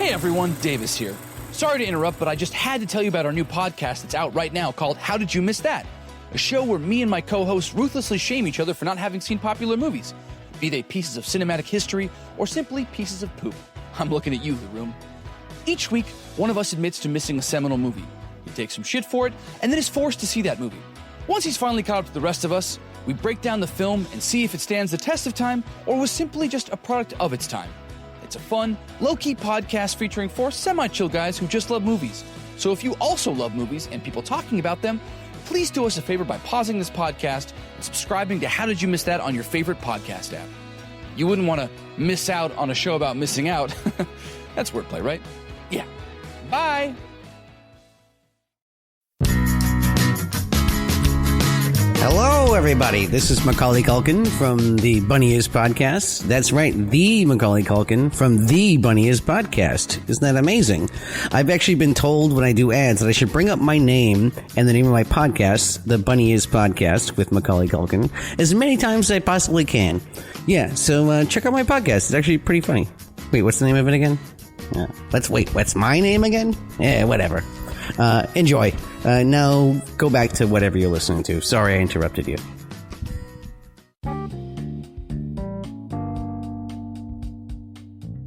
Hey everyone, Davis here. Sorry to interrupt, but I just had to tell you about our new podcast that's out right now called How Did You Miss That? A show where me and my co-hosts ruthlessly shame each other for not having seen popular movies, be they pieces of cinematic history or simply pieces of poop. I'm looking at you, The Room. Each week, one of us admits to missing a seminal movie. He takes some shit for it, and then is forced to see that movie. Once he's finally caught up to the rest of us, we break down the film and see if it stands the test of time or was simply just a product of its time. It's a fun, low-key podcast featuring four semi-chill guys who just love movies. So if you also love movies and people talking about them, please do us a favor by pausing this podcast and subscribing to How Did You Miss That on your favorite podcast app. You wouldn't want to miss out on a show about missing out. That's wordplay, right? Yeah. Bye! Hello, everybody. This is Macaulay Culkin from the Bunny Is Podcast. That's right, the Macaulay Culkin from the Bunny Is Podcast. Isn't that amazing? I've actually been told when I do ads that I should bring up my name and the name of my podcast, the Bunny Is Podcast with Macaulay Culkin, as many times as I possibly can. Yeah, so check out my podcast. It's actually pretty funny. Wait, what's the name of it again? What's my name again? Yeah, whatever. Enjoy. Now go back to whatever you're listening to. Sorry I interrupted you.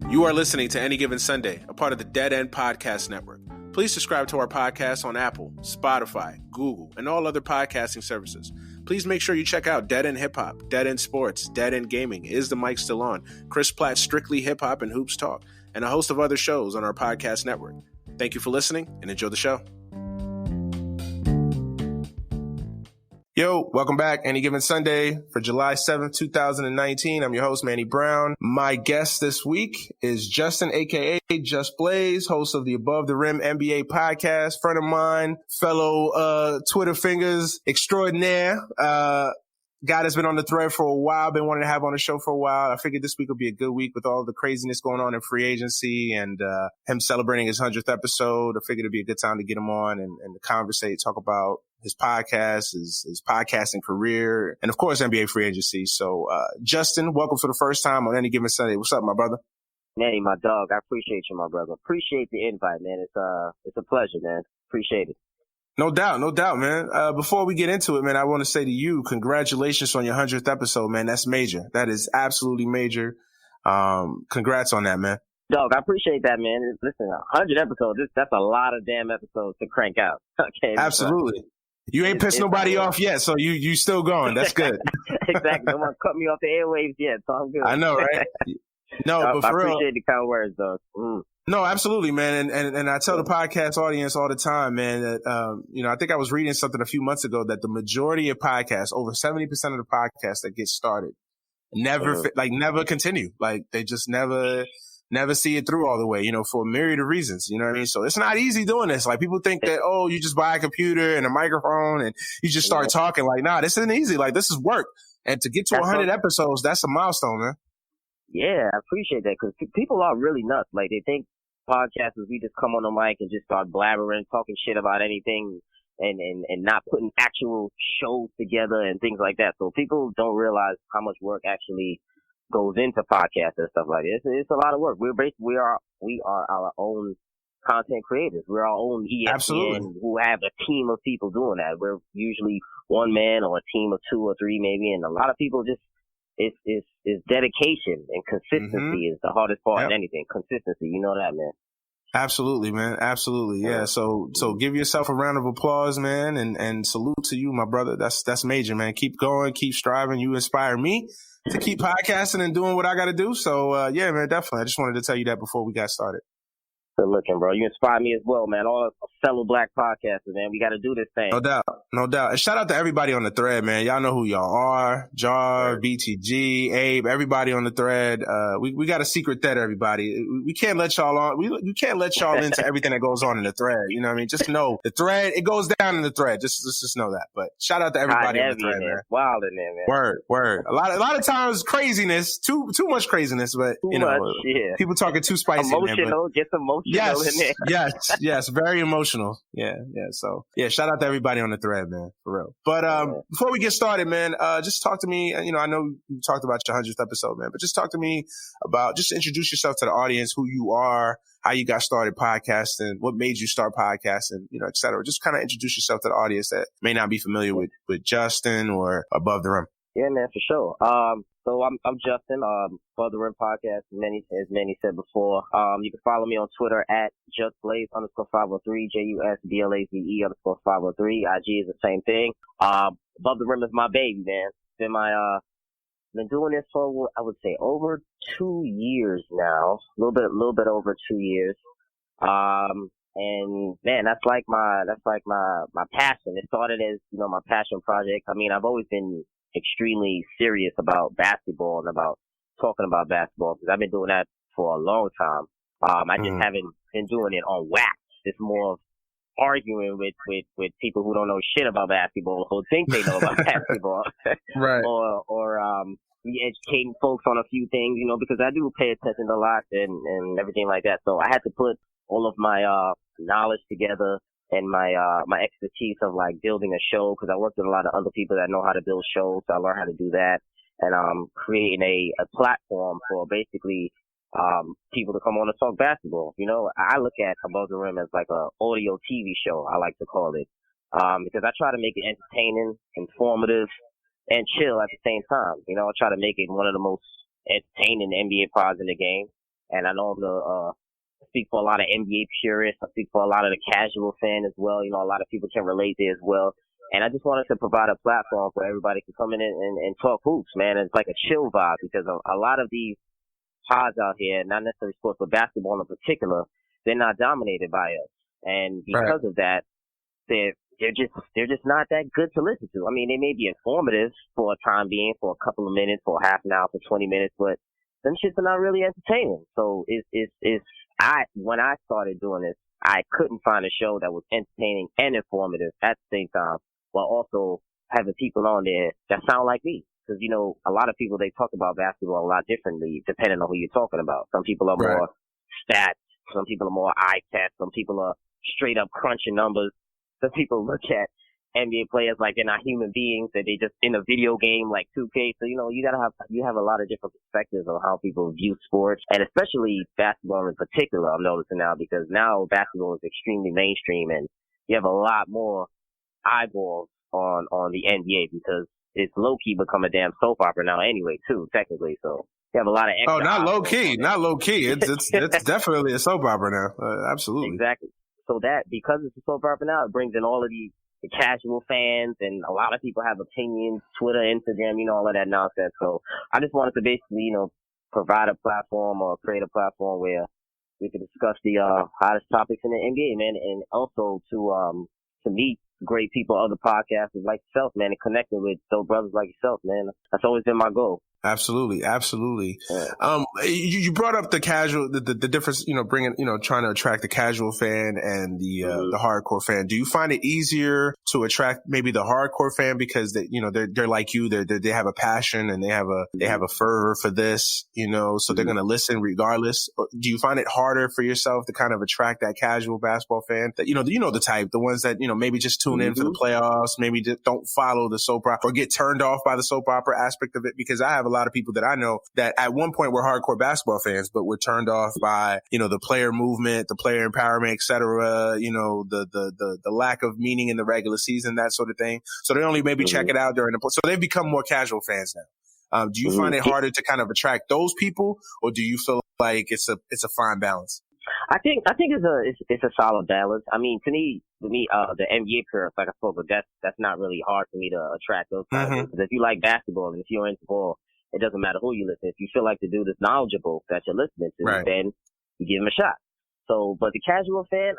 You are listening to Any Given Sunday, a part of the Dead End Podcast Network. Please subscribe to our podcast on Apple, Spotify, Google, and all other podcasting services. Please make sure you check out Dead End Hip Hop, Dead End Sports, Dead End Gaming, Is the Mic Still On, Chris Platt's Strictly Hip Hop and Hoops Talk, and a host of other shows on our podcast network. Thank you for listening and enjoy the show. Yo, welcome back. Any Given Sunday for July 7th, 2019. I'm your host, Manny Brown. My guest this week is Justin, a.k.a. JusBlaze, host of the Above the Rim NBA podcast, friend of mine, fellow Twitter fingers extraordinaire. Guy that's been on the thread for a while, been wanting to have on the show for a while. I figured this week would be a good week with all the craziness going on in free agency and him celebrating his 100th episode. I figured it'd be a good time to get him on and to conversate, talk about his podcast, his podcasting career, and of course, NBA free agency. So, Justin, welcome for the first time on Any Given Sunday. What's up, my brother? Manny, my dog, I appreciate you, my brother. Appreciate the invite, man. It's a pleasure, man. Appreciate it. No doubt, man. Before we get into it, man, I want to say to you, congratulations on your 100th episode, man. That's major. That is absolutely major. Congrats on that, man. Dog, I appreciate that, man. Listen, 100 episodes, that's a lot of damn episodes to crank out. Okay. Absolutely. You ain't pissed nobody off yet, so you still going. That's good. Exactly. No one cut me off the airwaves yet, so I'm good. I know, right? No, but for real. I appreciate the kind words, dog. No, absolutely, man. And I tell the podcast audience all the time, man, that, I think I was reading something a few months ago that the majority of podcasts, over 70% of the podcasts that get started, never continue. Like they just never see it through all the way, for a myriad of reasons. You know what I mean? So it's not easy doing this. Like people think that, you just buy a computer and a microphone and you just start talking. Like, nah, this isn't easy. Like this is work. And to get to 100 episodes, that's a milestone, man. Yeah, I appreciate that because people are really nuts. Like they think podcasters, we just come on the mic and just start blabbering, talking shit about anything and not putting actual shows together and things like that. So people don't realize how much work actually goes into podcasts and stuff like this. It's a lot of work. We are our own content creators. We're our own ESPN. Absolutely. Who have a team of people doing that. We're usually one man or a team of two or three maybe, and a lot of people just it's dedication and consistency is the hardest part in anything. Consistency, you know that, man. Absolutely, man. Absolutely. Yeah. So give yourself a round of applause, man, and salute to you, my brother. That's major, man. Keep going, keep striving. You inspire me to keep podcasting and doing what I got to do. So, yeah, man, definitely. I just wanted to tell you that before we got started. Good looking, bro. You inspire me as well, man. All fellow black podcasters, man. We got to do this thing. No doubt. And shout out to everybody on the thread, man. Y'all know who y'all are. Jar, BTG, Abe, everybody on the thread. We got a secret thread, everybody. We can't let y'all on. We can't let y'all into everything that goes on in the thread. You know what I mean? Just know the thread, it goes down in the thread. Just know that. But shout out to everybody on the thread, man. Wild in there, man. Word. A lot of times craziness, too much craziness, but people talking too spicy. Emotional, just emotional. Yes, very emotional. Yeah. So, shout out to everybody on the thread, man, for real. But before we get started, man, just talk to me. I know you talked about your 100th episode, man, but just talk to me about, just introduce yourself to the audience, who you are, how you got started podcasting, what made you start podcasting, et cetera. Just kind of introduce yourself to the audience that may not be familiar with Justin or Above the Rim. Yeah, man, for sure. So I'm Justin, Above the Rim Podcast, as many said before. You can follow me on Twitter at JusBlaze _503, JUSBLAZE _503. IG is the same thing. Above the Rim is my baby, man. It's been doing this for, I would say, over 2 years now. A little bit over 2 years. And man, that's like my passion. It started as, my passion project. I mean, I've always been extremely serious about basketball and about talking about basketball because I've been doing that for a long time. I just haven't been doing it on wax. It's more of arguing with people who don't know shit about basketball, who think they know about basketball. Right. Or educating folks on a few things, because I do pay attention a lot and everything like that. So I had to put all of my knowledge together and my expertise of like building a show, because I worked with a lot of other people that know how to build shows. So I learned how to do that, and creating a platform for basically people to come on and talk basketball. I look at Above the Rim as like a audio TV show, I like to call it, because I try to make it entertaining, informative, and chill at the same time. I try to make it one of the most entertaining NBA pods in the game. And I know I'm speak for a lot of NBA purists. I speak for a lot of the casual fan as well. A lot of people can relate there as well. And I just wanted to provide a platform where everybody can come in and talk hoops, man. And it's like a chill vibe, because a lot of these pods out here, not necessarily sports, but basketball in particular, they're not dominated by us. And because of that, they're just not that good to listen to. I mean, they may be informative for a time being, for a couple of minutes, for half an hour, for 20 minutes, but them shits are not really entertaining. So when I started doing this, I couldn't find a show that was entertaining and informative at the same time, while also having people on there that sound like me. Because, a lot of people, they talk about basketball a lot differently depending on who you're talking about. Some people are more stats. Some people are more eye test. Some people are straight up crunching numbers. Some people look at NBA players like they're not human beings, that they just in a video game like 2K. So, you have a lot of different perspectives on how people view sports, and especially basketball in particular, I'm noticing now, because now basketball is extremely mainstream and you have a lot more eyeballs on the NBA, because it's low key become a damn soap opera now anyway, too, technically. So you have a lot of extra. Oh, not low key. It's definitely a soap opera now. Absolutely. Exactly. So that, because it's a soap opera now, it brings in all of the casual fans, and a lot of people have opinions, Twitter, Instagram, all of that nonsense. So I just wanted to basically, provide a platform or create a platform where we could discuss the hottest topics in the NBA, man, and also to meet great people, other podcasters like yourself, man, and connecting with dope brothers like yourself, man. That's always been my goal. Absolutely. Yeah. You brought up the casual, the difference, bringing, trying to attract the casual fan and the hardcore fan. Do you find it easier to attract maybe the hardcore fan because they're like you, they have a passion and they have a fervor for this, so they're going to listen regardless? Or do you find it harder for yourself to kind of attract that casual basketball fan that, the type, the ones that, maybe just tune in for the playoffs, maybe just don't follow the soap opera or get turned off by the soap opera aspect of it? Because I have a lot of people that I know that at one point were hardcore basketball fans, but were turned off by, the player movement, the player empowerment, et cetera, the lack of meaning in the regular season, that sort of thing. So they only maybe check it out during so they've become more casual fans now. Do you find it harder to kind of attract those people, or do you feel like it's a fine balance? I think it's a solid balance. I mean, to me, the NBA purists, like I spoke, but that's not really hard for me to attract those kind of people. Because if you like basketball and if you're into ball, it doesn't matter who you listen to. If you feel like the dude is knowledgeable that you're listening to, then you give him a shot. So, but the casual fan,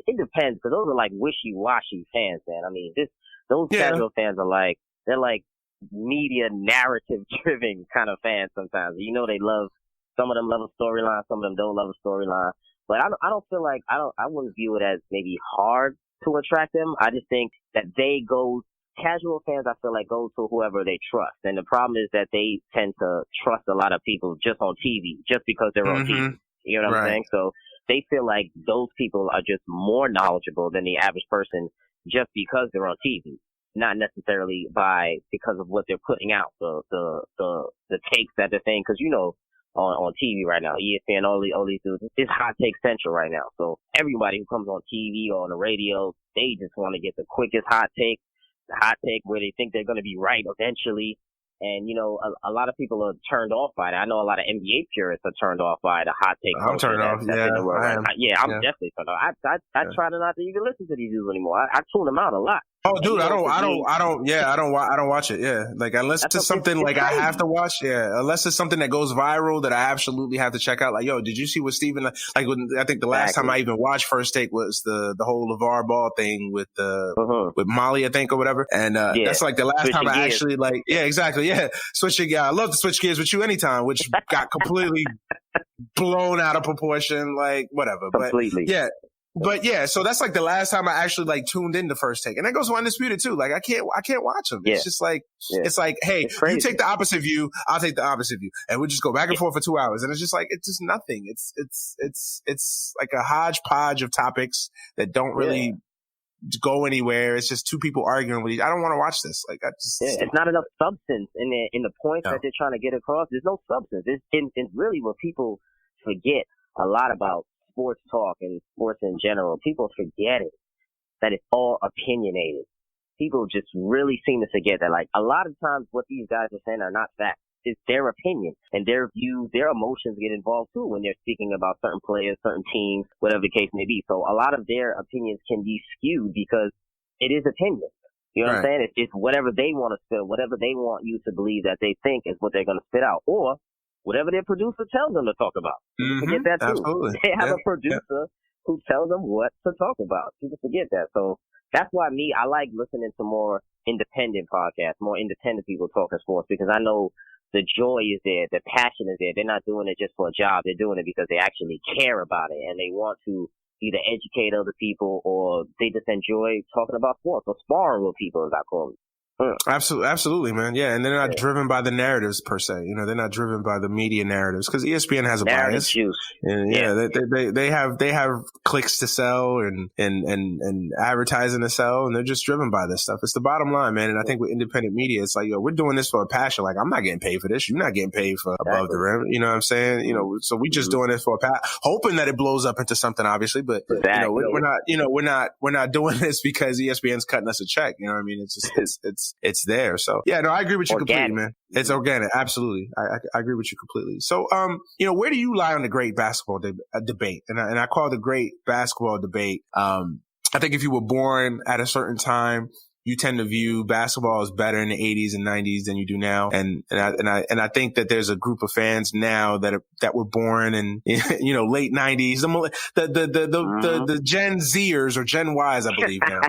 it depends, because those are like wishy-washy fans, man. I mean, those casual fans are they're like media narrative-driven kind of fans sometimes. Some of them love a storyline, some of them don't love a storyline. But I don't feel like, I wouldn't view it as maybe hard to attract them. I just think that casual fans, I feel like, go to whoever they trust. And the problem is that they tend to trust a lot of people just on TV, just because they're on TV. You know what I'm saying? So they feel like those people are just more knowledgeable than the average person just because they're on TV, not necessarily because of what they're putting out, the takes that they're saying. Because, on TV right now. ESPN, all these dudes. It's hot take central right now. So everybody who comes on TV or on the radio, they just want to get the quickest hot take, the hot take where they think they're going to be right eventually. And, you know, a lot of people are turned off by that. I know a lot of NBA purists are turned off by the hot take. I'm turned off. Yeah, I'm definitely turned off. I try to not to even listen to these dudes anymore. I tune them out a lot. Oh, dude, I don't watch it. Yeah. Like, unless it's something like I have to watch. Yeah. Unless it's something that goes viral that I absolutely have to check out. Like, yo, did you see what Steven, like, when, I think the last time I even watched First Take was the whole LeVar Ball thing with with Molly, I think, or whatever. And, that's like the last time I actually, like, yeah, exactly. Yeah. Switching gears. I love to switch gears with you anytime, which got completely blown out of proportion, like, whatever. Completely. But yeah. But yeah, so that's like the last time I actually like tuned in to First Take. And that goes for Undisputed too. Like I can't watch them. It's just like, it's like, hey, you take the opposite view, I'll take the opposite view. And we just go back and forth for 2 hours. And it's just like, it's just nothing. It's like a hodgepodge of topics that don't really go anywhere. It's just two people arguing with each. I don't want to watch this. Like I just, it's not enough substance in the points that they're trying to get across. There's no substance. It's really what people forget a lot about sports talk and sports in general. People forget it, that it's all opinionated. People just really seem to forget that, like, a lot of times what these guys are saying are not facts. It's their opinion and their views, their emotions get involved too when they're speaking about certain players, certain teams, whatever the case may be. So a lot of their opinions can be skewed because it is opinion. You know what I'm saying? It's whatever they want to spit, whatever they want you to believe that they think is what they're going to spit out, or whatever their producer tells them to talk about. People forget that too. Absolutely. They have a producer who tells them what to talk about. People forget that. So that's why I like listening to more independent podcasts, more independent people talking sports, because I know the joy is there, the passion is there. They're not doing it just for a job. They're doing it because they actually care about it and they want to either educate other people or they just enjoy talking about sports or sparring with people, as I call it. Absolutely, man. Yeah, and they're not driven by the narratives per se. You know, they're not driven by the media narratives because ESPN has a bias. And they have clicks to sell and advertising to sell, and they're just driven by this stuff. It's the bottom line, man. And I think with independent media, it's like, yo, we're doing this for a passion. Like, I'm not getting paid for this. You're not getting paid for above the rim. You know what I'm saying? You know, so we just doing this for a hoping that it blows up into something, obviously. But you know, we're not doing this because ESPN's cutting us a check. You know what I mean? It's just it's there. So yeah, no, I agree with you completely, man. It's organic. Absolutely. I agree with you completely. So, you know, where do you lie on the great basketball debate? And I call it the great basketball debate. I think if you were born at a certain time, you tend to view basketball as better in the 80s and 90s than you do now. And I think that there's a group of fans now that were born in, you know, late 90s, the Gen Zers or Gen Ys, I believe now,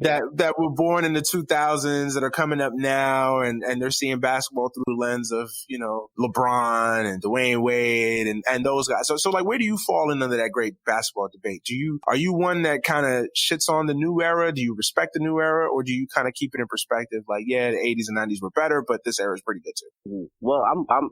that were born in the 2000s that are coming up now and they're seeing basketball through the lens of, you know, LeBron and Dwayne Wade and those guys. So like, where do you fall in under that great basketball debate? Are you one that kind of shits on the new era? Do you respect the new era? Or do you kind of keep it in perspective? Like, yeah, the 80s and 90s were better, but this era is pretty good too. Well,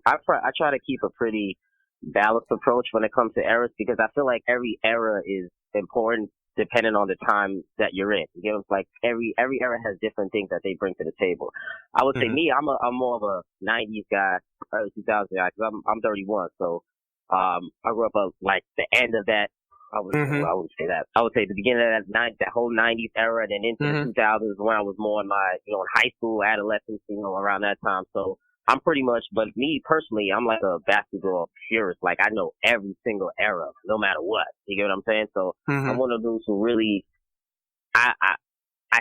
I try to keep a pretty balanced approach when it comes to eras because I feel like every era is important depending on the time that you're in. You know, it's like every era has different things that they bring to the table. I would say I'm more of a 90s guy, early 2000s guy because I'm 31, so I grew up like the end of that. I wouldn't say that. I would say the beginning of that whole 90s era, and then into the 2000s when I was more in my, you know, in high school, adolescence, you know, around that time. So I'm pretty much, but me personally, I'm like a basketball purist. Like I know every single era, no matter what. You get what I'm saying? So I'm one of those who really, I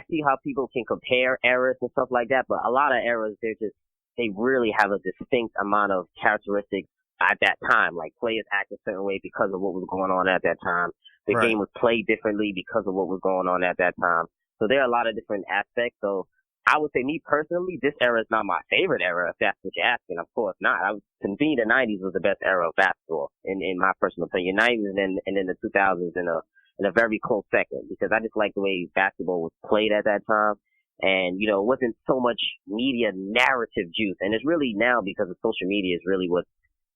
see how people can compare eras and stuff like that, but a lot of eras, they really have a distinct amount of characteristics at that time. Like players act a certain way because of what was going on at that time. The game was played differently because of what was going on at that time. So there are a lot of different aspects. So I would say me personally, this era is not my favorite era, if that's what you're asking. Of course not. To me, the 90s was the best era of basketball in my personal opinion. 90s and then the 2000s in a very close second because I just like the way basketball was played at that time. And, you know, it wasn't so much media narrative juice. And it's really now because of social media is really what's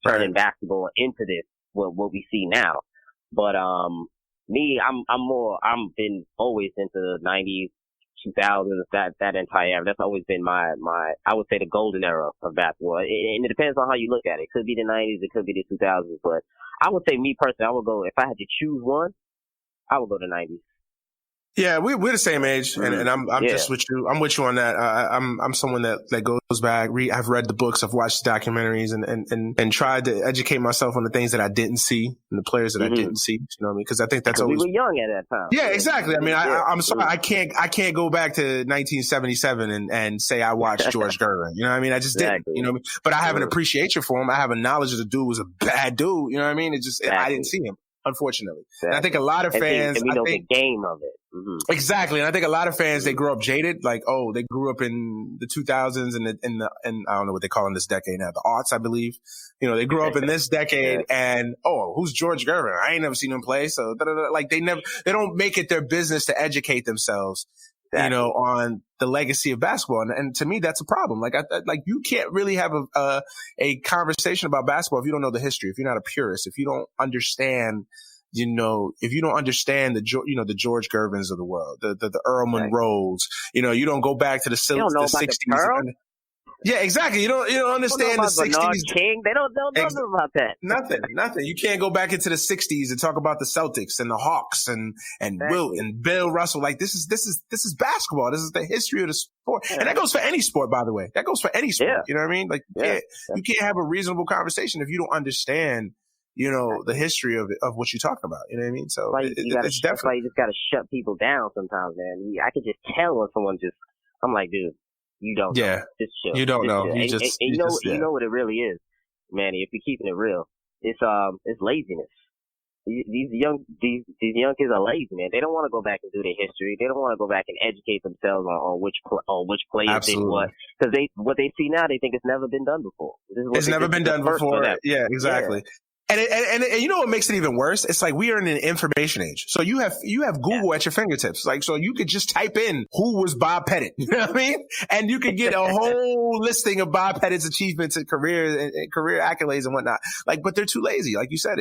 turning basketball into this, what we see now. But, me, I'm been always into the 90s, 2000s, that entire era. That's always been my I would say the golden era of basketball. And it depends on how you look at it. It could be the 90s, it could be the 2000s, but I would say me personally, I would go, if I had to choose one, I would go the 90s. Yeah, we're the same age, and I'm just with you. I'm with you on that. I'm someone that goes back. I've read the books, I've watched the documentaries, and tried to educate myself on the things that I didn't see and the players that I didn't see. You know what I mean? Because I think that's always, we were young at that time. Yeah, exactly. I mean, I'm sorry, I can't go back to 1977 and say I watched George Gervin. You know what I mean? I just didn't. You know, but I have an appreciation for him. I have a knowledge that the dude was a bad dude. You know what I mean? It just I didn't see him, unfortunately. And I think a lot of fans, and we know the game of it. Exactly. And I think a lot of fans, they grew up jaded. Like, oh, they grew up in the 2000s and I don't know what they call in this decade now, the aughts, I believe. You know, they grew up in this decade and, oh, who's George Gervin? I ain't never seen him play. So like they don't make it their business to educate themselves, you know, on the legacy of basketball. And to me, that's a problem. Like, like you can't really have a conversation about basketball if you don't know the history, if you're not a purist, if you don't understand, you know, if you don't understand the George Gervins of the world, the Earl Monroes, you know, you don't go back to the 60s. Yeah, exactly. You don't understand the 60s. King. They don't know nothing about that. Nothing. You can't go back into the 60s and talk about the Celtics and the Hawks and Wilt and Bill Russell. Like this is basketball. This is the history of the sport. Yeah. And that goes for any sport, by the way. That goes for any sport. Yeah. You know what I mean? Like you can't have a reasonable conversation if you don't understand, you know, the history of what you're talking about. You know what I mean? So it's definitely. That's why you just got to shut people down sometimes, man. I could just tell when someone I'm like, dude, you don't know. Just chill. You don't know. You know what it really is, Manny. If you're keeping it real, it's laziness. These young kids are lazy, man. They don't want to go back and do their history. They don't want to go back and educate themselves on which players did what. Because what they see now, they think it's never been done before. It's never been done before. Yeah, exactly. Yeah. And you know what makes it even worse? It's like we are in an information age. So you have Google at your fingertips. Like, so you could just type in who was Bob Pettit. You know what I mean? And you could get a whole listing of Bob Pettit's achievements and career accolades and whatnot. Like, but they're too lazy. Like you said,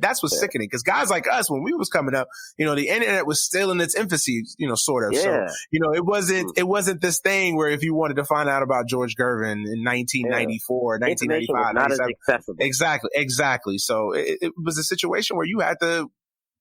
that's what's sickening. Cause guys like us, when we was coming up, you know, the internet was still in its infancy, you know, sort of. Yeah. So, you know, it wasn't this thing where if you wanted to find out about George Gervin in 1994, 1995, not as accessible. Exactly. So it was a situation where you had to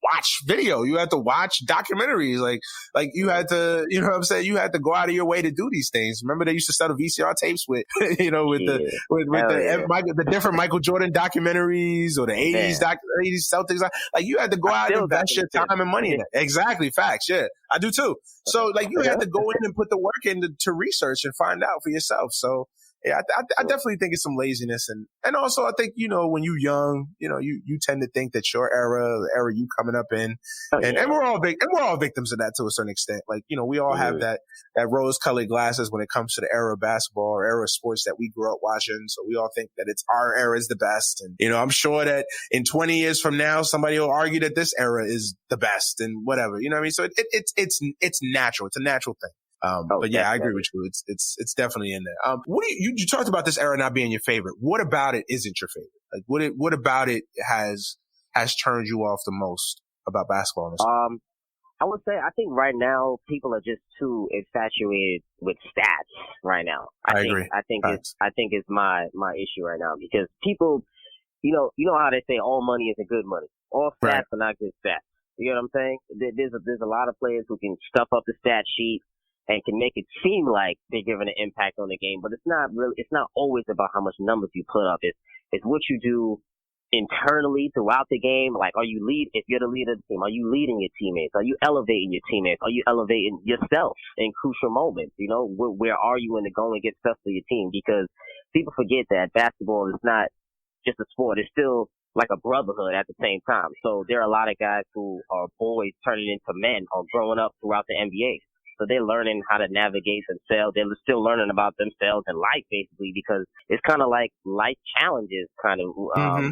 watch video, you had to watch documentaries, like you had to, you know what I'm saying? You had to go out of your way to do these things. Remember they used to sell the VCR tapes with, you know, with the different Michael Jordan documentaries or the 80s 80s Celtics. Like you had to go out and invest your time and money in that. Exactly. Facts. Yeah, I do too. So like you had to go in and put the work in to research and find out for yourself. So yeah, I definitely think it's some laziness. And also I think, you know, when you're young, you know, you tend to think that your era, the era you coming up in, and we're all victims of that to a certain extent. Like, you know, we all have that rose colored glasses when it comes to the era of basketball or era of sports that we grew up watching. So we all think that our era is the best. And, you know, I'm sure that in 20 years from now, somebody will argue that this era is the best and whatever, you know what I mean? So it's natural. It's a natural thing. But yeah, I agree with you. It's definitely in there. What do you talked about this era not being your favorite. What about it isn't your favorite? Like what about it has turned you off the most about basketball? I would say I think right now people are just too infatuated with stats right now. I agree. I think it's my issue right now because people, you know how they say all money isn't good money. All stats are not good stats. You know what I'm saying? There's a lot of players who can stuff up the stat sheet and can make it seem like they're giving an impact on the game, but it's not always about how much numbers you put up. It's what you do internally throughout the game. Like, if you're the leader of the team, are you leading your teammates? Are you elevating your teammates? Are you elevating yourself in crucial moments? You know, where are you when the going gets tough for your team? Because people forget that basketball is not just a sport. It's still like a brotherhood at the same time. So there are a lot of guys who are boys turning into men or growing up throughout the NBA. So they're learning how to navigate themselves. They're still learning about themselves and life, basically, because it's kind of like life challenges, kind of,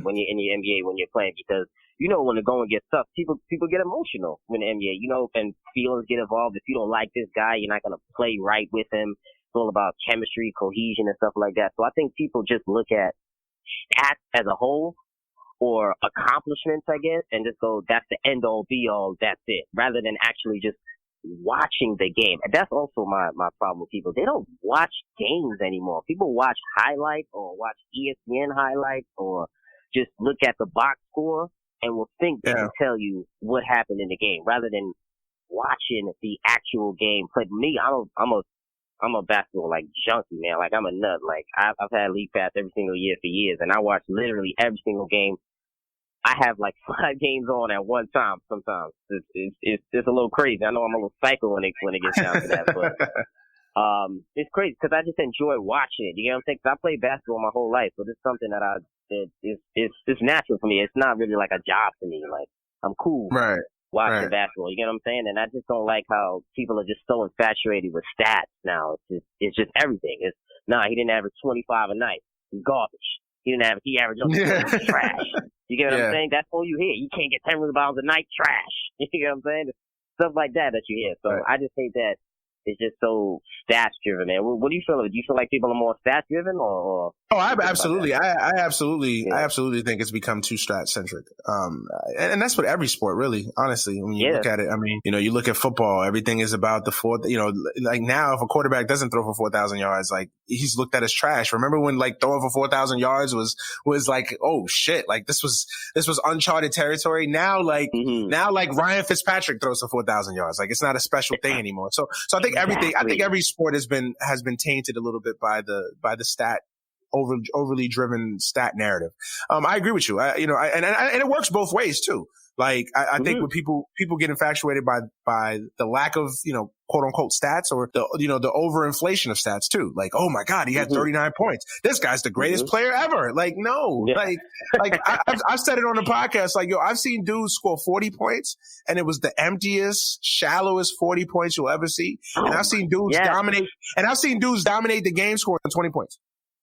when you're in the NBA, when you're playing, because, you know, when the going gets tough, people get emotional in the NBA, you know, and feelings get involved. If you don't like this guy, you're not going to play right with him. It's all about chemistry, cohesion, and stuff like that. So I think people just look at stats as a whole or accomplishments, I guess, and just go, that's the end all be all, that's it, rather than actually just watching the game. And that's also my problem with people. They don't watch games anymore. People watch highlights or watch ESPN highlights or just look at the box score and will think they can tell you what happened in the game rather than watching the actual game. But me, I'm a basketball like junkie, man. Like I'm a nut. Like I've had League Pass every single year for years, and I watch literally every single game. I have like 5 games on at one time. Sometimes it's a little crazy. I know I'm a little psycho when it gets down to that, but it's crazy because I just enjoy watching it. You know what I'm saying? 'Cause I played basketball my whole life, so it's something that it's natural for me. It's not really like a job to me. Like I'm cool. Right. Watching basketball, you get what I'm saying? And I just don't like how people are just so infatuated with stats now. It's just everything. He didn't average 25 a night. He's garbage. He averaged up trash. You get what I'm saying? That's all you hear. You can't get 10 rebounds a night, trash. You get what I'm saying? Stuff like that you hear. So I just hate that it's just so stats driven, man. What do you feel? Do you feel like people are more stats driven or? Oh, I absolutely think it's become too stat centric. And that's with every sport, really, honestly. When you look at it, I mean, you look at football, everything is about the fourth, like now if a quarterback doesn't throw for 4,000 yards, like he's looked at as trash. Remember when like throwing for 4,000 yards was like, oh shit, like this was uncharted territory. Now, like Ryan Fitzpatrick throws for 4,000 yards. Like it's not a special thing anymore. So I think I think every sport has been tainted a little bit by the stat, overly driven stat narrative. I agree with you. And it works both ways too. Like I think when people get infatuated by the lack of, quote unquote stats or the overinflation of stats too. Like, oh my God, he had 39 points. This guy's the greatest player ever. Like, no, I've said it on the podcast. Like, I've seen dudes score 40 points and it was the emptiest, shallowest 40 points you'll ever see. And I've seen dudes dominate the game scoring 20 points.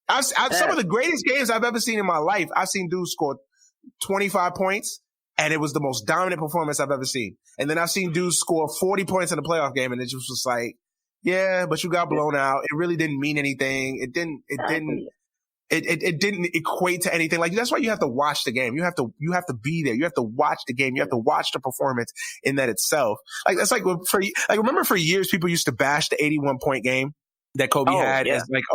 Some of the greatest games I've ever seen in my life, I've seen dudes score 25 points. And it was the most dominant performance I've ever seen. And then I've seen dudes score 40 points in a playoff game, and it just was like, yeah, but you got blown out. It really didn't mean anything. It didn't equate to anything. Like that's why you have to watch the game. You have to be there. You have to watch the game. You have to watch the performance in that itself. Like that's like remember for years people used to bash the 81-point game that Kobe had as like,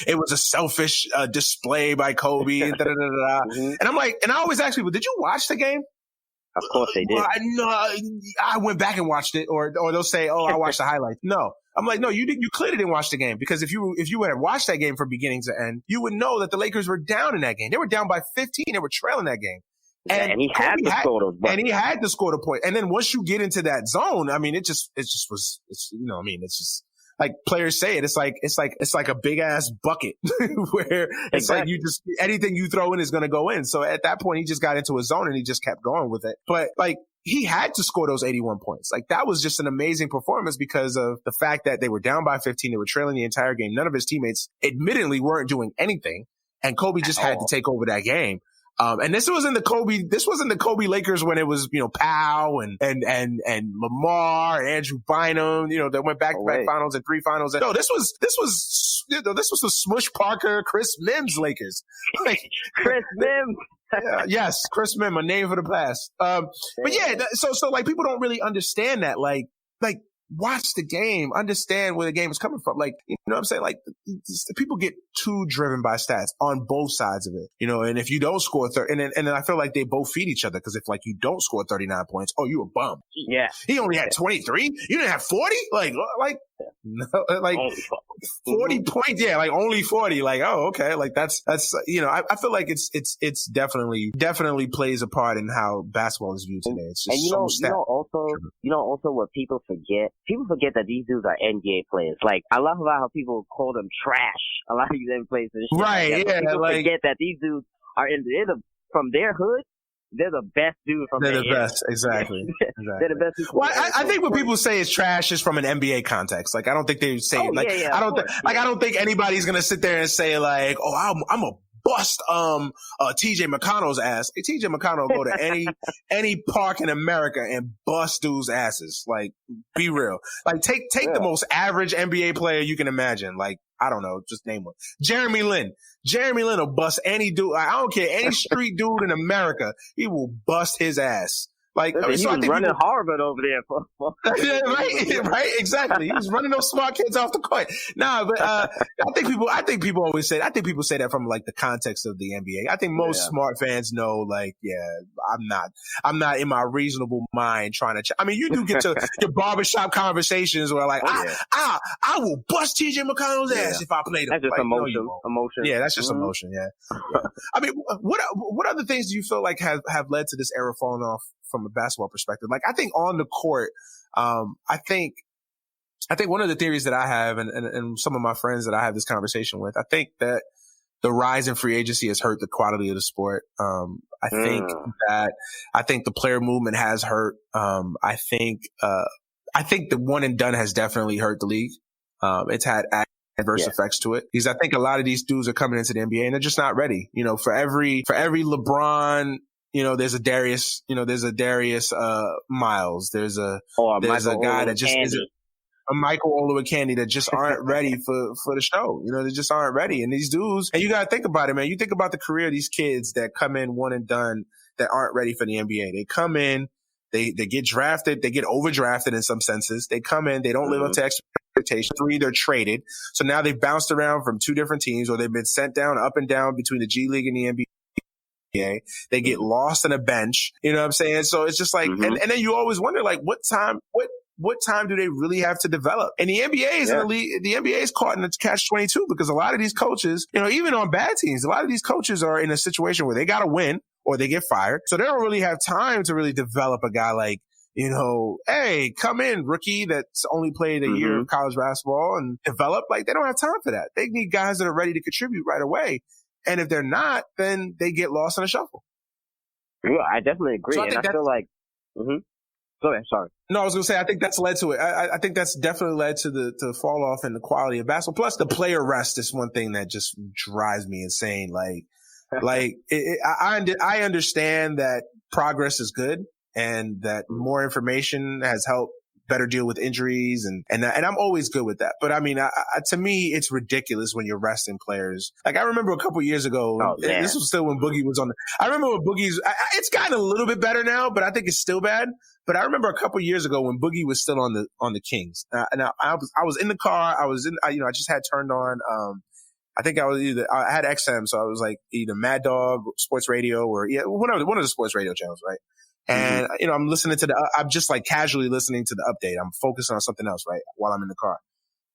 it was a selfish display by Kobe and And I'm like, and I always ask people, did you watch the game? Of course they did. I went back and watched it, or they'll say, I watched the highlights. No. I'm like, no, you clearly didn't watch the game, because if you had watched that game from beginning to end, you would know that the Lakers were down in that game. They were down by 15. They were trailing that game. And he had to score those buckets. And he had to score the point. And then once you get into that zone, I mean, it's just like players say it. It's like a big ass bucket where it's like anything you throw in is going to go in. So at that point, he just got into a zone and he just kept going with it. But like he had to score those 81 points. Like that was just an amazing performance because of the fact that they were down by 15. They were trailing the entire game. None of his teammates admittedly weren't doing anything. And Kobe just had to take over that game. And this wasn't the Kobe Lakers when it was, Powell and Lamar and Andrew Bynum, that went back to back finals and 3 finals. No, this was the Smush Parker, Chris Mims Lakers. Like, Chris Mims. Yes, Chris Mims, a name for the past. But yeah, so like people don't really understand that. Like watch the game, understand where the game is coming from. Like, you know what I'm saying? Like, people get too driven by stats on both sides of it, and if you don't score 30, and then I feel like they both feed each other, because if like you don't score 39 points, you a bum. Yeah. He only had 23? You didn't have 40? No, like 40 points. Yeah, like only 40. Like, oh, okay. Like that's, I feel like it's definitely plays a part in how basketball is viewed today. It's just also what people forget that these dudes are NBA players. Like, I love about how people call them trash. A lot of these NBA players. Right. Like, yeah. People forget that these dudes are from their hood. They're the best dude from They're the best. Exactly. They're the best. Well, I think when people say it's trash is from an NBA context. Like, I don't think they say it. Like, I don't think anybody's going to sit there and say like, I'm a bust TJ McConnell's ass. Hey, TJ McConnell will go to any park in America and bust dudes' asses. Like, be real. Like, take the most average NBA player you can imagine. Like, I don't know, just name one. Jeremy Lin will bust any dude. I don't care, any street dude in America, he will bust his ass. Like, Listen, he was running Harvard over there for yeah, right, exactly. He was running those smart kids off the court. Nah, but I think people always say. I think people say that from like the context of the NBA. I think most smart fans know, like, yeah, I'm not in my reasonable mind trying to. I mean, you do get to your barbershop conversations where like, I will bust TJ McConnell's ass if I played him. That's just like, emotion. Yeah, that's just emotion. Yeah. I mean, what other things do you feel like have led to this era falling off from a basketball perspective? Like, I think on the court, I think one of the theories that I have and some of my friends that I have this conversation with, I think that the rise in free agency has hurt the quality of the sport. I think the player movement has hurt. I think the one and done has definitely hurt the league. It's had adverse effects to it, because I think a lot of these dudes are coming into the NBA and they're just not ready. You know, for every LeBron, you know, there's a Darius, Miles. There's a guy that just isn't a Michael Olowokandi that just aren't ready for the show. You know, they just aren't ready. And these dudes, and you got to think about it, man. You think about the career of these kids that come in one and done that aren't ready for the NBA. They come in, they get drafted, they get overdrafted in some senses. They come in, they don't live up to expectations. 3, they're traded. So now they've bounced around from 2 different teams, or they've been sent down, up and down between the G League and the NBA. They get lost in a bench. You know what I'm saying? So it's just like, and then you always wonder, like, what time do they really have to develop? And the NBA is in the league. The NBA is caught in a catch-22, because a lot of these coaches, you know, even on bad teams, a lot of these coaches are in a situation where they got to win or they get fired. So they don't really have time to really develop a guy like, you know, hey, come in, rookie that's only played a year of college basketball and develop. Like, they don't have time for that. They need guys that are ready to contribute right away. And if they're not, then they get lost in a shuffle. Yeah, I definitely agree. So I feel like, go ahead, sorry. No, I was going to say, I think that's led to it. I think that's definitely led to the fall off in the quality of basketball. Plus, the player rest is one thing that just drives me insane. I understand that progress is good and that more information has helped better deal with injuries, and I'm always good with that. But I mean, to me, it's ridiculous when you're resting players. Like, I remember a couple years ago, this was still when Boogie was on I remember when Boogie's, it's gotten a little bit better now, but I think it's still bad. But I remember a couple years ago when Boogie was still on the Kings. And I was in the car. I just had turned on, I think I had XM, so I was like either Mad Dog, Sports Radio, or one of the sports radio channels, right? And, you know, I'm just like casually listening to the update. I'm focusing on something else, right, while I'm in the car.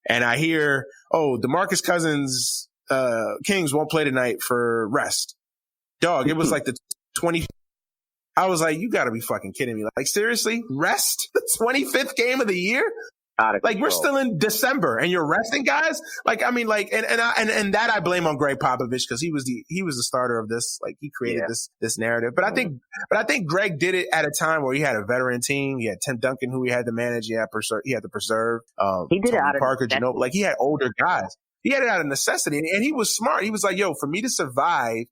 And I hear, DeMarcus Cousins, Kings won't play tonight for rest. Dog, it was like the 20. I was like, you gotta be fucking kidding me. Like, seriously? Rest? The 25th game of the year? Like, we're still in December and you're resting guys? Like, I mean, like, and that I blame on Greg Popovich, because he was the starter of this. Like, he created this narrative. But I think Greg did it at a time where he had a veteran team. He had Tim Duncan, who he had to manage. He had to preserve. He did it out of Parker, like, he had older guys. He had it out of necessity, and he was smart. He was like, yo, for me to survive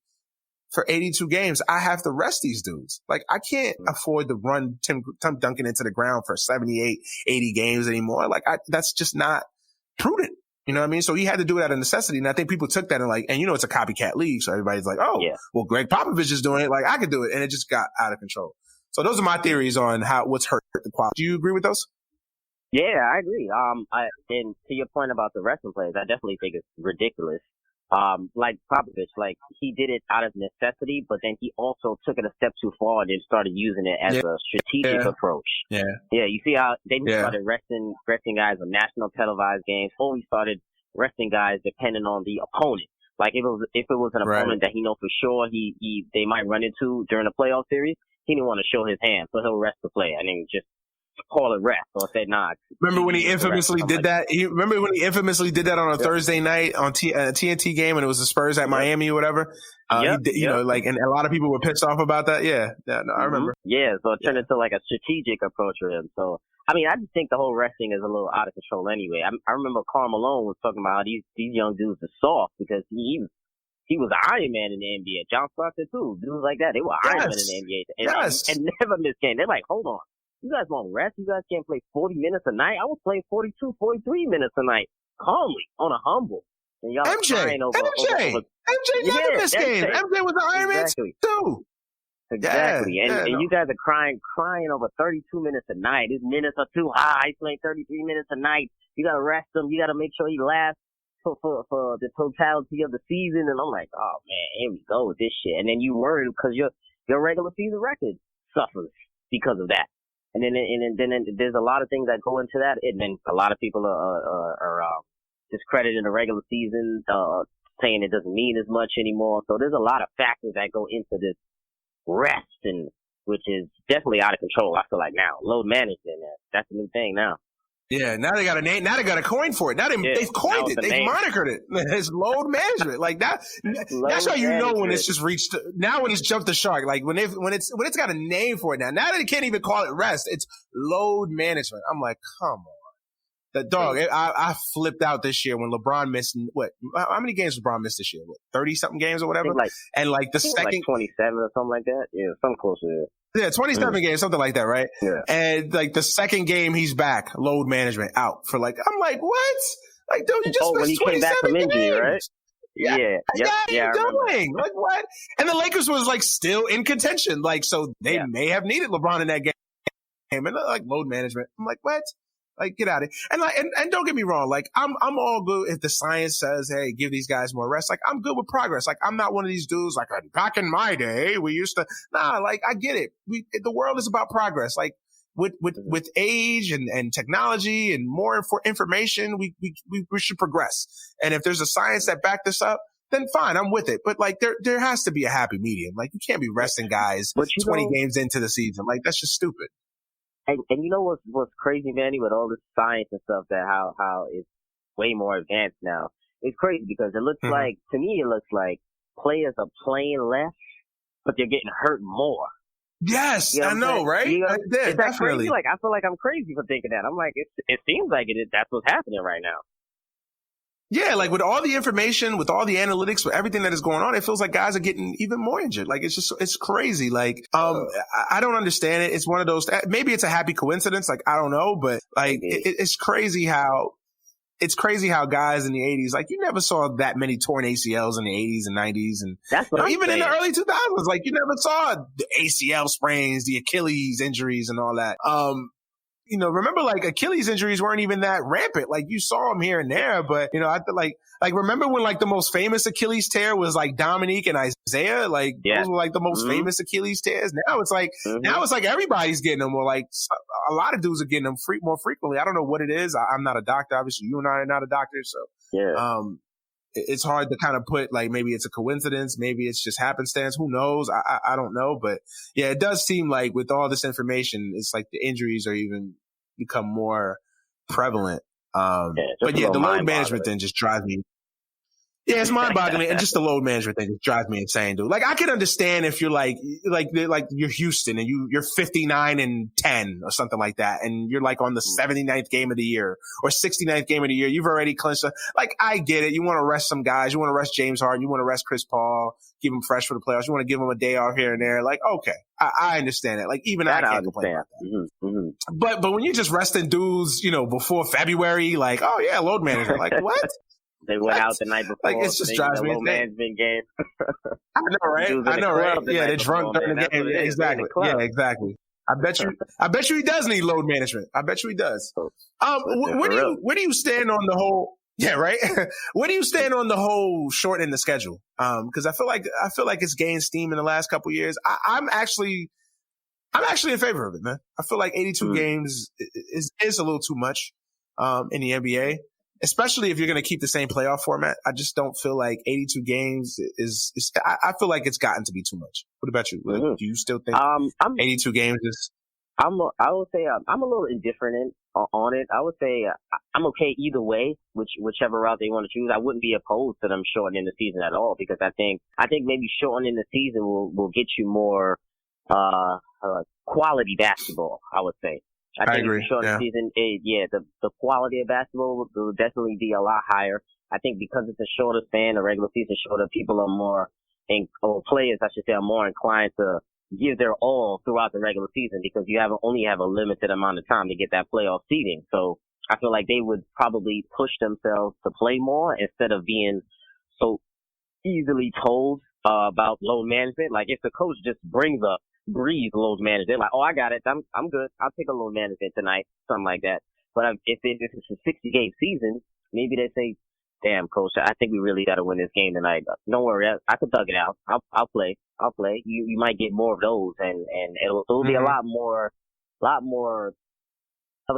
for 82 games, I have to rest these dudes. Like, I can't afford to run Tim Duncan into the ground for 78, 80 games anymore. Like, that's just not prudent. You know what I mean? So he had to do it out of necessity. And I think people took that and you know, it's a copycat league. So everybody's like, well, Greg Popovich is doing it. Like, I could do it. And it just got out of control. So those are my theories on what's hurt the quality. Do you agree with those? Yeah, I agree. And to your point about the wrestling players, I definitely think it's ridiculous. Like Popovich, like, he did it out of necessity, but then he also took it a step too far and then started using it as a strategic approach. Yeah, you see how they started resting guys on national televised games, or he started resting guys depending on the opponent. Like, if it was an opponent that he knows for sure they might run into during a playoff series, he didn't want to show his hand, so he'll rest the player and then just call it rest or say nah. Remember when he infamously did that? Remember when he infamously did that on a Thursday night on TNT game, and it was the Spurs at Miami or whatever? You know, like, and a lot of people were pissed off about that. Yeah, no, I remember. Yeah, so it turned into like a strategic approach for him. So, I mean, I just think the whole resting is a little out of control anyway. I remember Karl Malone was talking about how these young dudes are soft because he was Iron Man in the NBA. John Stockton too. Dudes like that, they were Iron Man in the NBA and never missed game. They're like, hold on. You guys want rest? You guys can't play 40 minutes a night? I was playing 42, 43 minutes a night, calmly, on a humble. And y'all MJ got in this game. MJ was an Iron Man too. Exactly. Yeah, And you guys are crying over 32 minutes a night. His minutes are too high. He's playing 33 minutes a night. You gotta rest him. You gotta make sure he lasts for the totality of the season. And I'm like, oh man, here we go with this shit. And then you worry because your regular season record suffers because of that. And then there's a lot of things that go into that. And then a lot of people are discrediting the regular season, saying it doesn't mean as much anymore. So there's a lot of factors that go into this rest, and which is definitely out of control. I feel like now load management, that's a new thing now. Yeah, now they got a name. Now they got a coin for it. Now they've coined it. They've monikered it. It's load management. Like that. That's how you know when it's just reached. Now when it's jumped the shark. Like when it's got a name for it now. Now they can't even call it rest. It's load management. I'm like, come on. The dog. I flipped out this year when LeBron missed what? How many games LeBron missed this year? 30-something games or whatever. And like the second, like 27 or something like that. Yeah, something close to it. Yeah, 27 games, something like that, right? Yeah. And like the second game, he's back, load management out for like, I'm like, what? Like, dude, you just when he came back from injury, right? Yeah. Yep. What are you doing? Like, what? And the Lakers was like still in contention. Like, so they may have needed LeBron in that game. And like load management. I'm like, what? Like, get out of it. And like, and don't get me wrong. Like, I'm all good if the science says, hey, give these guys more rest. Like, I'm good with progress. Like, I'm not one of these dudes like, back in my day, we used to, like, I get it. The world is about progress. Like, with age and technology and more information, we should progress. And if there's a science that back this up, then fine, I'm with it. But like, there has to be a happy medium. Like, you can't be resting guys 20 games into the season. Like, that's just stupid. And you know what's crazy, Manny, with all this science and stuff, that how it's way more advanced now. It's crazy because it looks like, to me, it looks like players are playing less, but they're getting hurt more. Yes, you know I know, right? Is that definitely crazy? Like, I feel like I'm crazy for thinking that. I'm like, it seems like that's what's happening right now. Yeah, like with all the information, with all the analytics, with everything that is going on, it feels like guys are getting even more injured. Like it's crazy. Like, I don't understand it. It's one of those, maybe it's a happy coincidence. Like, I don't know, but like, it's crazy how guys in the 80s, like you never saw that many torn ACLs in the 80s and 90s. And that's what even in the early 2000s, like you never saw the ACL sprains, the Achilles injuries and all that. Remember like Achilles injuries weren't even that rampant. Like you saw them here and there, but I feel like remember when like the most famous Achilles tear was like Dominique and Isaiah? Like those were like the most famous Achilles tears. Now it's like, everybody's getting them, or like a lot of dudes are getting them more frequently. I don't know what it is. I'm not a doctor. Obviously you and I are not a doctor. So, it's hard to kind of put like, maybe it's a coincidence. Maybe it's just happenstance. Who knows? I don't know. But yeah, it does seem like with all this information, it's like the injuries are even become more prevalent. But yeah, the load management thing just drives me. Yeah, it's mind-boggling, and just the load management thing drives me insane, dude. Like, I could understand if you're like you're Houston and you're 59-10 or something like that, and you're like on the 79th game of the year or 69th game of the year. You've already clinched. Like, I get it. You want to rest some guys. You want to rest James Harden. You want to rest Chris Paul. Keep him fresh for the playoffs. You want to give him a day off here and there. Like, okay, I understand that. Like, even I can't complain about that. But when you're just resting dudes, before February, like, oh yeah, load management. Like, what? They went out the night before. Like, it's just drives me insane. Management game. I know, right? Yeah, they're drunk during the game. Exactly. Yeah, exactly. I bet you he does need load management. I bet you he does. Where do you stand on the whole? Yeah, right. Where do you stand on the whole shortening the schedule? Because I feel like it's gained steam in the last couple of years. I'm actually in favor of it, man. I feel like 82 games is a little too much in the NBA. Especially if you're going to keep the same playoff format. I just don't feel like 82 games is I feel like it's gotten to be too much. What about you? Do you still think 82 games is? I would say I'm a little indifferent on it. I would say I'm okay either way, whichever route they want to choose. I wouldn't be opposed to them shortening the season at all, because I think maybe shortening the season will get you more quality basketball, I would say. I think agree. The season, the quality of basketball will definitely be a lot higher. I think because it's a shorter span, the regular season shorter, people are more, or players, I should say, are more inclined to give their all throughout the regular season, because you only have a limited amount of time to get that playoff seeding. So I feel like they would probably push themselves to play more instead of being so easily told about load management. Like if the coach just breathes load management, they're like, oh, I got it. I'm good. I'll take a load management tonight, something like that. But if it's a 60-game season, maybe they say, damn, coach, I think we really got to win this game tonight. Don't worry, I can thug it out. I'll play. You might get more of those, and it'll be a lot more, I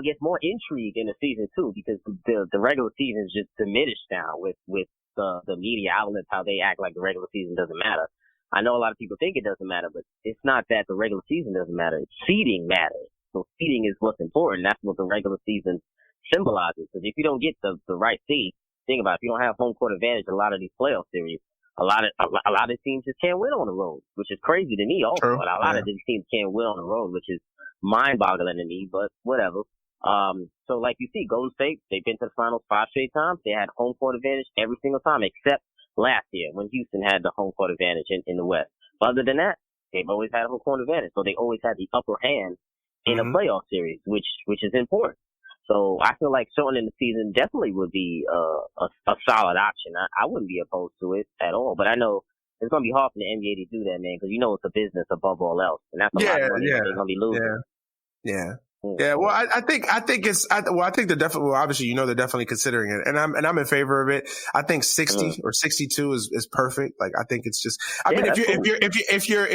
guess, more intrigue in the season too, because the regular season is just diminished now with the media outlets, how they act like the regular season doesn't matter. I know a lot of people think it doesn't matter, but it's not that the regular season doesn't matter. Seeding matters. So seeding is what's important. That's what the regular season symbolizes. Because if you don't get the right seed, think about it, if you don't have home court advantage in a lot of these playoff series, a lot of teams just can't win on the road, which is crazy to me also. True. But a lot of these teams can't win on the road, which is mind-boggling to me, but whatever. So like you see, Golden State, they've been to the finals 5 straight times. They had home court advantage every single time, except last year when Houston had the home court advantage in the West. But other than that, they've always had a home court advantage. So they always had the upper hand in a playoff series, which is important. So I feel like shortening the season definitely would be a solid option. I wouldn't be opposed to it at all. But I know it's going to be hard for the NBA to do that, man, because you know it's a business above all else. And that's a lot of money they're going to be losing. Yeah. Yeah, well, I think they're definitely, well, obviously, they're definitely considering it, and I'm in favor of it. I think 60 or 62 is perfect. Like, I think it's just, I mean, if you're,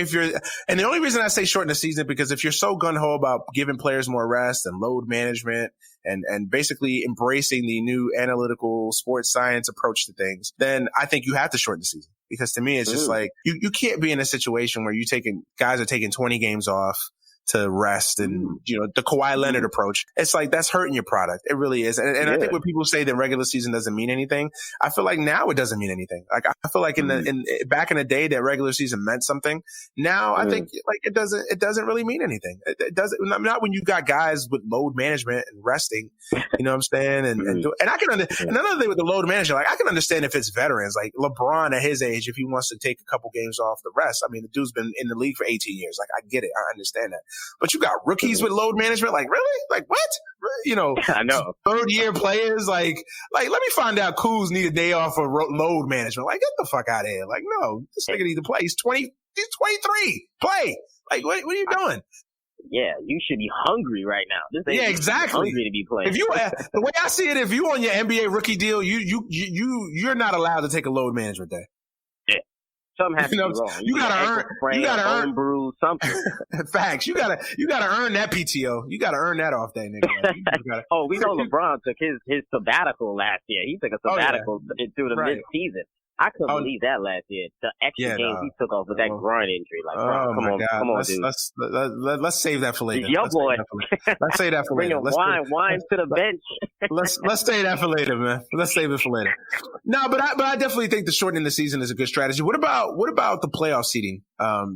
and the only reason I say shorten the season, because if you're so gun ho about giving players more rest and load management and basically embracing the new analytical sports science approach to things, then I think you have to shorten the season. Because to me, it's just like, you can't be in a situation where guys are taking 20 games off to rest and, the Kawhi Leonard approach. It's like, that's hurting your product. It really is. And I think when people say the regular season doesn't mean anything, I feel like now it doesn't mean anything. Like, I feel like back in the day that regular season meant something. Now I think like it doesn't really mean anything. It doesn't, not when you got guys with load management and resting, you know what I'm saying? And I can another thing with the load management, like I can understand if it's veterans, like LeBron at his age, if he wants to take a couple games off the rest. I mean, the dude's been in the league for 18 years. Like, I get it. I understand that. But you got rookies with load management. Like, really? Like, what? I know. 3rd-year players. Like, let me find out Kuz need a day off of load management. Like, get the fuck out of here. Like, no, this nigga need to play. He's 23. Play. Like, what are you doing? Yeah, you should be hungry right now. Exactly. Hungry to be playing. If you, the way I see it, if you on your NBA rookie deal, you're not allowed to take a load management day. Something has to be wrong. You gotta earn brew something. Facts. You gotta earn that PTO. You gotta earn that off day, nigga. Oh, we know LeBron took his sabbatical last year. He took a sabbatical through the mid-season. I couldn't believe that last year. The extra games he took off with that groin injury. Like, bro, come on, dude. Let's save that for later. Your boy. Let's save that for later. Bring wine to the bench. Let's save that for later, man. Let's save it for later. No, but I definitely think the shortening the season is a good strategy. What about the playoff seeding?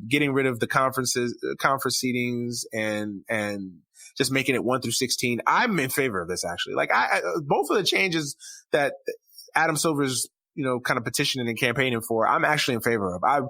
Getting rid of the conference seedings and just making it 1 through 16. I'm in favor of this, actually. Like, both of the changes that Adam Silver's kind of petitioning and campaigning for, I'm actually in favor of. I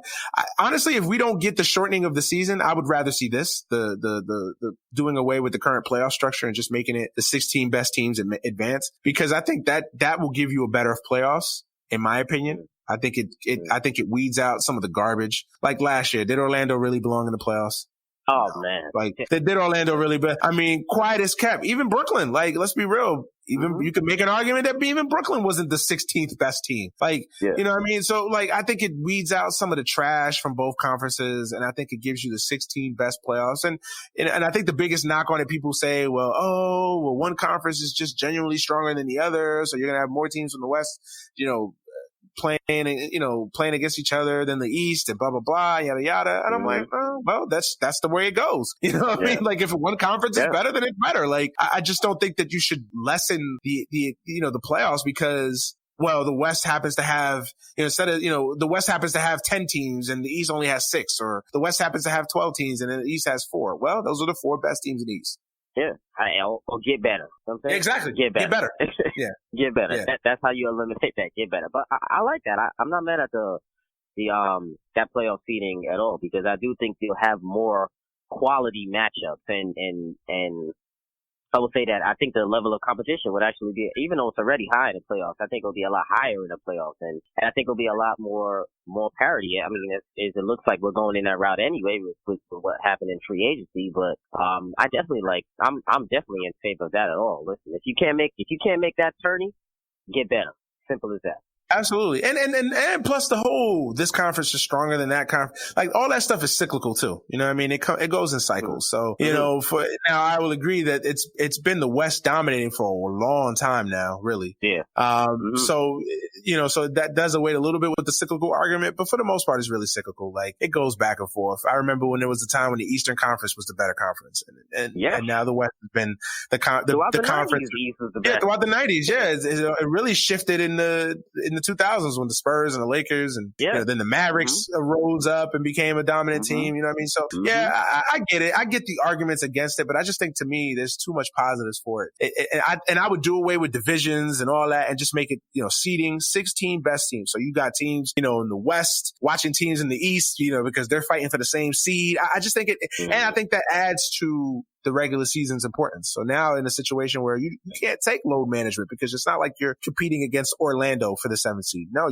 honestly, if we don't get the shortening of the season, I would rather see this, the doing away with the current playoff structure and just making it the 16 best teams advance, because I think that will give you a better playoffs, in my opinion. I think it weeds out some of the garbage. Like last year, did Orlando really belong in the playoffs? Oh man. Like, did Orlando really, but I mean, quiet as kept. Even Brooklyn, like, let's be real. Even you could make an argument that even Brooklyn wasn't the 16th best team. Like, you know what I mean? So like, I think it weeds out some of the trash from both conferences, and I think it gives you the 16 best playoffs. And I think the biggest knock on it, people say, well, one conference is just genuinely stronger than the other, so you're gonna have more teams from the West, playing against each other than the East, and blah blah blah, yada yada. And I'm like, oh, well, that's the way it goes. You know what I mean? Like, if one conference is better, then it's better. Like, I just don't think that you should lessen the playoffs because, well, the West happens to have, the West happens to have 10 teams and the East only has 6, or the West happens to have 12 teams and then the East has 4. Well, those are the 4 best teams in the East. Yeah, or get better. You know what I'm saying? Exactly. Get better. Yeah. Get better. Yeah. That's how you eliminate that. Get better. But I like that. I'm not mad at that playoff seeding at all, because I do think they'll have more quality matchups and I would say that I think the level of competition would actually be, even though it's already high in the playoffs, I think it'll be a lot higher in the playoffs, and I think it'll be a lot more parity. I mean, it looks like we're going in that route anyway with what happened in free agency, but I definitely I'm definitely in favor of that at all. Listen, if you can't make that tourney, get better. Simple as that. Absolutely. And plus this conference is stronger than that conference. Like all that stuff is cyclical too. You know what I mean? It goes in cycles. So, you know, now I will agree that it's been the West dominating for a long time now, really. Yeah. So, you know, so that does away a little bit with the cyclical argument, but for the most part, it's really cyclical. Like it goes back and forth. I remember when there was a time when the Eastern Conference was the better conference and now the West has been the conference. The East was the best. Yeah, throughout the 90s. Yeah. It really shifted in the 2000s when the Spurs and the Lakers and you know, then the Mavericks rose up and became a dominant team. You know what I mean? So yeah, I get it. I get the arguments against it, but I just think to me there's too much positives for it. And I would do away with divisions and all that and just make it, you know, seeding 16 best teams. So you got teams, you know, in the West watching teams in the East, you know, because they're fighting for the same seed. I just think and I think that adds to the regular season's importance. So now in a situation where you can't take load management because it's not like you're competing against Orlando for the 7th seed. No,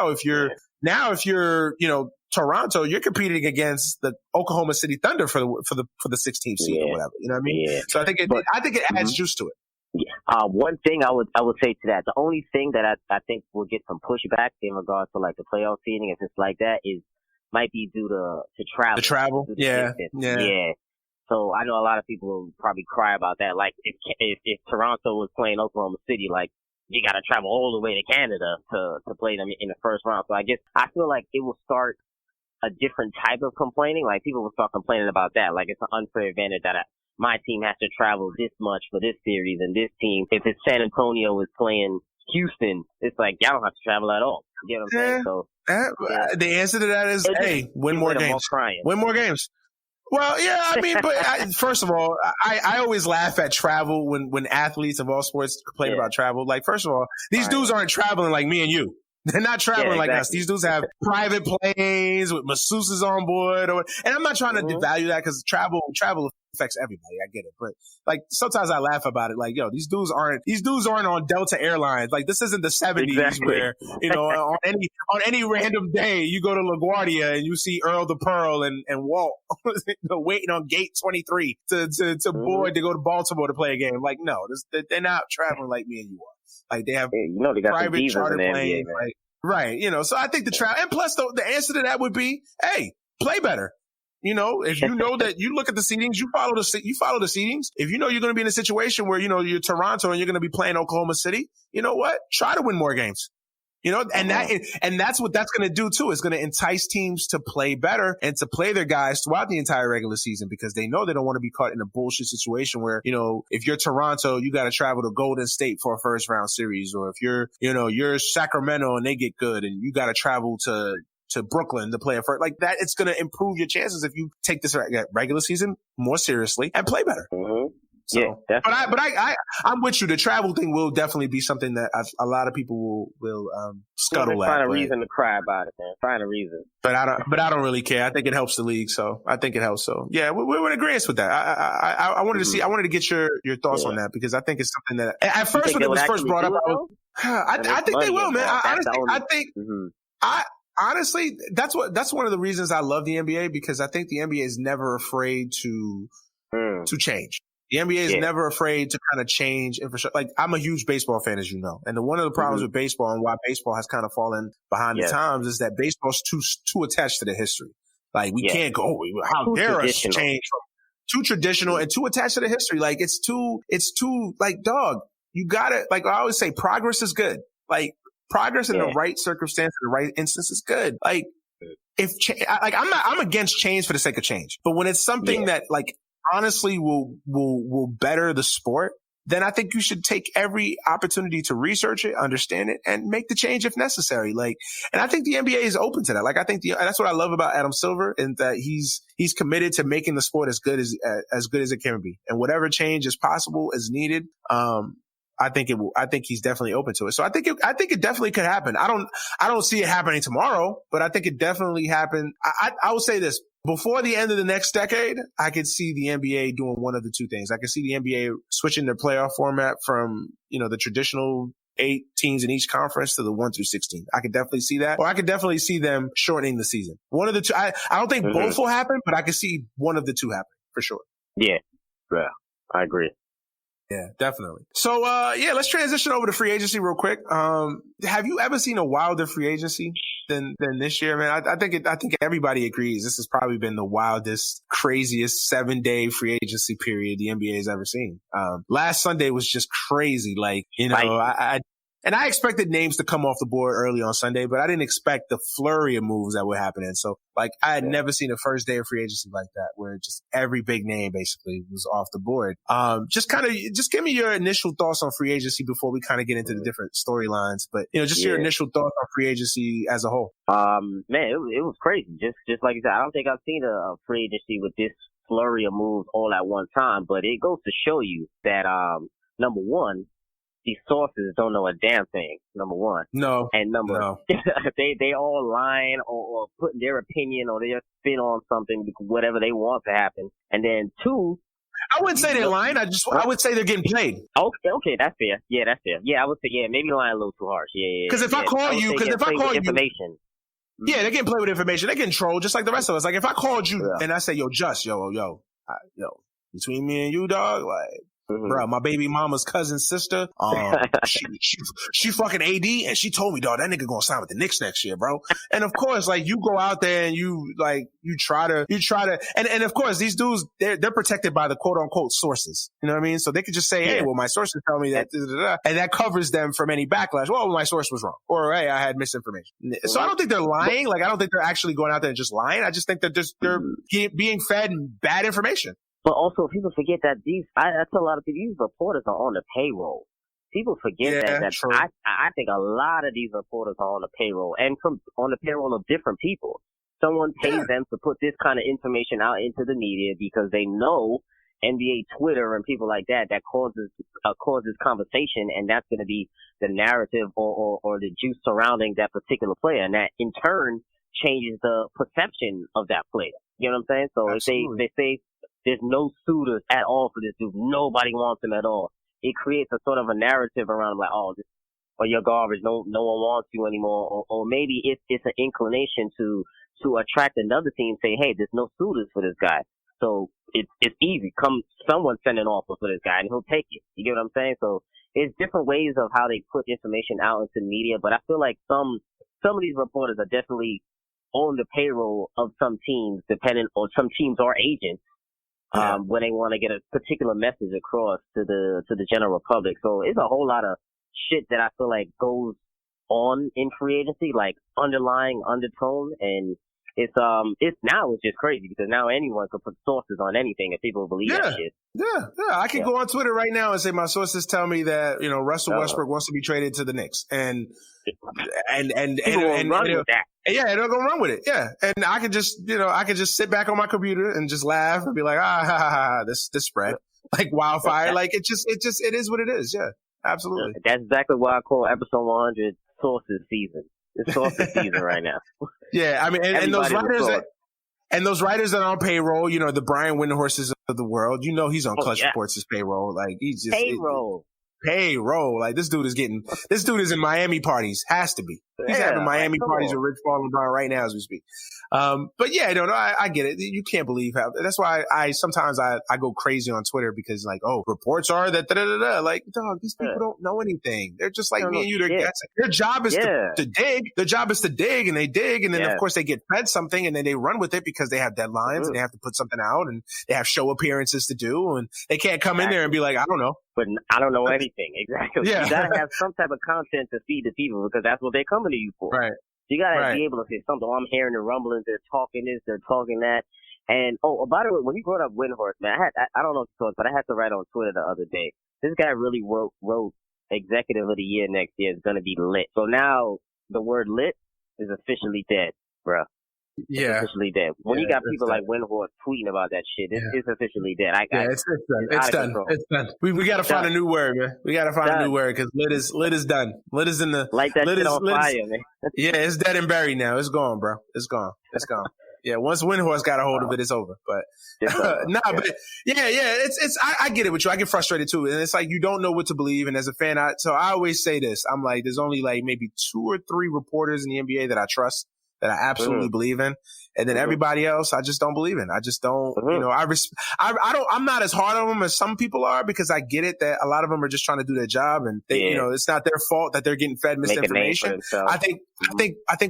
if you're, you know, Toronto, you're competing against the Oklahoma City Thunder for the 16th seed or whatever. You know what I mean? Yeah. So I think it adds juice to it. Yeah. One thing I would say to that, the only thing that I think will get some pushback in regards to like the playoff seeding, if it's like that, might be due to travel. The travel? Yeah. So I know a lot of people will probably cry about that. Like if Toronto was playing Oklahoma City, like you got to travel all the way to Canada to play them in the first round. So I feel like it will start a different type of complaining. Like people will start complaining about that. Like it's an unfair advantage that my team has to travel this much for this series, and this team, if it's San Antonio is playing Houston, it's like y'all don't have to travel at all. You know what I'm saying? So the answer to that is, win more games. Win more games. Well, yeah, I mean, but first of all, I always laugh at travel when athletes of all sports complain about travel. Like, first of all, these dudes aren't traveling like me and you. They're not traveling like us. These dudes have private planes with masseuses on board. And I'm not trying to devalue that because travel affects everybody. I get it. But like sometimes I laugh about it. Like, yo, these dudes aren't on Delta Airlines. Like this isn't the 70s where, you know, on any random day you go to LaGuardia and you see Earl the Pearl and Walt waiting on gate 23 to board to go to Baltimore to play a game. Like, no, they're not traveling like me and you are. Like they have they got private charter planes, NBA, like, right? You know, so I think the travel, and plus the answer to that would be, hey, play better. You know, if you know that you look at the seedings, you follow the seedings. If you know you're going to be in a situation where you know you're Toronto and you're going to be playing Oklahoma City, you know what? Try to win more games. You know, and that's what that's going to do too. It's going to entice teams to play better and to play their guys throughout the entire regular season because they know they don't want to be caught in a bullshit situation where, you know, if you're Toronto, you got to travel to Golden State for a first round series, or if you're Sacramento and they get good and you got to travel to Brooklyn to play a first, like that. It's going to improve your chances if you take this regular season more seriously and play better. So, yeah, definitely. But I'm with you. The travel thing will definitely be something that a lot of people will scuttle at. Find a reason to cry about it, man. Find a reason. But I don't really care. I think it helps the league. So I think it helps. So yeah, we're in agreement with that. I wanted to see. I wanted to get your thoughts on that because I think it's something that at first when it was first brought up, I think they will, man. Honestly, that's one of the reasons I love the NBA because I think the NBA is never afraid to change. The NBA is never afraid to kind of change infrastructure. Like I'm a huge baseball fan, as you know, and one of the problems with baseball and why baseball has kind of fallen behind the times is that baseball's too attached to the history. Like we can't go. How dare us change from too traditional and too attached to the history? Like it's too like dog. You gotta like I always say, progress is good. Like progress in the right circumstance, in the right instance is good. Like I'm against change for the sake of change, but when it's something that like honestly will better the sport, then I think you should take every opportunity to research it, understand it, and make the change if necessary. Like, and I think the NBA is open to that. Like, I think that's what I love about Adam Silver, and that he's committed to making the sport as good as it can be, and whatever change is possible is needed. I think he's definitely open to it. So I think it definitely could happen. I don't see it happening tomorrow, but I think it definitely happened. I will say this. before the end of the next decade, I could see the NBA doing one of the two things. I could see the NBA switching their playoff format from, the traditional 8 teams in each conference to the 1 through 16. I could definitely see that. Or I could definitely see them shortening the season. One of the two. I don't think both will happen, but I could see one of the two happen for sure. Yeah. I agree. Yeah, definitely. So, let's transition over to free agency real quick. Have you ever seen a wilder free agency than this year, man? I think everybody agrees this has probably been the wildest, craziest 7-day free agency period the NBA has ever seen. Last Sunday was just crazy. Like, I expected names to come off the board early on Sunday, but I didn't expect the flurry of moves that were happening. So, like, I had never seen a first day of free agency like that, where just every big name basically was off the board. Just give me your initial thoughts on free agency before we kind of get into the different storylines. But, just your initial thoughts on free agency as a whole. Man, it was crazy. Just like you said, I don't think I've seen a free agency with this flurry of moves all at one time, but it goes to show you that, number one, these sources don't know a damn thing, number one. No. And they all lying or putting their opinion or their spin on something, whatever they want to happen. And then two, I wouldn't say they're lying. I would say they're getting played. Okay, that's fair. Yeah, that's fair. Yeah, I would say, maybe lying a little too harsh. Yeah. Because if I call you, information. Yeah, they're getting played with information. They're getting trolled just like the rest of us. Like if I called you and I say, yo, between me and you, dog, like, bro, my baby mama's cousin's sister, she fucking AD, and she told me, dog, that nigga gonna sign with the Knicks next year, bro. And of course, like, you go out there and you try to, and of course, these dudes, they're protected by the quote unquote sources. You know what I mean? So they could just say, hey, well, my sources tell me that, and that covers them from any backlash. Well, my source was wrong, or hey, I had misinformation. So I don't think they're lying. Like, I don't think they're actually going out there and just lying. I just think that they're being fed bad information. But also, people forget that I tell a lot of people, these reporters are on the payroll. People forget that true. I think a lot of these reporters are on the payroll, and on the payroll of different people. Someone pays them to put this kind of information out into the media because they know NBA Twitter and people like that causes conversation, and that's going to be the narrative or the juice surrounding that particular player, and that in turn changes the perception of that player. You know what I'm saying? So Absolutely. If they say there's no suitors at all for this dude, nobody wants him at all, it creates a sort of a narrative around him, like, or you're garbage, no one wants you anymore, or maybe it's an inclination to attract another team, say, hey, there's no suitors for this guy, so it's easy, someone send an offer for this guy and he'll take it. You get what I'm saying? So it's different ways of how they put information out into the media, but I feel like some of these reporters are definitely on the payroll of some teams, depending on some teams or agents. When they want to get a particular message across to the general public. So it's a whole lot of shit that I feel like goes on in free agency, like underlying undertone, and it's just crazy because now anyone can put sources on anything and people believe that shit. Yeah. I can go on Twitter right now and say my sources tell me that, Russell Westbrook wants to be traded to the Knicks, and run with that. Yeah, they're gonna run with it. Yeah, and I could just, sit back on my computer and just laugh and be like, this spread like wildfire. Like it is what it is. Yeah, absolutely. That's exactly why I call episode 100 sources season. It's sources season right now. Yeah, I mean, and those writers that are on payroll, the Brian Windhorses of the world, he's on Clutch Reports' payroll. Like he's just payroll. Like this dude is in Miami parties. Has to be. He's having Miami parties with Rich Paul and LeBron right now as we speak. But yeah, no, I get it. You can't believe how. That's why I sometimes go crazy on Twitter because like, reports are that like, dog, these people don't know anything. They're just like me and you. They're guessing. Their job is to dig. Their job is to dig, and they dig, and then of course they get fed something, and then they run with it because they have deadlines and they have to put something out, and they have show appearances to do, and they can't come in there and be like, I don't know. But I don't know anything. Exactly. Yeah. You gotta have some type of content to feed the people because that's what they're coming to you for. Right. You gotta be able to say something. I'm hearing the rumblings. They're talking this. They're talking that. And by the way, when you brought up Windhorst, man, I don't know if you saw it, but I had to write on Twitter the other day. This guy really wrote Executive of the Year next year is gonna be lit. So now the word lit is officially dead, bro. Yeah, it's officially dead. When you got people like Windhorst tweeting about that shit, it's officially dead. It's done. It's done. We got to find a new word, man. We got to find a new word because lit is done. Lit is in the like that shit on fire, man. Yeah, it's dead and buried now. It's gone, bro. It's gone. Once Windhorse got a hold of it, it's over. But but I get it with you. I get frustrated too, and it's like you don't know what to believe. And as a fan, so I always say this: I'm like, there's only like maybe 2 or 3 reporters in the NBA that I trust, that I absolutely believe in, and then everybody else I just don't believe in. I just don't, I'm not as hard on them as some people are, because I get it that a lot of them are just trying to do their job, and they, it's not their fault that they're getting fed misinformation. I think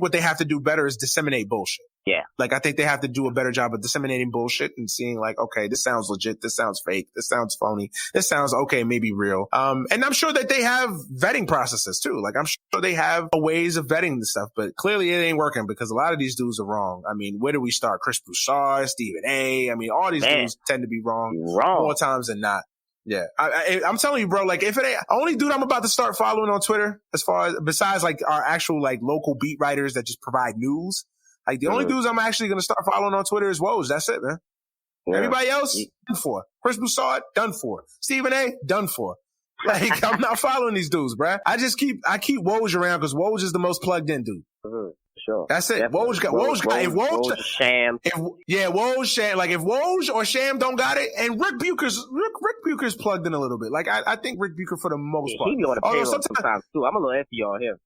what they have to do better is disseminate bullshit. Yeah. Like, I think they have to do a better job of disseminating bullshit and seeing like, okay, this sounds legit. This sounds fake. This sounds phony. This sounds okay, maybe real. And I'm sure that they have vetting processes too. Like, I'm sure they have ways of vetting this stuff, but clearly it ain't working because a lot of these dudes are wrong. I mean, where do we start? Chris Broussard, Stephen A. I mean, all these dudes tend to be wrong more times than not. Yeah. I'm telling you, bro, like, if it ain't, only dude I'm about to start following on Twitter, as far as, besides like our actual like local beat writers that just provide news, like, the only dudes I'm actually going to start following on Twitter is Woj. That's it, man. Yeah. Everybody else, done for. Chris Broussard, done for. Stephen A., done for. Like, I'm not following these dudes, bruh. I keep Woj around because Woj is the most plugged in dude. Sure. That's it. Woj got, if Sham. Woj, Sham. Like, if Woj or Sham don't got it, and Rick Bucher's plugged in a little bit. Like, I think Rick Bucher for the most part. He be on the payroll sometimes too. I'm a little iffy on him.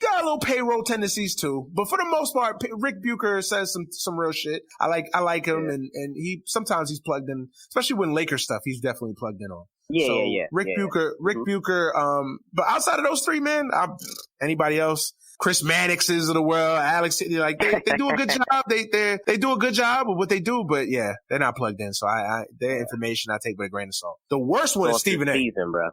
Got a little payroll tendencies too, but for the most part, Rick Bucher says some real shit. I like him, and he sometimes he's plugged in, especially when Lakers stuff. He's definitely plugged in on. Rick Bucher. But outside of those 3 men, anybody else? Chris Mannixes of the world, Alex, like they do a good job. They do a good job of what they do, but they're not plugged in. So their information I take with a grain of salt. The worst one is Stephen A. Bro.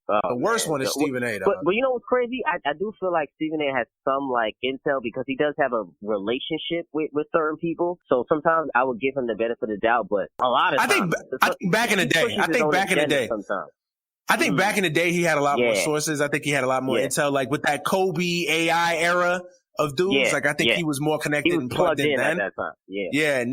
The worst one is Stephen A. Though. But you know what's crazy? I do feel like Stephen A. has some like intel because he does have a relationship with certain people. So sometimes I would give him the benefit of the doubt, but a lot of times, I think back in the day, he had a lot more sources. I think he had a lot more intel, like with that Kobe AI era of dudes. Like, I think he was more connected and plugged in then. At that time.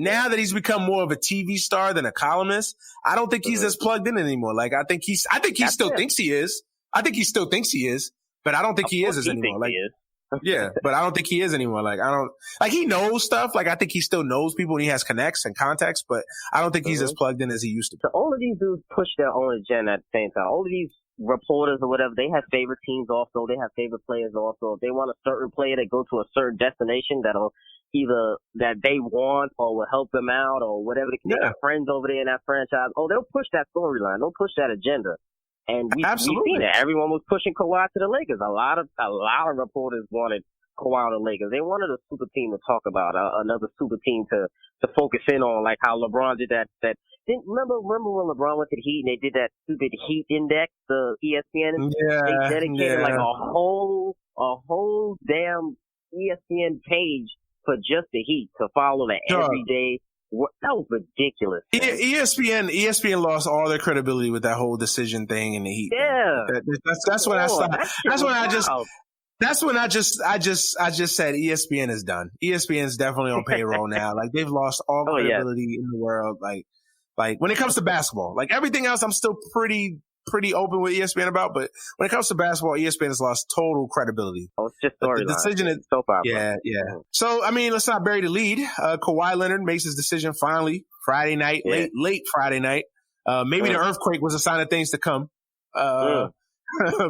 Now that he's become more of a TV star than a columnist, I don't think he's as plugged in anymore. Like, I think he still thinks he is. I think he still thinks he is, but I don't think he is anymore. Like, but I don't think he is anymore. Like, he knows stuff. Like, I think he still knows people and he has connects and contacts, but I don't think he's as plugged in as he used to be. So all of these dudes push their own agenda at the same time. All of these reporters or whatever, they have favorite teams also. They have favorite players also. If they want a certain player to go to a certain destination that'll either that they want or will help them out or whatever. They have friends over there in that franchise. Oh, they'll push that storyline. They'll push that agenda. And we've seen it. Everyone was pushing Kawhi to the Lakers. A lot of reporters wanted Kawhi on the Lakers. They wanted a super team to talk about, another super team to focus in on, like how LeBron did that. Remember when LeBron went to the Heat and they did that stupid Heat Index, the ESPN? They dedicated like a whole damn ESPN page for just the Heat to follow the everyday. That was ridiculous. ESPN lost all their credibility with that whole decision thing in the Heat. Yeah, that's when I stopped. That's when I just said ESPN is done. ESPN is definitely on payroll now. Like, they've lost all credibility in the world. Like when it comes to basketball, like everything else, I'm still pretty open with ESPN about, but when it comes to basketball, ESPN has lost total credibility. Oh, it's just storyline. The decision is so far. Yeah. So, I mean, let's not bury the lead. Kawhi Leonard makes his decision finally Friday night, late Friday night. Maybe the earthquake was a sign of things to come.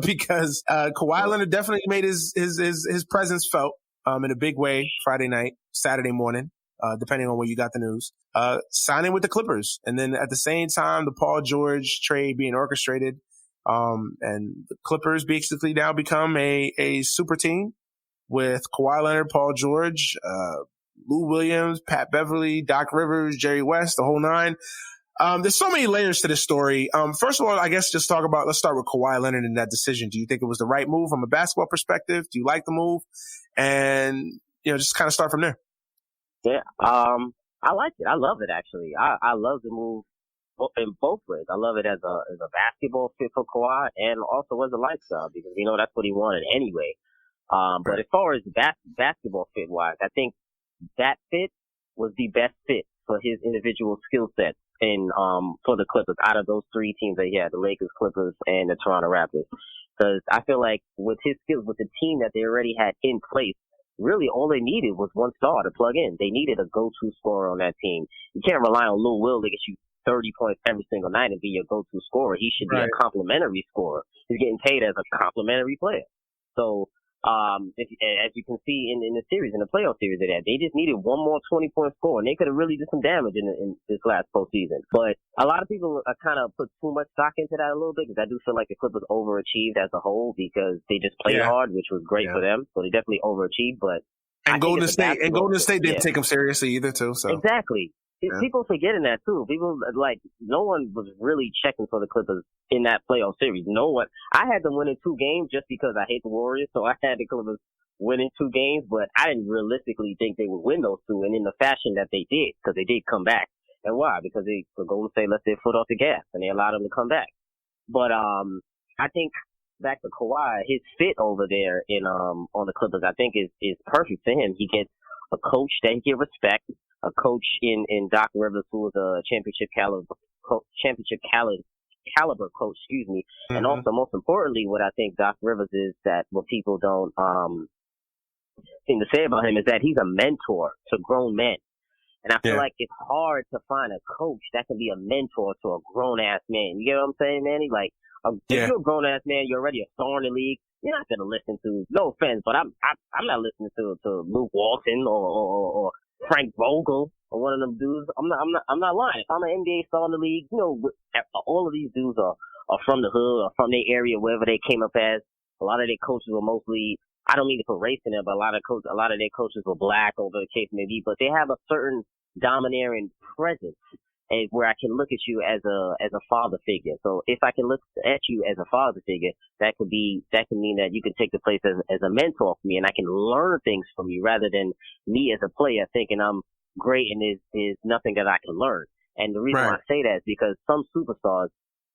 Because Kawhi Leonard definitely made his presence felt in a big way Friday night, Saturday morning, depending on where you got the news. Signing with the Clippers, and then at the same time, the Paul George trade being orchestrated, and the Clippers basically now become a super team with Kawhi Leonard, Paul George, Lou Williams, Pat Beverly, Doc Rivers, Jerry West, the whole nine. There's so many layers to this story. First of all, I guess let's start with Kawhi Leonard and that decision. Do you think it was the right move from a basketball perspective? Do you like the move? And, just kind of start from there. Yeah. I like it. I love it, actually. I love the move in both ways. I love it as a basketball fit for Kawhi and also as a lifestyle because, that's what he wanted anyway. But as far as basketball fit wise, I think that fit was the best fit for his individual skill set for the Clippers out of those 3 teams that he had, the Lakers, Clippers, and the Toronto Raptors. Because I feel like with his skills, with the team that they already had in place, really all they needed was one star to plug in. They needed a go-to scorer on that team. You can't rely on Lil Will to get you 30 points every single night and be your go-to scorer. He should be a complimentary scorer. He's getting paid as a complimentary player. So, as you can see in the series, in the playoff series of that, they just needed one more 20-point score, and they could have really did some damage in this last postseason. But a lot of people are kind of put too much stock into that a little bit, because I do feel like the Clippers overachieved as a whole, because they just played hard, which was great for them. So they definitely overachieved. But Golden State didn't take them seriously either, too. So exactly. Yeah. People forgetting that too. People no one was really checking for the Clippers in that playoff series. No one. I had them winning 2 games just because I hate the Warriors, so I had the Clippers winning 2 games. But I didn't realistically think they would win those 2, and in the fashion that they did, because they did come back. And why? Because the Golden State let their foot off the gas, and they allowed them to come back. But I think back to Kawhi, his fit over there in on the Clippers, I think is perfect for him. He gets a coach that he can respect. A coach in Doc Rivers, who was a championship caliber coach, And also, most importantly, what I think Doc Rivers is that what people don't seem to say about him is that he's a mentor to grown men. And I feel like it's hard to find a coach that can be a mentor to a grown ass man. You get what I'm saying, Manny? Like, if you're a grown ass man, you're already a star in the league. You're not gonna listen to, no offense, but I'm not listening to Luke Walton or Frank Vogel or one of them dudes. I'm not lying. If I'm an NBA star in the league, all of these dudes are from the hood or from their area, wherever they came up as. A lot of their coaches were mostly, I don't mean to put race in there, but a lot of their coaches were black, or the case may be, but they have a certain domineering presence where I can look at you as a father figure. So if I can look at you as a father figure, that can mean that you can take the place as a mentor for me, and I can learn things from you, rather than me as a player thinking I'm great and there's nothing that I can learn. And the reason why I say that is because some superstars,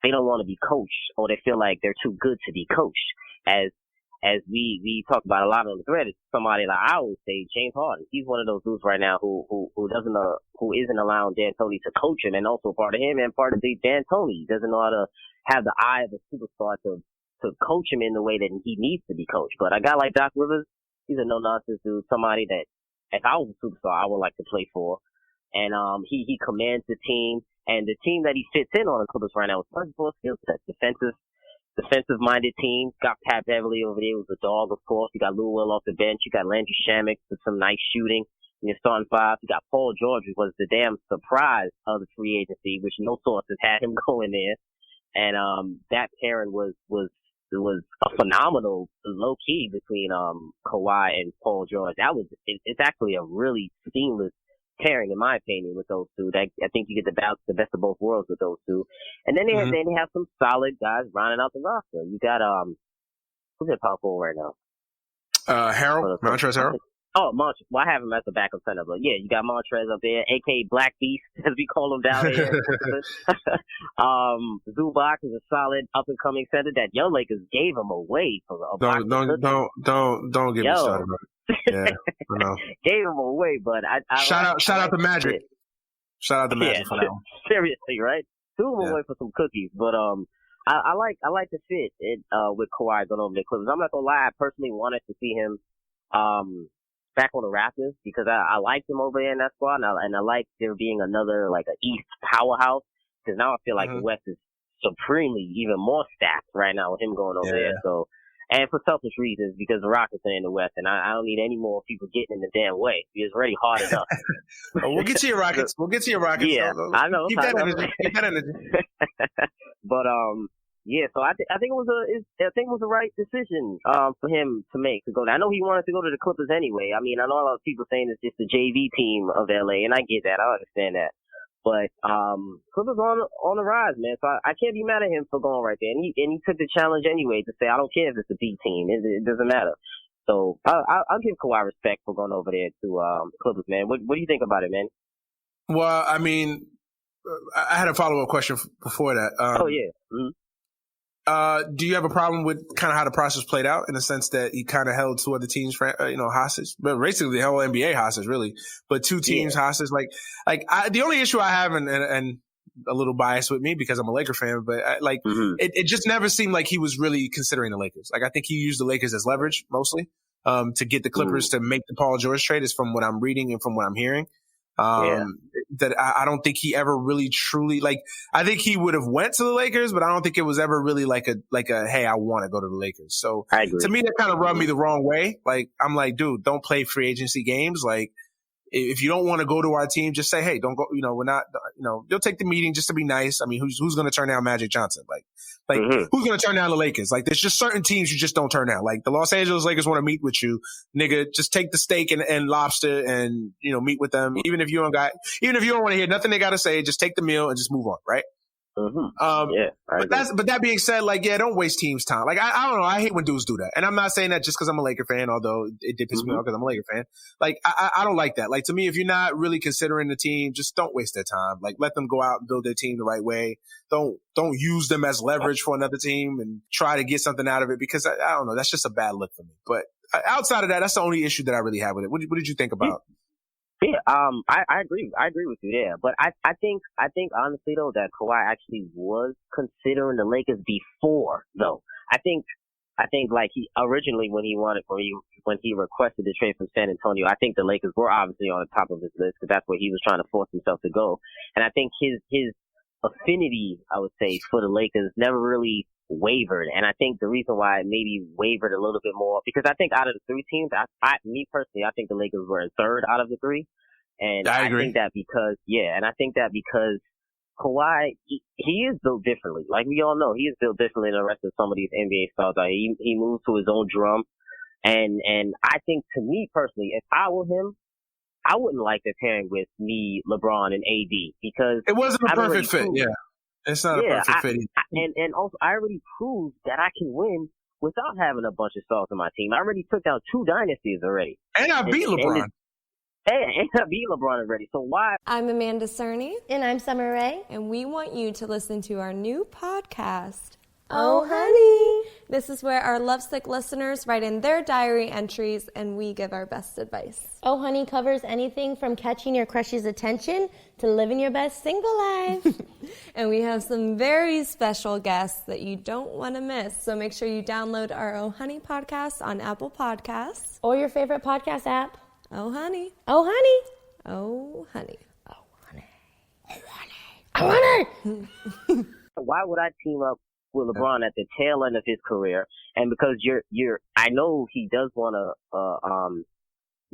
they don't want to be coached, or they feel like they're too good to be coached. As we talk about a lot on the thread, is somebody like, I always say, James Harden. He's one of those dudes right now who isn't allowing D'Antoni to coach him, and also part of him and part of D'Antoni doesn't know how to have the eye of a superstar to coach him in the way that he needs to be coached. But a guy like Doc Rivers, he's a no nonsense dude, somebody that if I was a superstar, I would like to play for. And he commands the team, and the team that he fits in on the Clippers right now is first of all skill set, defensive-minded team. Got Pat Beverly over there, who's a dog, of course. You got Lou Will off the bench. You got Landry Shamet with some nice shooting in your starting 5. You got Paul George, who was the damn surprise of the free agency, which no sources had him going there. And that pairing was a phenomenal low key between Kawhi and Paul George. It's actually a really seamless pairing, in my opinion, with those two. I think you get the best of both worlds with those two. And then they have some solid guys rounding out the roster. You got who's at power forward right now? Harold, Montrezl Harrell. Oh, Montrezl. Well, I have him as the backup center, but yeah, you got Montrezl up there, aka Black Beast, as we call him down here. Zubac is a solid up and coming center that young Lakers gave him away for a Don't get me started about it. Yeah, I know. Gave him away, but shout out to Magic. Shout out to Magic for that one. Seriously, right? Threw him away for some cookies, but I like the fit with Kawhi going over the Clippers. I'm not gonna lie, I personally wanted to see him back on the Raptors, because I liked him over there in that squad, and I like there being another like an East powerhouse, because now I feel like the West is supremely even more stacked right now with him going over there. So. And for selfish reasons, because the Rockets are in the West, and I don't need any more people getting in the damn way. It's already hard enough. We'll get to your Rockets. Yeah, I know. Keep that energy. But so I think it was the right decision for him to make, to go there. I know he wanted to go to the Clippers anyway. I mean, I know a lot of people saying it's just the JV team of LA, and I get that. I understand that. But Clippers on the rise, man. So I can't be mad at him for going right there. And he took the challenge anyway to say, I don't care if it's a B team. It doesn't matter. So I'll give Kawhi respect for going over there to Clippers, man. What do you think about it, man? Well, I mean, I had a follow-up question before that. Mm-hmm. Do you have a problem with kind of how the process played out, in the sense that he kind of held 2 other teams, hostage? But basically the whole NBA hostage, really. But 2 teams hostage. The only issue I have, and a little biased with me because I'm a Laker fan, but it just never seemed like he was really considering the Lakers. Like, I think he used the Lakers as leverage mostly. to get the Clippers to make the Paul George trade is from what I'm reading and from what I'm hearing. That I don't think he ever really truly I think he would have went to the Lakers, but I don't think it was ever really like a hey, I want to go to the Lakers. So to me, that kind of rubbed me the wrong way. Like, I'm like, dude, don't play free agency games. Like, if you don't want to go to our team, just say, hey, don't go. We're not. You'll take the meeting just to be nice. I mean, who's going to turn down Magic Johnson? Who's going to turn down the Lakers? Like, there's just certain teams you just don't turn down. Like, the Los Angeles Lakers want to meet with you, nigga. Just take the steak and lobster and meet with them. Even if you don't want to hear nothing they got to say, just take the meal and just move on, right? But that being said, don't waste teams' time. Like, I don't know. I hate when dudes do that. And I'm not saying that just because I'm a Laker fan, although it did piss me off because I'm a Laker fan. Like, I don't like that. Like, to me, if you're not really considering the team, just don't waste their time. Like, let them go out and build their team the right way. Don't use them as leverage for another team and try to get something out of it, because I don't know. That's just a bad look for me. But outside of that, that's the only issue that I really have with it. What did you think about? Yeah, I agree. I agree with you there. But I think honestly though that Kawhi actually was considering the Lakers before though. I think like he originally when he requested the trade from San Antonio, I think the Lakers were obviously on the top of his list because that's where he was trying to force himself to go. And I think his affinity, I would say, for the Lakers never really wavered. And I think the reason why it maybe wavered a little bit more, because I think out of the three teams, me personally, I think the Lakers were in third out of the three. And I think that because Kawhi, he is built differently. Like we all know, he is built differently than the rest of some of these NBA stars. Like he moves to his own drum. And I think, to me personally, if I were him, I wouldn't like the pairing with me, LeBron, and AD, because it wasn't a perfect fit. Yeah. It's not a perfect fit. And also, I already proved that I can win without having a bunch of stars on my team. I already took down 2 dynasties already. And I beat LeBron. And I beat LeBron already. So why? I'm Amanda Cerny. And I'm Summer Rae. And we want you to listen to our new podcast, Oh Honey. This is where our lovesick listeners write in their diary entries and we give our best advice. Oh Honey covers anything from catching your crush's attention to living your best single life. And we have some very special guests that you don't want to miss. So make sure you download our Oh Honey podcast on Apple Podcasts. Or your favorite podcast app. Oh Honey. Oh Honey. Oh Honey. Oh Honey. Oh Honey. Oh Honey. Why would I team up with LeBron at the tail end of his career? And because I know he does want to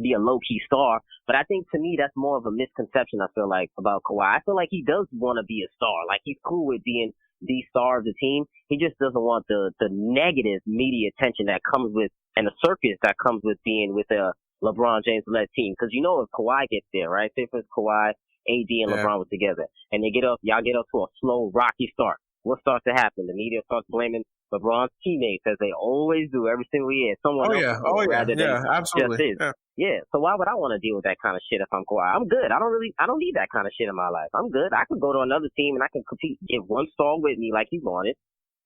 be a low-key star, but I think, to me, that's more of a misconception, I feel like, about Kawhi. I feel like he does want to be a star. Like, he's cool with being the star of the team. He just doesn't want the negative media attention that comes with, and the circus that comes with being with a LeBron James-led team. Because if Kawhi gets there, right? Say for Kawhi, AD, and LeBron were together, and y'all get up to a slow, rocky start. What starts to happen? The media starts blaming LeBron's teammates, as they always do every single year. Someone else rather than absolutely. Just his. Yeah. So why would I want to deal with that kind of shit if I'm Kawhi? I'm good. I don't need that kind of shit in my life. I'm good. I could go to another team and I can compete, get one star with me like he wanted,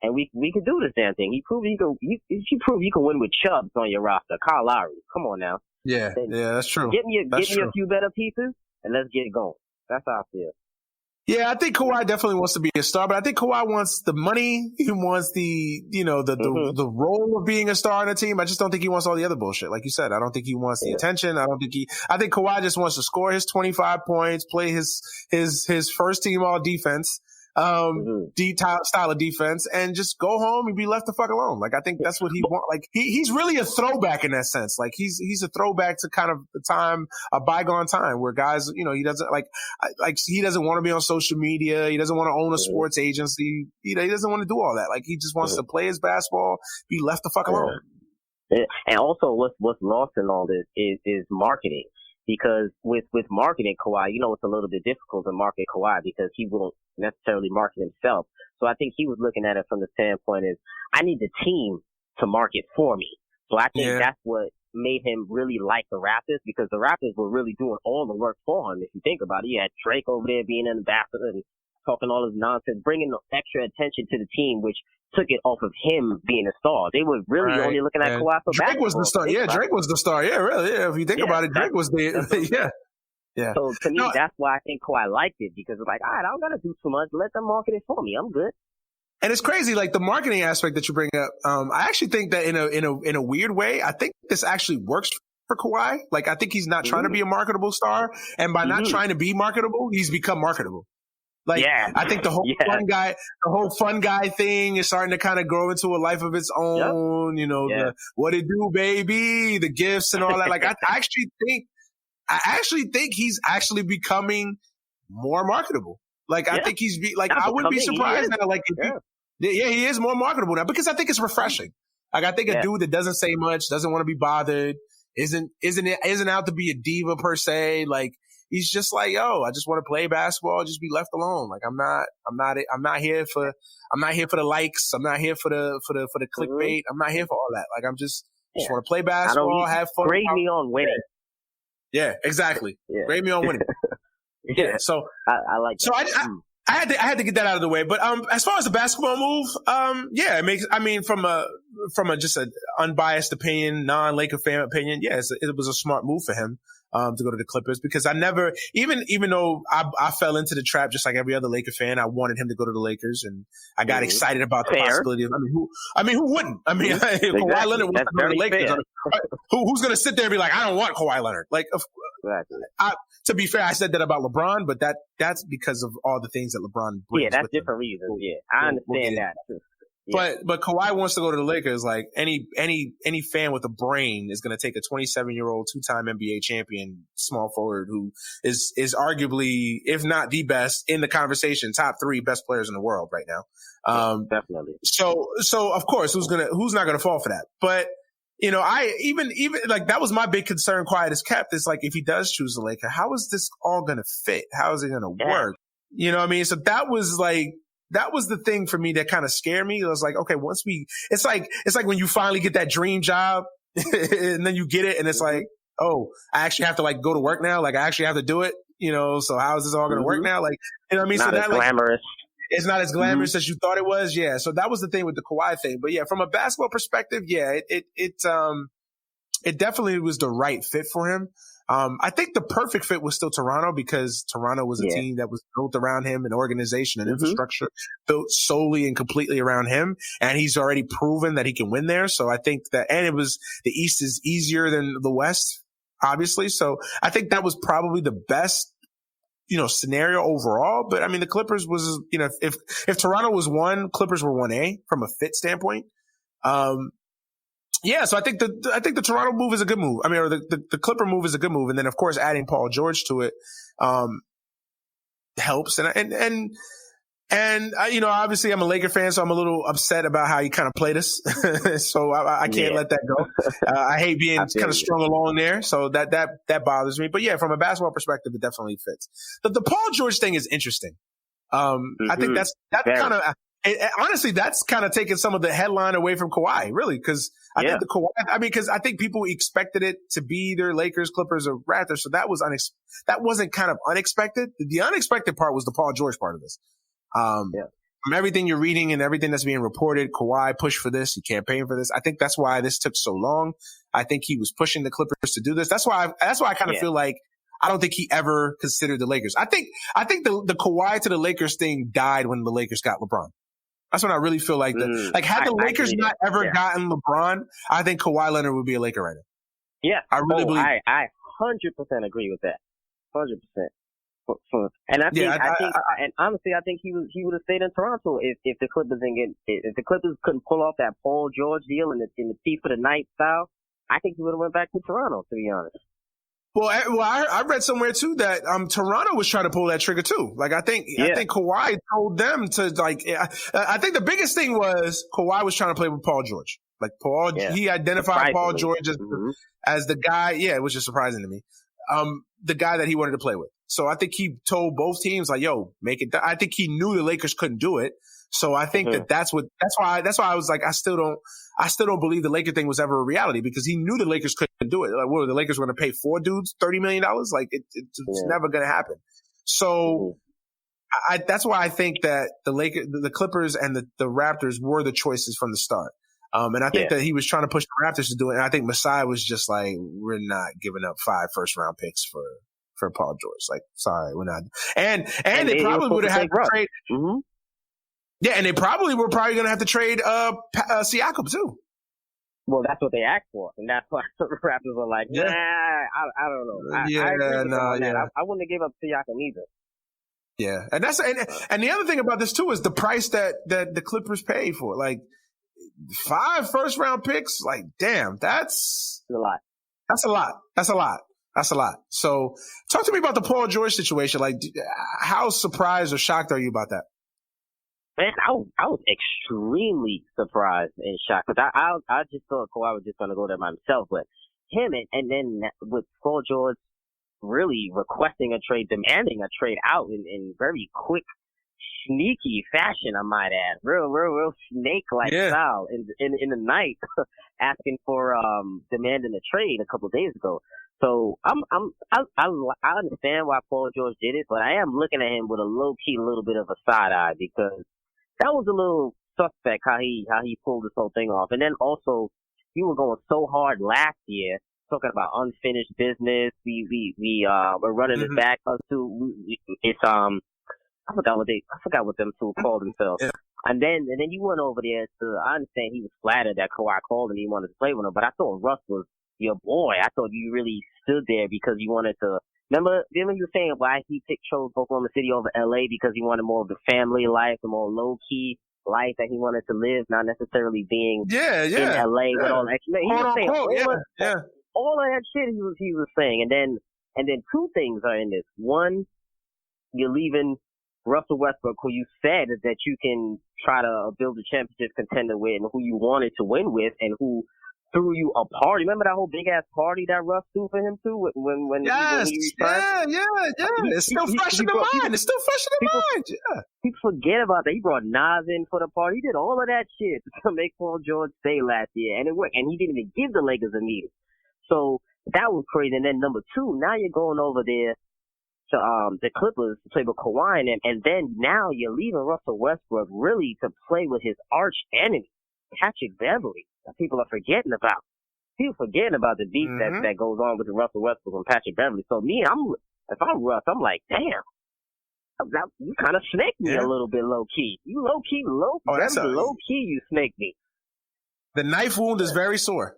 and we could do the damn thing. He proved you can win with Chubbs on your roster. Kyle Lowry. Come on now. Yeah, that's true. Get me a few better pieces and let's get it going. That's how I feel. Yeah, I think Kawhi definitely wants to be a star, but I think Kawhi wants the money. He wants the role of being a star on a team. I just don't think he wants all the other bullshit. Like you said, I don't think he wants the attention. I think Kawhi just wants to score his 25 points, play his first team all defense, style of defense, and just go home and be left the fuck alone. Like, I think that's what he wants. Like, he's really a throwback in that sense. Like, he's a throwback to kind of the time, a bygone time where guys, he doesn't he doesn't want to be on social media. He doesn't want to own a sports agency. He doesn't want to do all that. Like, he just wants to play his basketball, be left the fuck alone. And also what's lost in all this is marketing. Because with marketing Kawhi, it's a little bit difficult to market Kawhi because he won't necessarily market himself. So I think he was looking at it from the standpoint is, I need the team to market for me. So I think that's what made him really like the Raptors, because the Raptors were really doing all the work for him. If you think about it, you had Drake over there being an ambassador and talking all his nonsense, bringing the extra attention to the team, which took it off of him being a star. They were really only looking at Kawhi for Drake was the star. Yeah, Drake was the star. Yeah, really. Yeah, if you think about it, Drake was the yeah. So to me, that's why I think Kawhi liked it, because it's like, all right, I don't gotta do too much. Let them market it for me. I'm good. And it's crazy, like the marketing aspect that you bring up. I actually think that in a weird way, I think this actually works for Kawhi. Like, I think he's not trying to be a marketable star, and by not trying to be marketable, he's become marketable. Like, I think the whole fun guy thing is starting to kind of grow into a life of its own. You know, the what it do, baby, the gifts and all that. Like, I actually think he's actually becoming more marketable. Like, I think I wouldn't be surprised now. Like, he is more marketable now because I think it's refreshing. Like, I think a dude that doesn't say much, doesn't want to be bothered, isn't out to be a diva per se. Like, he's just like, yo, I just want to play basketball, just be left alone. Like, I'm not here for the likes. I'm not here for the clickbait. I'm not here for all that. Like, I'm just want to play basketball, have fun. Grade me on winning. Yeah, exactly. Yeah. Grade me on winning. So I like that. So I had to get that out of the way. But as far as the basketball move, it makes. I mean, from a just an unbiased opinion, non-Laker fan opinion, it was a smart move for him to go to the Clippers, because I never, even though I fell into the trap just like every other Laker fan, I wanted him to go to the Lakers, and I got excited about the possibility of. I mean, who wouldn't? I mean, if Kawhi Leonard wants to go to the Lakers, who's going to sit there and be like, I don't want Kawhi Leonard? Like, to be fair, I said that about LeBron, but that's because of all the things that LeBron brings. Yeah, that's different reasons. Yeah, I understand that. But Kawhi wants to go to the Lakers. Like, any fan with a brain is going to take a 27-year-old two-time NBA champion small forward who is arguably, if not the best, in the conversation, top 3 best players in the world right now. Definitely. So of course, who's not gonna fall for that? But you know, I even like, that was my big concern. Quiet as kept. Is like, if he does choose the Laker, how is this all gonna fit? How is it gonna work? You know what I mean? So that was the thing for me that kind of scared me. It was like, okay, it's like when you finally get that dream job and then you get it, and it's like, oh, I actually have to like go to work now. Like, I actually have to do it. You know, so how is this all gonna work now? Like, you know what I mean? Not so that glamorous. It's not as glamorous as you thought it was. Yeah. So that was the thing with the Kawhi thing. But yeah, from a basketball perspective, it definitely was the right fit for him. I think the perfect fit was still Toronto, because Toronto was a team that was built around him, an organization, an infrastructure built solely and completely around him. And he's already proven that he can win there. So I think that, and the East is easier than the West, obviously. So I think that was probably the best, scenario overall. But I mean, the Clippers was, if Toronto was 1, Clippers were 1A from a fit standpoint. So I think the Toronto move is a good move. I mean, or the Clipper move is a good move. And then of course adding Paul George to it, helps. And obviously I'm a Laker fan, so I'm a little upset about how he kind of played us. So I can't let that go. I hate being kind of strung along there. So that bothers me. But yeah, from a basketball perspective, it definitely fits. The Paul George thing is interesting. I think that's kind of, honestly, that's kind of taking some of the headline away from Kawhi, really. Cause I think because I think people expected it to be either Lakers, Clippers, or Raptors. So that wasn't kind of unexpected. The unexpected part was the Paul George part of this. From everything you're reading and everything that's being reported, Kawhi pushed for this. He campaigned for this. I think that's why this took so long. I think he was pushing the Clippers to do this. That's why I kind of feel like I don't think he ever considered the Lakers. I think the Kawhi to the Lakers thing died when the Lakers got LeBron. That's when I really feel like had the Lakers not ever gotten LeBron, I think Kawhi Leonard would be a Laker right now. Yeah. I really believe. I 100% agree with that. 100%. And I think, and honestly, I think he would have stayed in Toronto if the Clippers if the Clippers couldn't pull off that Paul George deal in the thief of the night style. I think he would have went back to Toronto, to be honest. Well, I read somewhere too that Toronto was trying to pull that trigger too. Like, I think Kawhi told them to, like, I think the biggest thing was Kawhi was trying to play with Paul George. Like, he identified Paul George as the guy, which is surprising to me. The guy that he wanted to play with. So I think he told both teams, like, yo, make it. I think he knew the Lakers couldn't do it. So I think that's why I was like, I still don't believe the Laker thing was ever a reality, because he knew the Lakers couldn't do it. Like, what, the Lakers were going to pay 4 dudes $30 million? Like, it's never going to happen. So that's why I think that the Clippers and the Raptors were the choices from the start. And I think that he was trying to push the Raptors to do it. And I think Masai was just like, we're not giving up 5 first-round picks for Paul George. Like, sorry, we're not. And they probably would have had to trade. Yeah, and they were probably going to have to trade Siakam too. Well, that's what they asked for, and that's why the Raptors were like, nah, I don't know. I agree with them on that. I wouldn't have gave up Siakam either. Yeah, and and the other thing about this too is the price that the Clippers paid for, like 5 first-round picks. Like, damn, that's a lot. That's a lot. That's a lot. That's a lot. So, talk to me about the Paul George situation. Like, how surprised or shocked are you about that? Man, I was extremely surprised and shocked because I just thought Kawhi was just going to go there by himself, but him and then with Paul George really requesting a trade, demanding a trade out in very quick, sneaky fashion, I might add, real snake-like style in the night, asking for demanding a trade a couple of days ago. So I understand why Paul George did it, but I am looking at him with a low-key little bit of a side eye because that was a little suspect how he pulled this whole thing off. And then also, you were going so hard last year, talking about unfinished business. We're running it back to it's I forgot what them two called themselves. Yeah. And then you went over there I understand he was flattered that Kawhi called and he wanted to play with him, but I thought Russ was your boy. I thought you really stood there because you wanted to. Remember you were saying why he chose Oklahoma City over LA because he wanted more of the family life, the more low key life that he wanted to live, not necessarily being in LA with all that. He was saying all of that shit he was saying, and then two things are in this. One, you're leaving Russell Westbrook, who you said that you can try to build a championship contender with, and who you wanted to win with, and who threw you a party. Remember that whole big ass party that Russ threw for him too when he retired? It's still fresh in the mind. It's still fresh in the mind. Yeah. People forget about that. He brought Nas in for the party. He did all of that shit to make Paul George stay last year, and it worked. And he didn't even give the Lakers a meeting. So that was crazy. And then number two, now you're going over there to the Clippers to play with Kawhi, and then now you're leaving Russell Westbrook really to play with his arch enemy, Patrick Beverley, that people are forgetting about. People forgetting about the beef that goes on with the Russell Westbrook and Patrick Beverley. So if I'm Russ, I'm like, damn, you kind of snaked me a little bit low key. You low key, low key, you snaked me. The knife wound is very sore.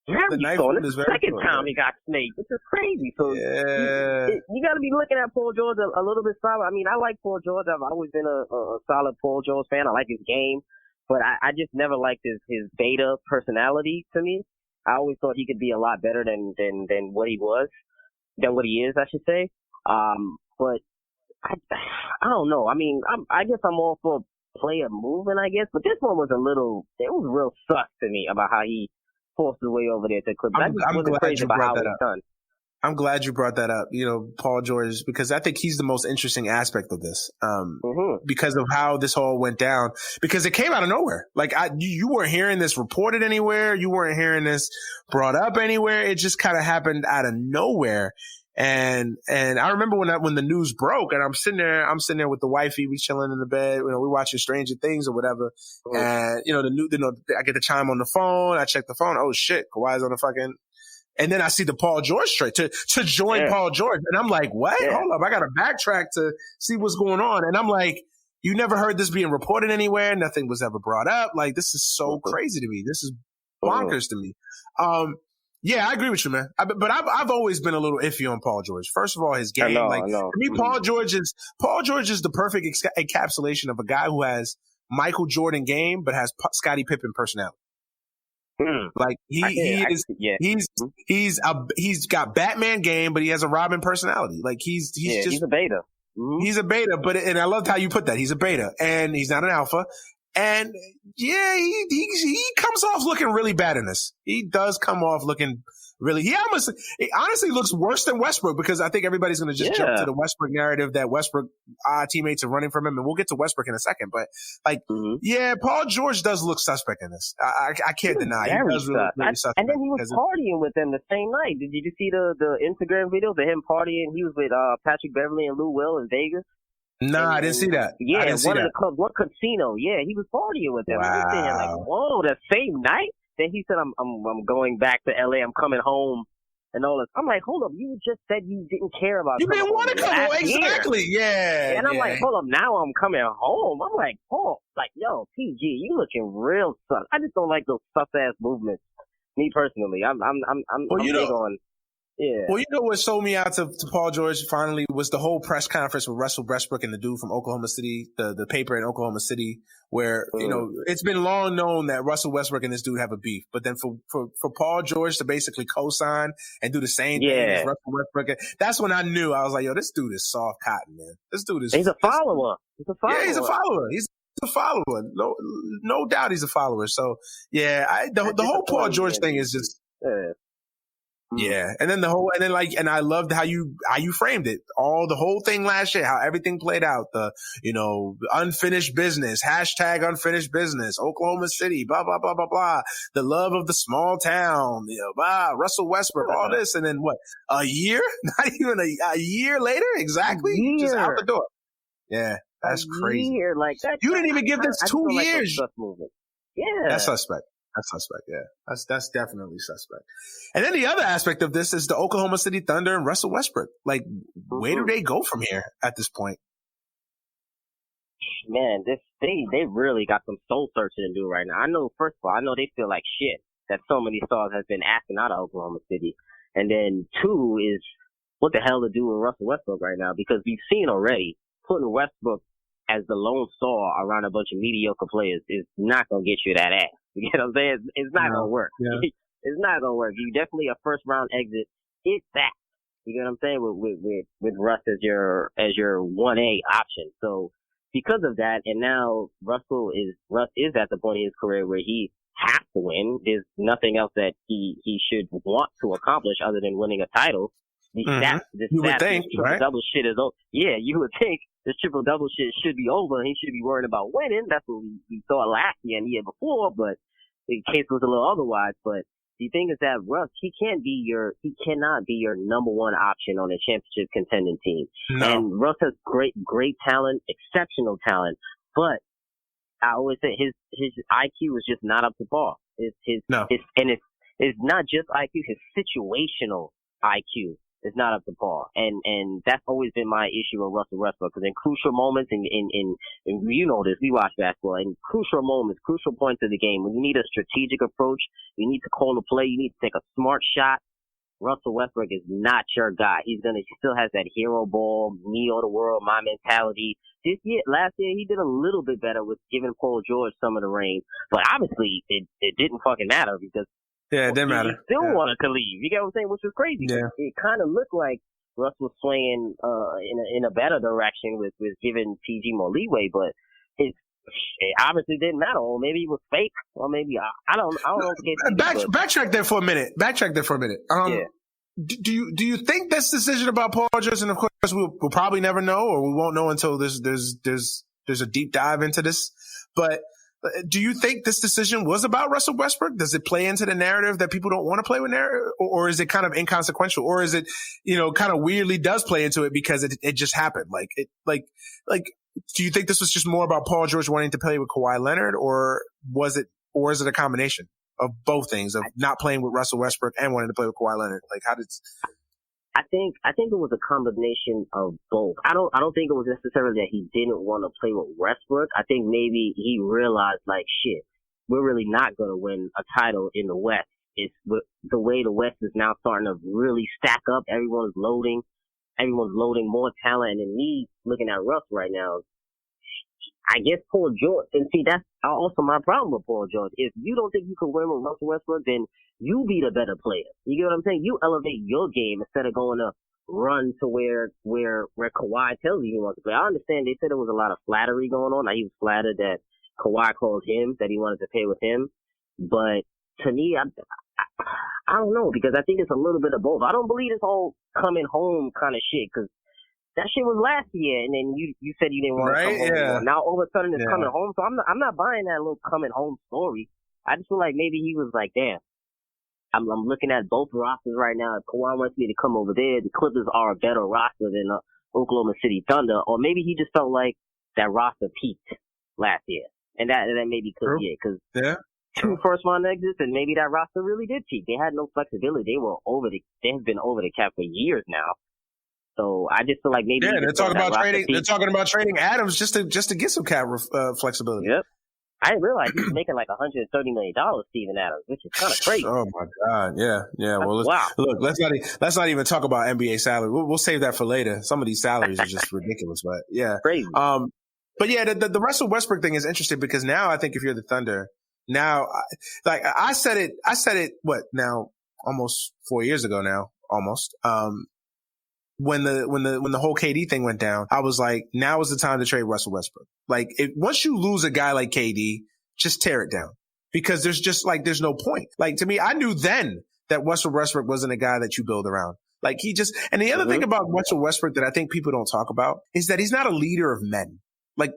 The knife wound is very second time he got snaked, which is crazy. So you got to be looking at Paul George a little bit solid. I mean, I like Paul George. I've always been a solid Paul George fan. I like his game. But I just never liked his beta personality to me. I always thought he could be a lot better than what he was, than what he is, I should say. But I don't know. I mean, I guess I'm all for player movement, I guess. But this one was it was real sus to me about how he forced his way over there to Clippers. I just wasn't crazy about how it was done. I'm glad you brought that up, Paul George, because I think he's the most interesting aspect of this, because of how this all went down, because it came out of nowhere. Like you weren't hearing this reported anywhere. You weren't hearing this brought up anywhere. It just kind of happened out of nowhere. And I remember when the news broke, and I'm sitting there with the wifey, we chilling in the bed, we watching Stranger Things or whatever. And, I get the chime on the phone. I check the phone. Oh shit, Kawhi's on the fucking. And then I see the Paul George trade to join Paul George. And I'm like, what? Yeah. Hold up. I got to backtrack to see what's going on. And I'm like, you never heard this being reported anywhere. Nothing was ever brought up. Like, this is so crazy to me. This is bonkers to me. Yeah, I agree with you, man. But I've always been a little iffy on Paul George. First of all, his game. I know. For me, Paul George is the perfect encapsulation of a guy who has Michael Jordan game, but has Scottie Pippen personality. Like he's got Batman game, but he has a Robin personality. Like he's a beta. He's a beta, and I loved how you put that. He's a beta, and he's not an alpha. And yeah, he comes off looking really bad in this. He does come off looking really. He honestly looks worse than Westbrook, because I think everybody's going to just jump to the Westbrook narrative that Westbrook teammates are running from him, and we'll get to Westbrook in a second. But Paul George does look suspect in this. I can't deny he does really suspect. And then he was partying with them the same night. Did you see the Instagram videos of him partying? He was with Patrick Beverley and Lou Will in Vegas. No, I didn't see that. Yeah, one of the clubs, one casino. Yeah, he was partying with them. Wow. I was saying, like, whoa, the same night. Then he said, I'm going back to LA. I'm coming home and all this. I'm like, hold up, you just said you didn't care about. You didn't want to come home, exactly. Yeah. And I'm like, hold up, now I'm coming home. I'm like, oh, like, yo, PG, you looking real sus. I just don't like those sus ass movements. Me personally, I'm big on. Yeah. Well, you know what sold me out to Paul George finally was the whole press conference with Russell Westbrook and the dude from Oklahoma City, the paper in Oklahoma City, where, you know, it's been long known that Russell Westbrook and this dude have a beef. But then for Paul George to basically co-sign and do the same thing as Russell Westbrook, that's when I knew. I was like, yo, this dude is soft cotton, man. This dude is. He's a follower. Yeah, he's a follower. He's a follower. No doubt he's a follower. So, yeah, the whole Paul George thing is just. Yeah. And then and I loved how you framed it. The whole thing last year, how everything played out. The, you know, unfinished business, hashtag unfinished business, Oklahoma City, blah, blah, blah, blah, blah. The love of the small town, you know, Russell Westbrook, all this. And then what? A year? Not even a year later? Exactly. Just out the door. Yeah. That's crazy. Year, like that. You didn't even give this 2 years. Yeah. That's suspect. That's suspect, yeah. That's definitely suspect. And then the other aspect of this is the Oklahoma City Thunder and Russell Westbrook. Like, where do they go from here at this point? Man, they really got some soul searching to do right now. I know, first of all, I know they feel like shit that so many stars have been asking out of Oklahoma City. And then 2 is what the hell to do with Russell Westbrook right now, because we've seen already putting Westbrook as the lone star around a bunch of mediocre players is not going to get you that ass. You get what I'm saying? It's not going to work. Yeah. It's not going to work. You definitely a first round exit. It's that. You get what I'm saying? With Russ as your 1A option. So because of that, and now Russ is at the point in his career where he has to win. There's nothing else that he should want to accomplish other than winning a title. You would think, right? Double shit is over. Yeah, you would think this triple double shit should be over and he should be worried about winning. That's what we thought last year and the year before, but the case was a little otherwise. But the thing is that Russ, he cannot be your number one option on a championship contending team. No. And Russ has great talent, exceptional talent, but I always say his IQ is just not up to par. It's not just IQ, his situational IQ is not up to par. And that's always been my issue with Russell Westbrook, because in crucial moments, and you know this, we watch basketball, in crucial moments, crucial points of the game, when you need a strategic approach, you need to call a play, you need to take a smart shot, Russell Westbrook is not your guy. He still has that hero ball, me or the world, my mentality. Last year, he did a little bit better with giving Paul George some of the reins, but obviously it didn't fucking matter, because it didn't matter. He still wanted to leave. You get what I'm saying? Which was crazy. Yeah. It kind of looked like Russ was swinging in a better direction with giving PG more leeway, but it obviously didn't matter. Or maybe it was fake, or maybe I don't know. Backtrack there for a minute. Yeah. Do you think this decision about Paul George, and of course we'll probably never know, or we won't know until there's a deep dive into this, but do you think this decision was about Russell Westbrook? Does it play into the narrative that people don't want to play with narrative, or is it kind of inconsequential, or is it, kind of weirdly does play into it because it just happened? Do you think this was just more about Paul George wanting to play with Kawhi Leonard, or is it a combination of both things, of not playing with Russell Westbrook and wanting to play with Kawhi Leonard? I think it was a combination of both. I don't think it was necessarily that he didn't want to play with Westbrook. I think maybe he realized, like, shit, we're really not going to win a title in the West. It's the way the West is now starting to really stack up. Everyone's loading more talent. And then me looking at Russ right now, I guess Paul George, and see, that's also my problem with Paul George. If you don't think you can win with Russell Westbrook, then you be the better player. You get what I'm saying? You elevate your game instead of going to run to where Kawhi tells you he wants to play. I understand they said there was a lot of flattery going on. He was flattered that Kawhi called him, that he wanted to play with him. But to me, I don't know, because I think it's a little bit of both. I don't believe this whole coming home kind of shit, because that shit was last year, and then you said you didn't want to come home anymore. Now all of a sudden it's coming home, so I'm not buying that little coming home story. I just feel like maybe he was like, damn, I'm looking at both rosters right now. If Kawhi wants me to come over there, the Clippers are a better roster than Oklahoma City Thunder, or maybe he just felt like that roster peaked last year, and that maybe could be it, because 2 first-round exits, and maybe that roster really did peak. They had no flexibility. They have been over the cap for years now. So I just feel like maybe they're talking about trading. They're talking about trading Adams just to get some cap flexibility. Yep. I didn't realize he was making like $130 million, Steven Adams, which is kind of crazy. Oh my God, yeah. Well, look, let's not even talk about NBA salary. We'll save that for later. Some of these salaries are just ridiculous, but yeah, crazy. But yeah, the Russell Westbrook thing is interesting because now I think if you're the Thunder, now like I said it what now almost 4 years ago now almost. When the whole KD thing went down, I was like, now is the time to trade Russell Westbrook. Like, once you lose a guy like KD, just tear it down because there's no point. Like, to me, I knew then that Russell Westbrook wasn't a guy that you build around. Like, and the other thing about Russell Westbrook that I think people don't talk about is that he's not a leader of men. Like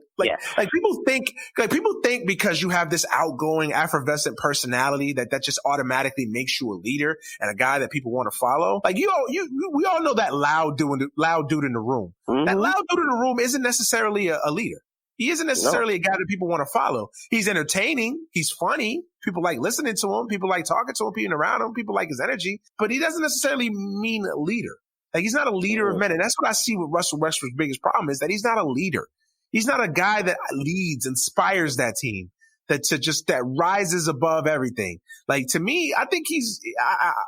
people think because you have this outgoing, effervescent personality that just automatically makes you a leader and a guy that people want to follow. Like we all know that loud dude in the room. Mm-hmm. That loud dude in the room isn't necessarily a leader. He isn't necessarily a guy that people want to follow. He's entertaining. He's funny. People like listening to him. People like talking to him, being around him. People like his energy, but he doesn't necessarily mean a leader. Like he's not a leader of men. And that's what I see with Russell Westbrook's biggest problem is that he's not a leader. He's not a guy that leads, inspires that team, that rises above everything. Like to me, I think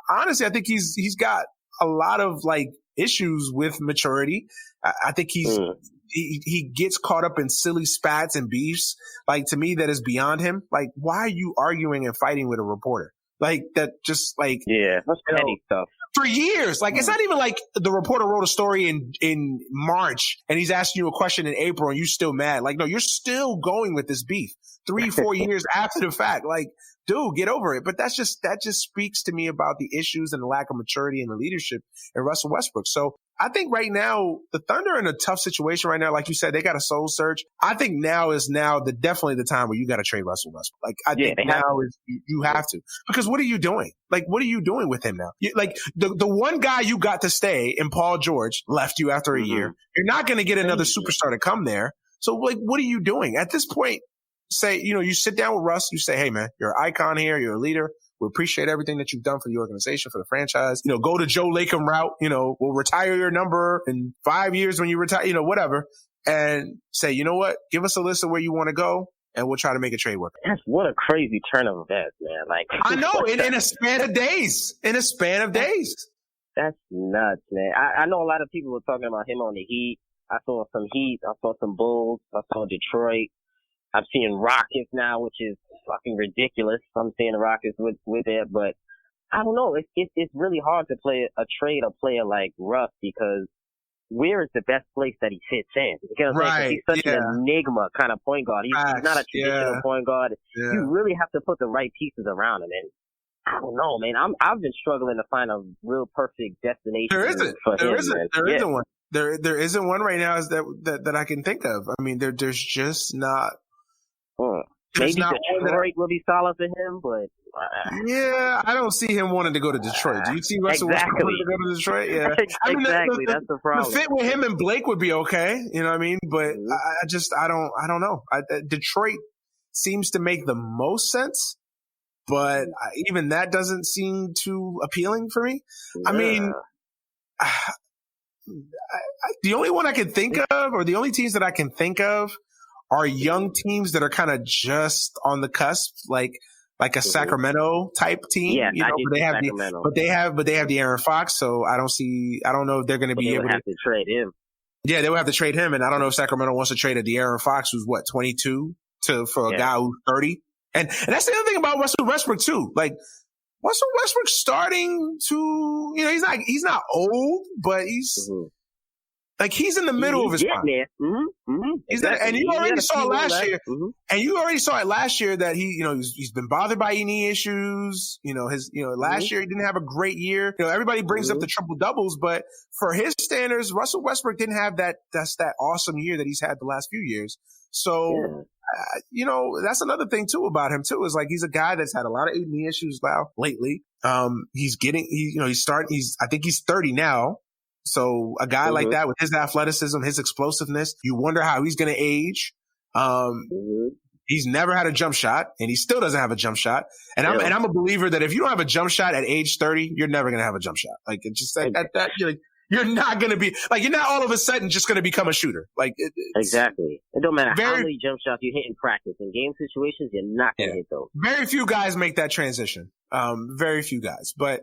honestly, I think he's got a lot of like issues with maturity. I think he gets caught up in silly spats and beefs. Like to me, that is beyond him. Like, why are you arguing and fighting with a reporter? Like that just like, yeah, that's petty stuff. For years. Like, it's not even like the reporter wrote a story in March and he's asking you a question in April and you're still mad. Like, no, you're still going with this beef 3-4 years after the fact. Like, dude, get over it. But that just speaks to me about the issues and the lack of maturity and the leadership in Russell Westbrook. So I think right now the Thunder are in a tough situation right now. Like you said, they got a soul search. I think now is definitely the time where you got to trade Russell Westbrook. Like I think now is you have to, because what are you doing? Like, what are you doing with him now? Like the one guy you got to stay in Paul George left you after a year. You're not going to get another superstar to come there. So like, what are you doing at this point? Say, you sit down with Russ, you say, hey man, you're an icon here. You're a leader. We appreciate everything that you've done for the organization, for the franchise. Go to Joe Lacob route. We'll retire your number in 5 years when you retire, whatever. And say, you know what? Give us a list of where you want to go, and we'll try to make a trade work. What a crazy turn of events, man. Like I know, in a span of days. That's nuts, man. I know a lot of people were talking about him on the Heat. I saw some Heat. I saw some Bulls. I saw Detroit. I'm seeing Rockets now, which is fucking ridiculous. I'm seeing the Rockets with it, but I don't know. It's really hard to trade a player like Russ because where is the best place that he fits in? Because he's such an enigma kind of point guard. He's not a traditional point guard. Yeah. You really have to put the right pieces around him. And I don't know, man. I've been struggling to find a real perfect destination for him. There isn't one. There isn't one right now that I can think of. I mean, there's just not. Maybe Detroit will be solid for him, but yeah, I don't see him wanting to go to Detroit. Do you see Russell Westbrook wanting to go to Detroit? Yeah, exactly. That's the problem. The fit with him and Blake would be okay. You know what I mean? But I don't know. Detroit seems to make the most sense, but even that doesn't seem too appealing for me. Yeah. I mean, the only one I can think of, or the only teams that I can think of, are young teams that are kind of just on the cusp, like a Sacramento type team. Yeah, but they have the Aaron Fox. So I don't know if they're going to be able to trade him. Yeah, they will have to trade him, and I don't know if Sacramento wants to trade a De'Aaron Fox, who's 22, for a guy who's 30. And that's the other thing about Russell Westbrook too. Like Russell Westbrook's starting to, he's not old, but he's. Like he's in the middle of his prime. And you already saw it last year. And you already saw it last year that he's been bothered by knee issues. Last year he didn't have a great year. Everybody brings up the triple doubles, but for his standards, Russell Westbrook didn't have that awesome year that he's had the last few years. So, that's another thing too about him too, is like he's a guy that's had a lot of knee issues now lately. I think he's 30 now. So a guy like that with his athleticism, his explosiveness, you wonder how he's going to age. He's never had a jump shot, and he still doesn't have a jump shot. And I'm a believer that if you don't have a jump shot at age 30, you're never gonna have a jump shot. Like it just at that you're not gonna be like you're not all of a sudden just gonna become a shooter. Like exactly. It don't matter how many jump shots you hit in practice. In game situations, you're not gonna hit those. Very few guys make that transition. Very few guys, but.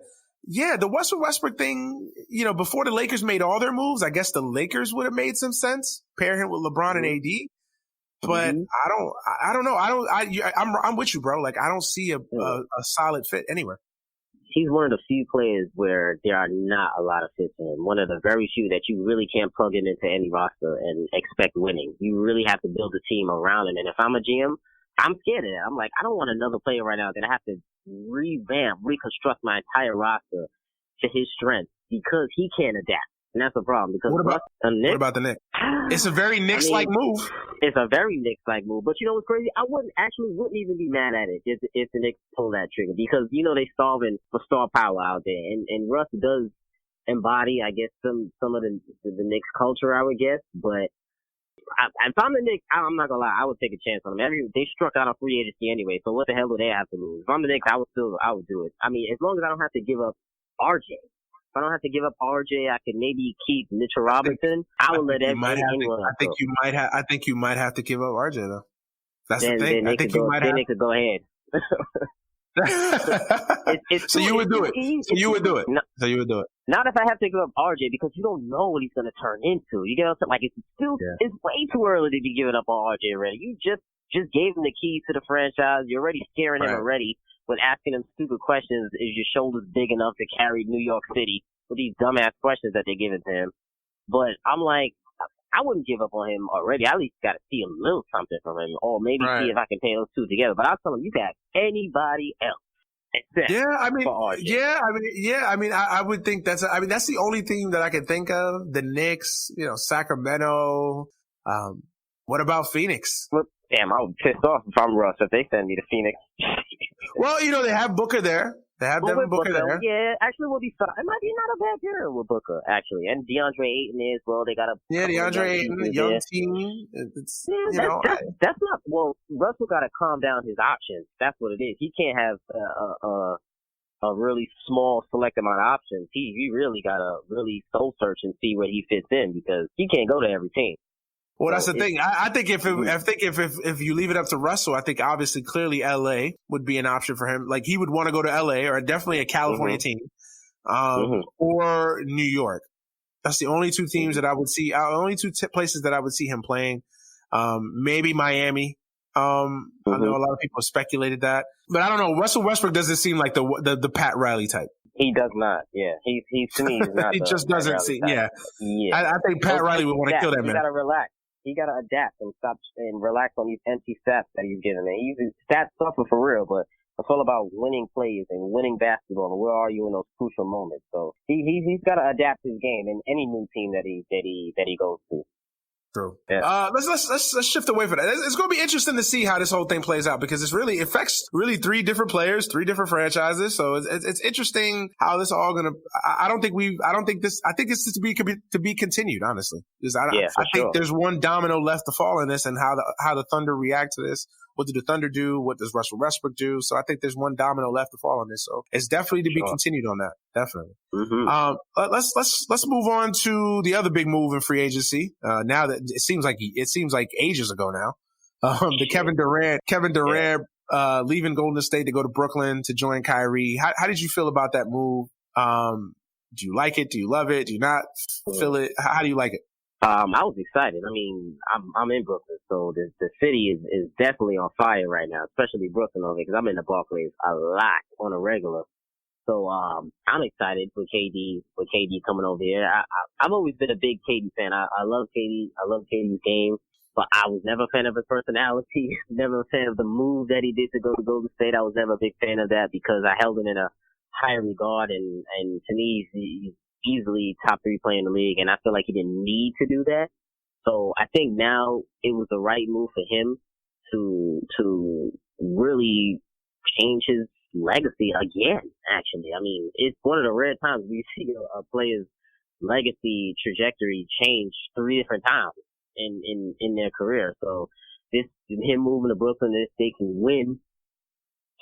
Yeah, the Westbrook thing, before the Lakers made all their moves, I guess the Lakers would have made some sense, pair him with LeBron and AD. But I don't know. I'm with you, bro. Like, I don't see a solid fit anywhere. He's one of the few players where there are not a lot of fits in him. One of the very few that you really can't plug it into any roster and expect winning. You really have to build a team around him. And if I'm a GM, I'm scared of that. I'm like, I don't want another player right now that I have to reconstruct my entire roster to his strength because he can't adapt. And that's the problem. Because what about the Knicks? It's a very Knicks-like move. It's a very Knicks-like move. But you know what's crazy? I wouldn't even be mad at it if the Knicks pull that trigger because, they starving for star power out there. And Russ does embody, I guess, some of the Knicks culture, I would guess. But if I'm the Knicks, I'm not gonna lie, I would take a chance on them. They struck out on free agency anyway, so what the hell do they have to lose? If I'm the Knicks, I would do it. I mean, as long as I don't have to give up RJ. If I don't have to give up RJ, I could maybe keep Mitchell Robinson. I would let anyone else. I think you might have to give up RJ though. That's the thing. I think they could go ahead. So you would do it. Not if I have to give up RJ because you don't know what he's going to turn into. You get what I'm saying? Like it's way too early to be giving up on RJ already. You just gave him the keys to the franchise. You're already scaring him already with asking him stupid questions. Is your shoulders big enough to carry New York City with these dumbass questions that they're giving to him? But I'm like, I wouldn't give up on him already. I at least got to see a little something from him, or maybe see if I can pay those two together. But I'll tell him, you got anybody else except for RJ. I would think that's the only team that I can think of. The Knicks, Sacramento. What about Phoenix? Well, damn, I would be pissed off if I'm Russ if they send me to Phoenix. Well, they have Booker there. They have Devin Booker there. Yeah, actually, we'll be fine. It might be not a bad year with Booker, actually. And DeAndre Ayton is, well, they got a... Yeah, DeAndre Ayton, young team. That's not... Well, Russell got to calm down his options. That's what it is. He can't have a really small select amount of options. He really got to really soul search and see where he fits in because he can't go to every team. Well, that's the thing. I think if you leave it up to Russell, I think obviously clearly LA would be an option for him. Like he would want to go to LA or definitely a California team, or New York. That's the only two teams that I would see. Only two places that I would see him playing. Maybe Miami. I know a lot of people have speculated that, but I don't know. Russell Westbrook doesn't seem like the Pat Riley type. He does not. Yeah, he's to me. He's not. He just doesn't seem. Yeah. I think Pat Riley would want to kill that man. He got to relax. He got to adapt and stop and relax on these empty stats that he's getting. And stats suffer for real, but it's all about winning plays and winning basketball. And where are you in those crucial moments? So he's got to adapt his game in any new team that he goes to. True. Yeah. Let's shift away from that. It's going to be interesting to see how this whole thing plays out because it affects three different players, three different franchises. So it's interesting how this all going to. I think it's to be continued. Honestly, I think there's one domino left to fall in this, and how the Thunder react to this. What do the Thunder do? What does Russell Westbrook do? So I think there's one domino left to fall on this. So it's definitely to be continued on that. Definitely. Mm-hmm. Let's move on to the other big move in free agency. Now that it seems like ages ago now. The Kevin Durant leaving Golden State to go to Brooklyn to join Kyrie. How did you feel about that move? Do you like it? Do you love it? Do you not feel it? How do you like it? I was excited. I mean, I'm in Brooklyn, so the city is definitely on fire right now, especially Brooklyn over here, because I'm in the Barclays a lot on a regular. So I'm excited with KD coming over here. I've always been a big KD fan. I love KD. I love KD's game, but I was never a fan of his personality. Never a fan of the move that he did to go to Golden State. I was never a big fan of that because I held him in a high regard, and to me, he's easily top 3 player in the league, and I feel like he didn't need to do that. So I think now it was the right move for him to really change his legacy again, actually. I mean, it's one of the rare times we see a player's legacy trajectory change 3 different times in their career. So this him moving to Brooklyn, if they can win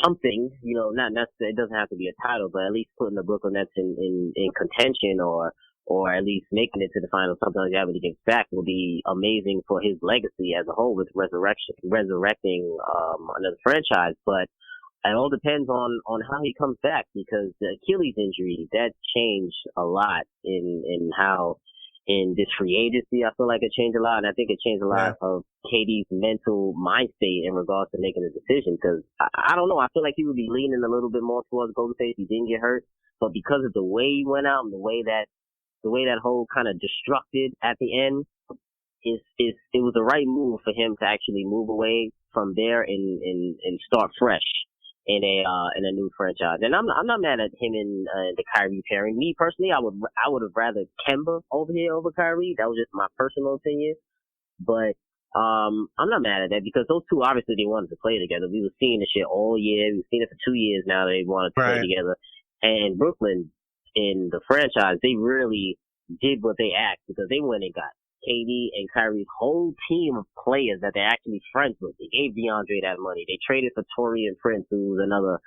something, not it doesn't have to be a title, but at least putting the Brooklyn Nets in contention or at least making it to the finals, something like that when he gets back will be amazing for his legacy as a whole with resurrecting another franchise. But it all depends on how he comes back, because the Achilles injury, that changed a lot in how in this free agency. I feel like it changed a lot, and I think it changed a lot of KD's mental mind state in regards to making a decision, because I don't know, I feel like he would be leaning a little bit more towards Golden State if he didn't get hurt, but because of the way he went out and the way that whole kind of destructed at the end, it was the right move for him to actually move away from there and start fresh in a new franchise. And I'm not mad at him in the Kyrie pairing. Me personally, I would have rather Kemba over here over Kyrie. That was just my personal opinion. But I'm not mad at that, because those two, obviously they wanted to play together. We were seeing this shit all year. We've seen it for 2 years now. They wanted to play together. And Brooklyn, in the franchise, they really did what they asked, because they went and got KD and Kyrie's whole team of players that they're actually friends with. They gave DeAndre that money. They traded for Taurean Prince, who's another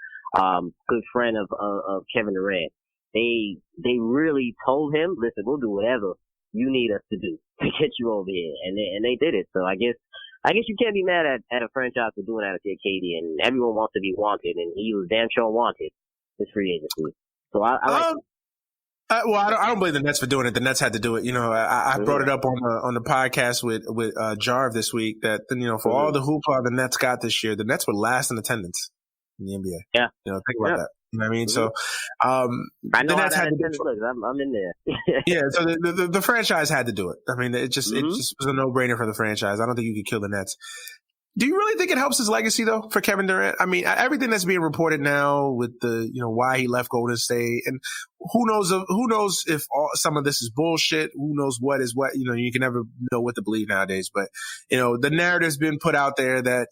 good friend of Kevin Durant. They really told him, listen, we'll do whatever you need us to do to get you over here, and they did it. So I guess you can't be mad at a franchise for doing that if you're KD, and everyone wants to be wanted, and he was damn sure wanted this free agency. So I like. Well, I don't blame the Nets for doing it. The Nets had to do it. I brought it up on the podcast with Jarv this week that, for all the hoopla the Nets got this year, the Nets were last in attendance in the NBA. Yeah. Think about that. You know what I mean? So, I know the Nets how had that to attendance looks. I'm in there. Yeah. So the franchise had to do it. I mean, it just was a no-brainer for the franchise. I don't think you could kill the Nets. Do you really think it helps his legacy, though, for Kevin Durant? I mean, everything that's being reported now with the, why he left Golden State, and who knows if some of this is bullshit? Who knows what is what? You can never know what to believe nowadays. But, the narrative's been put out there that,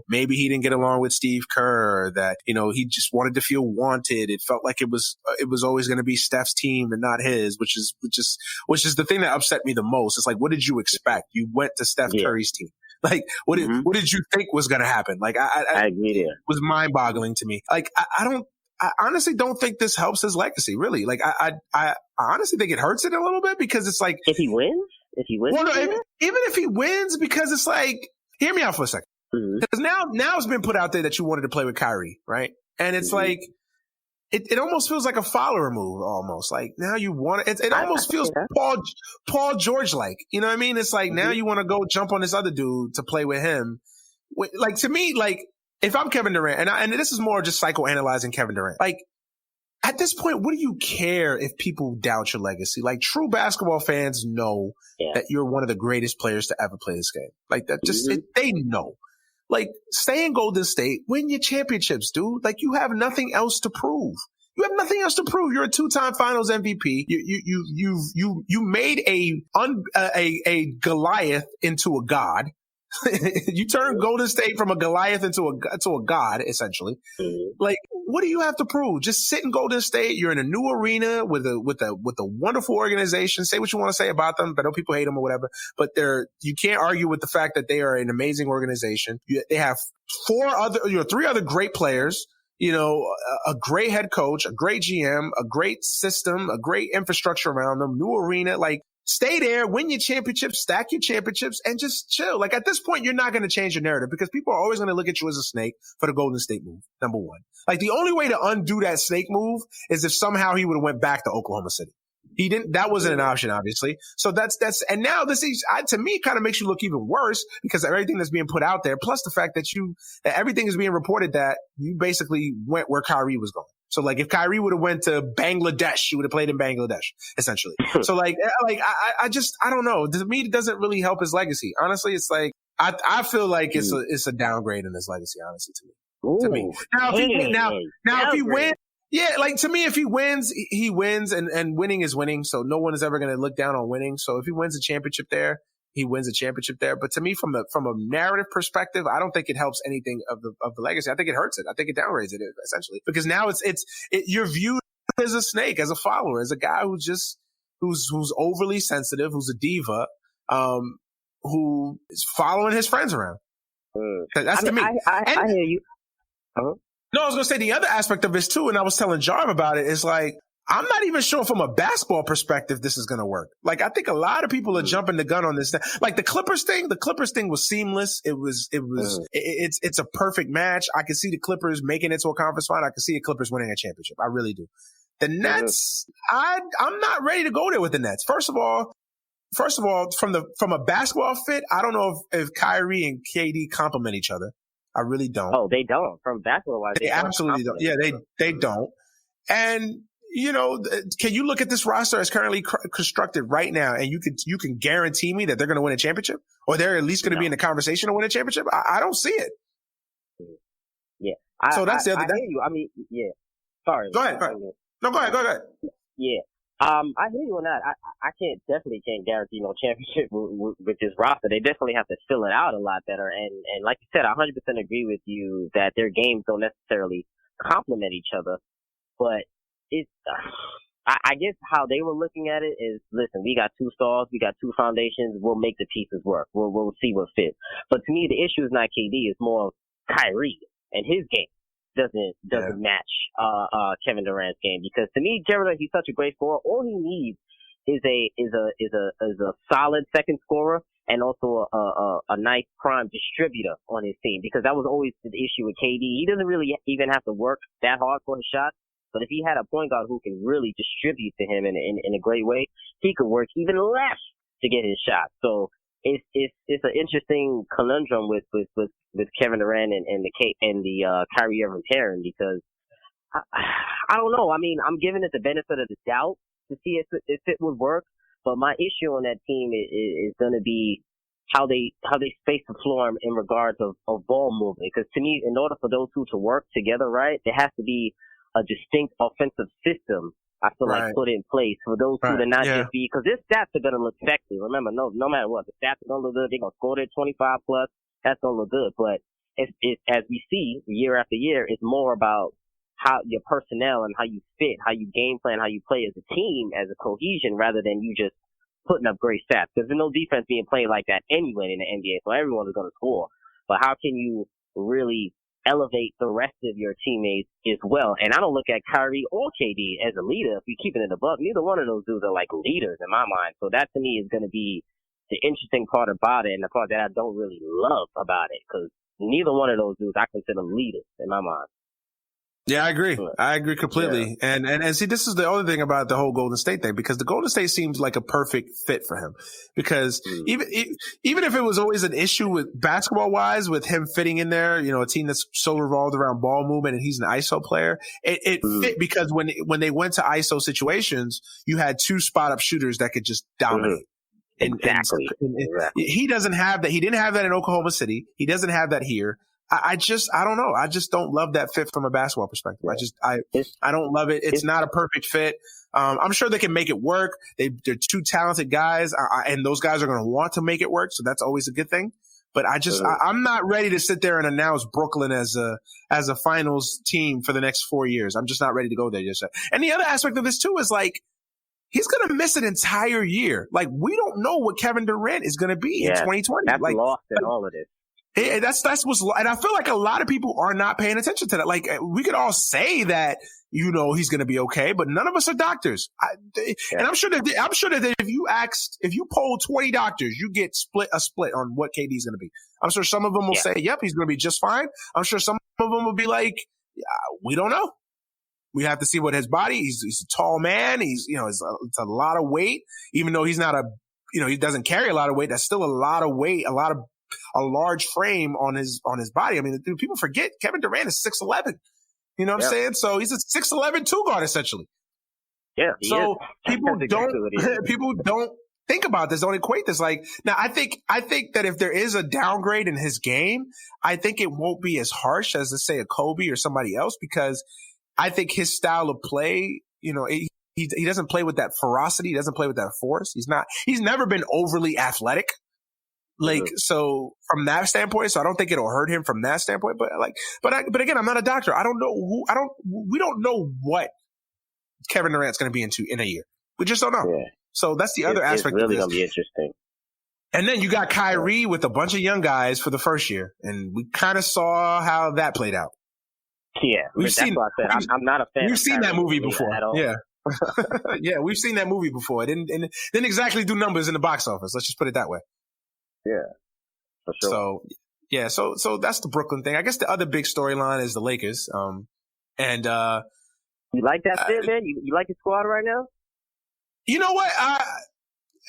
maybe he didn't get along with Steve Kerr, that, he just wanted to feel wanted. It felt like it was always going to be Steph's team and not his, which is the thing that upset me the most. It's like, what did you expect? You went to Steph Curry's team. Like, what did you think was going to happen? Like, I agree there. It was mind boggling to me. Like, I honestly don't think this helps his legacy, really. Like, I honestly think it hurts it a little bit, because it's like, if he wins, well, no, even if he wins, because it's like, hear me out for a second. Because now it's been put out there that you wanted to play with Kyrie, right? And it's like, it almost feels like a follower move, almost. Like, now you want it. It almost feels Paul George like. You know what I mean? It's like, now you want to go jump on this other dude to play with him. Like, to me, like, if I'm Kevin Durant, and this is more just psychoanalyzing Kevin Durant, like, at this point, what do you care if people doubt your legacy? Like, true basketball fans know that you're one of the greatest players to ever play this game. Like, that they know. Like, stay in Golden State, win your championships, dude. Like, you have nothing else to prove. You have nothing else to prove. You're a 2-time Finals MVP. You made a Goliath into a god. You turned Golden State from a Goliath into a god, essentially. Like, what do you have to prove? Just sit in Golden State. You're in a new arena with a wonderful organization. Say what you want to say about them, but I know people hate them or whatever. But you can't argue with the fact that they are an amazing organization. They have 3 other great players. A great head coach, a great GM, a great system, a great infrastructure around them, new arena. Like, stay there, win your championships, stack your championships, and just chill. Like, at this point, you're not going to change your narrative, because people are always going to look at you as a snake for the Golden State move, number one. Like, the only way to undo that snake move is if somehow he would have went back to Oklahoma City. He didn't. That wasn't an option, obviously. So and now this is, to me, kind of makes you look even worse, because of everything that's being put out there, plus the fact that everything is being reported that you basically went where Kyrie was going. So, like, if Kyrie would have went to Bangladesh, he would have played in Bangladesh, essentially. So, I don't know. To me, it doesn't really help his legacy. Honestly, it's like, I feel like it's a downgrade in his legacy, honestly, to me. To me. Now, if he wins, like, to me, if he wins, he wins, and winning is winning. So no one is ever going to look down on winning. So if he wins a championship there, he wins a championship there. But to me, from a narrative perspective, I don't think it helps anything of the legacy. I think it hurts it. I think it downgrades it, essentially, because now you're viewed as a snake, as a follower, as a guy who's overly sensitive, who's a diva, who is following his friends around. That's to me. I hear you. Uh-huh. No, I was going to say the other aspect of this too, and I was telling Jarv about it, is like, I'm not even sure from a basketball perspective this is going to work. Like, I think a lot of people are jumping the gun on this. Like the Clippers thing was seamless. It's a perfect match. I can see the Clippers making it to a conference final. I can see the Clippers winning a championship. I really do. The Nets, I'm not ready to go there with the Nets. First of all, from a basketball fit, I don't know if Kyrie and KD complement each other. I really don't. Oh, they don't. From basketball wise, they absolutely don't. Yeah, they don't. And can you look at this roster as currently constructed right now, and you can guarantee me that they're going to win a championship, or they're at least going to be in the conversation to win a championship? I don't see it. Yeah. So that's the other. I hear you. I mean, yeah. Sorry. Go ahead. No, go ahead. Yeah. I hear you on that. I definitely can't guarantee no championship with this roster. They definitely have to fill it out a lot better. And like you said, I 100% agree with you that their games don't necessarily complement each other. But it's, I guess how they were looking at it is, listen, we got two stars, we got two foundations, we'll make the pieces work. We'll see what fits. But to me, the issue is not KD, it's more of Kyrie and his game doesn't match Kevin Durant's game, because to me, Kevin Durant, he's such a great scorer. All he needs is a solid second scorer and also a nice prime distributor on his team, because that was always the issue with KD. He doesn't really even have to work that hard for his shots, but if he had a point guard who can really distribute to him in a great way, he could work even less to get his shot. So it's an interesting conundrum with Kevin Durant and the Kyrie Irving pairing, because I don't know. I mean, I'm giving it the benefit of the doubt to see if it would work, but my issue on that team is going to be how they space the floor in regards of ball movement. Because to me, in order for those two to work together, right, there has to be a distinct offensive system, I feel like, put in place for those two to not just be, because their stats are going to look sexy. Remember, no matter what, the stats are going to look good. They're going to score their 25 plus. That's going to look good. But it's as we see year after year, it's more about how your personnel and how you fit, how you game plan, how you play as a team, as a cohesion, rather than you just putting up great stats. Because there's no defense being played like that anyway in the NBA, so everyone is going to score. But how can you really elevate the rest of your teammates as well? And I don't look at Kyrie or KD as a leader. If you're keeping it above, neither one of those dudes are like leaders in my mind. So that to me is going to be the interesting part about it, and the part that I don't really love about it, because neither one of those dudes I consider leaders in my mind. Yeah, I agree. I agree completely. Yeah. And see, this is the other thing about the whole Golden State thing, because the Golden State seems like a perfect fit for him, because even if it was always an issue with basketball wise, with him fitting in there, a team that's so revolved around ball movement and he's an ISO player, it fit, because when they went to ISO situations, you had two spot up shooters that could just dominate. Exactly. He doesn't have that. He didn't have that in Oklahoma City. He doesn't have that here. I don't know. I just don't love that fit from a basketball perspective. I don't love it. It's not a perfect fit. I'm sure they can make it work. They're two talented guys, and those guys are going to want to make it work. So that's always a good thing. But I'm not ready to sit there and announce Brooklyn as a finals team for the next 4 years. I'm just not ready to go there just yet. And the other aspect of this too is, like, he's going to miss an entire year. Like, we don't know what Kevin Durant is going to be in 2020. That's lost in all of this. That's and I feel like a lot of people are not paying attention to that. Like, we could all say that, he's going to be okay, but none of us are doctors. And I'm sure that if you poll 20 doctors, you get a split on what KD's going to be. I'm sure some of them will say, yep, he's going to be just fine. I'm sure some of them will be like, we don't know. We have to see what his body. He's a tall man. It's a lot of weight, even though he's not he doesn't carry a lot of weight. That's still a lot of weight, a large frame on his body. I mean, people forget Kevin Durant is 6'11". You know what I'm saying? So he's a 6'11" two guard essentially. Yeah. So people don't think about this, don't equate this. Like, now I think that if there is a downgrade in his game, I think it won't be as harsh as, let's say, a Kobe or somebody else, because I think his style of play, he doesn't play with that ferocity. He doesn't play with that force. He's never been overly athletic. Like, so from that standpoint, so I don't think it'll hurt him from that standpoint, but again, I'm not a doctor. We don't know what Kevin Durant's going to be in a year. We just don't know. Yeah. So that's the other aspect it's really of this. going to be interesting. And then you got Kyrie with a bunch of young guys for the first year, and we kind of saw how that played out. Yeah, that's what I said. I'm not a fan. We've seen that movie before. At all. Yeah, yeah, we've seen that movie before. It didn't exactly do numbers in the box office. Let's just put it that way. Yeah, for sure. So yeah, so that's the Brooklyn thing. I guess the other big storyline is the Lakers. And you like that fit, man? You like the squad right now? You know what?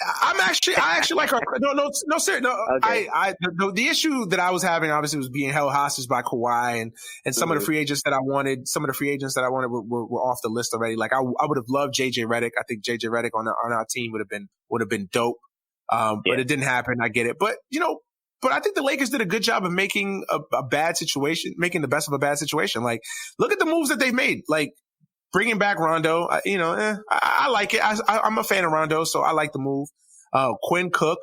I actually like our no sir no okay. The issue that I was having obviously was being held hostage by Kawhi and some of the free agents that I wanted. Some of the free agents that I wanted were off the list already. Like I would have loved JJ Redick. I think JJ Redick on our team would have been dope. But it didn't happen. I get it. But but I think the Lakers did a good job of making a bad situation, making the best of a bad situation. Like look at the moves that they've made. Like bringing back Rondo, I like it. I'm a fan of Rondo, so I like the move. Quinn Cook,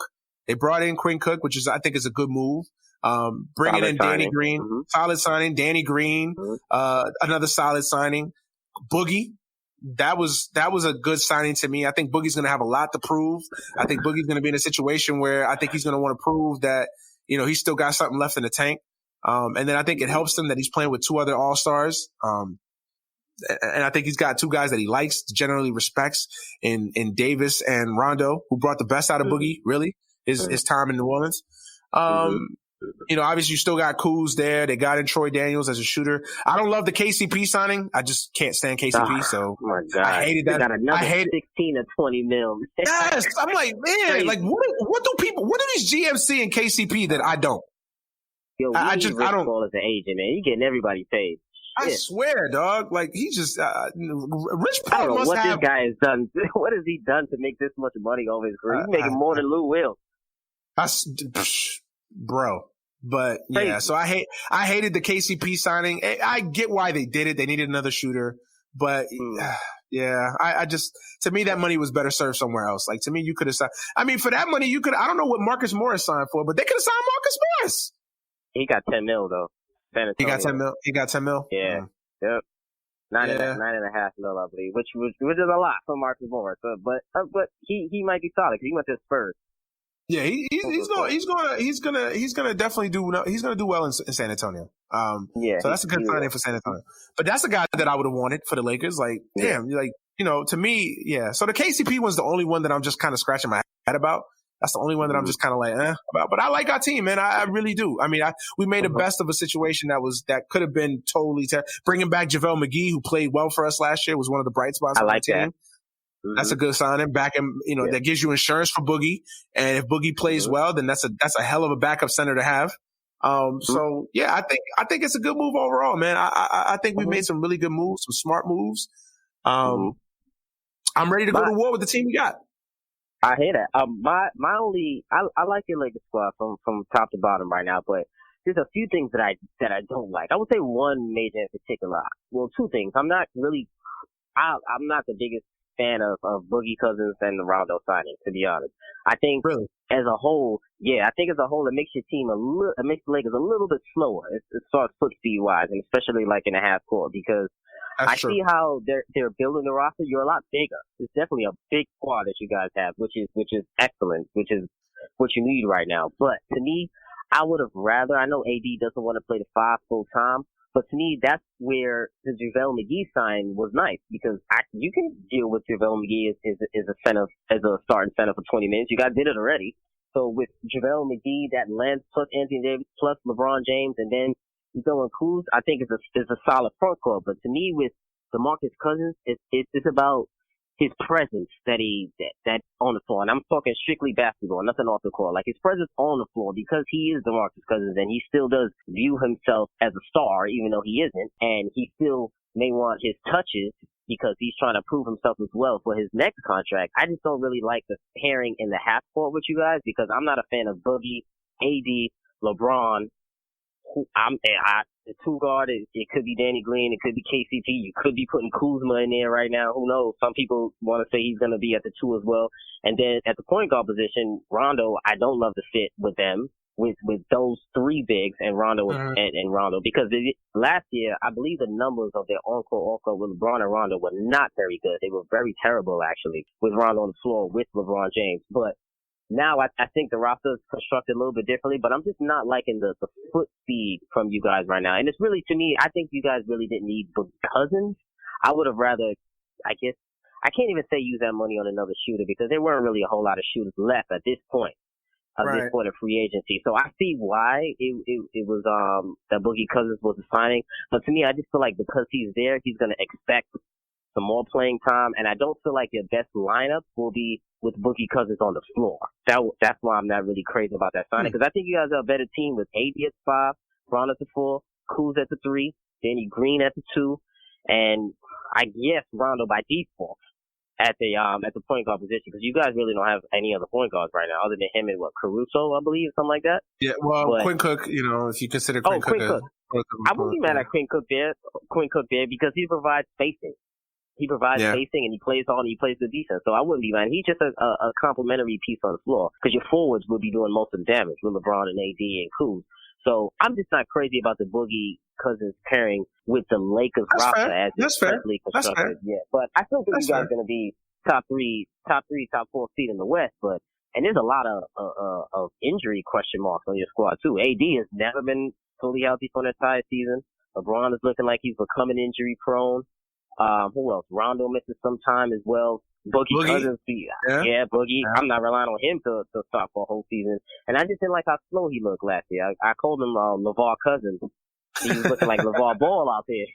they brought in Quinn Cook, which I think is a good move. Bringing in Danny Green, solid signing. Danny Green, another solid signing. Boogie, that was a good signing to me. I think Boogie's going to have a lot to prove. I think Boogie's going to be in a situation where I think he's going to want to prove that, he's still got something left in the tank. And then I think it helps him that he's playing with two other all-stars. And I think he's got two guys that he likes, generally respects in Davis and Rondo, who brought the best out of Boogie, really, his time in New Orleans. Obviously you still got Kuz there. They got in Troy Daniels as a shooter. I don't love the KCP signing. I just can't stand KCP. So my God. I hated that. Got another 16 to 20 mil. Yes. I'm like, man, like what do these GMs see in KCP that I don't? Yo, I don't. Paul as an agent, man. You're getting everybody paid. I swear, dog. Like he just Rich Paul I don't know must what have. This guy has done. What has he done to make this much money over his career? He's making more than Lou Will. Bro. But yeah, so I hated the KCP signing. I get why they did it. They needed another shooter, but yeah, I just, to me, that money was better served somewhere else. Like to me, you could have signed. I mean, for that money, I don't know what Marcus Morris signed for, but they could have signed Marcus Morris. He got 10 mil though. He got 10 mil. He got 10 mil. Yeah. Yep. 9.5 mil, I believe, which is a lot for Marcus Morris. But he might be solid because he went to Spurs. Yeah, he's gonna definitely do well in San Antonio. So that's a good signing for San Antonio. But that's a guy that I would have wanted for the Lakers. Like, damn, like to me, yeah. So the KCP was the only one that I'm just kind of scratching my head about. That's the only one that I'm just kind of like, about. But I like our team, man. I really do. I mean, we made the best of a situation that could have been totally terrible. Bringing back JaVale McGee, who played well for us last year, was one of the bright spots on the team. That's a good signing. Back him, that gives you insurance for Boogie. And if Boogie plays well, then that's a hell of a backup center to have. So yeah, I think it's a good move overall, man. I think we've made some really good moves, some smart moves. I'm ready to go to war with the team we got. I hear that. I like your Lakers squad from top to bottom right now, but there's a few things that I don't like. I would say one major in particular. Well, two things. I'm not the biggest fan of Boogie Cousins and the Rondo signing, to be honest. I think as a whole, it makes your team it makes the Lakers a little bit slower as far as foot speed wise, and especially like in the half court, because I see how they're building the roster. You're a lot bigger. It's definitely a big squad that you guys have, which is excellent, which is what you need right now. But to me, I would have rather. I know AD doesn't want to play the 5 full time, but to me, that's where the JaVale McGee sign was nice, because you can deal with JaVale McGee as a starting center for 20 minutes. You guys did it already. So with JaVale McGee, that length plus Anthony Davis plus LeBron James, and then you go in Kuz, I think it's a solid front court. But to me, with DeMarcus Cousins, it's about his presence that on the floor. And I'm talking strictly basketball, nothing off the court. Like his presence on the floor, because he is DeMarcus Cousins and he still does view himself as a star, even though he isn't. And he still may want his touches because he's trying to prove himself as well for his next contract. I just don't really like the pairing in the half court with you guys, because I'm not a fan of Boogie, AD, LeBron. The two guard, it could be Danny Green, it could be KCP, you could be putting Kuzma in there right now. Who knows? Some people want to say he's going to be at the 2 as well. And then at the point guard position, Rondo, I don't love the fit with them, with those 3 bigs and Rondo and Rondo, because last year, I believe the numbers of their on-court with LeBron and Rondo were not very good. They were very terrible, actually, with Rondo on the floor with LeBron James. But now I think the roster is constructed a little bit differently, but I'm just not liking the foot speed from you guys right now. And it's really, to me, I think you guys really didn't need Boogie Cousins. I would have rather, I guess, I can't even say use that money on another shooter because there weren't really a whole lot of shooters left at this point. This point of free agency. So I see why it was that Boogie Cousins was a signing. But to me, I just feel like because he's there, he's going to expect some more playing time. And I don't feel like your best lineup will be with Boogie Cousins on the floor. That's why I'm not really crazy about that signing. Because I think you guys are a better team with AD at 5, Braun at the 4, Kuz at the 3, Danny Green at the 2, and I guess Rondo by default at the point guard position, because you guys really don't have any other point guards right now other than him and Caruso, I believe, something like that. Yeah, well, Quinn Cook, if you consider Quinn Cook. I wouldn't be mad at Quinn Cook there because he provides spacing. He provides spacing and he plays hard and he plays good defense. So I wouldn't be mad. He's just a complimentary piece on the floor because your forwards will be doing most of the damage with LeBron and AD and Kuz. So I'm just not crazy about the Boogie Cousins pairing with the Lakers roster as it's currently constructed. Yeah, but I still think you guys are going to be top 3, top 4 seed in the West. And there's a lot of injury question marks on your squad too. AD has never been fully healthy for an entire season. LeBron is looking like he's becoming injury prone. Who else? Rondo misses some time as well. Boogie Cousins, Boogie. Yeah. I'm not relying on him to start for a whole season. And I just didn't like how slow he looked last year. I called him LeVar Cousins. He was looking like LeVar Ball out there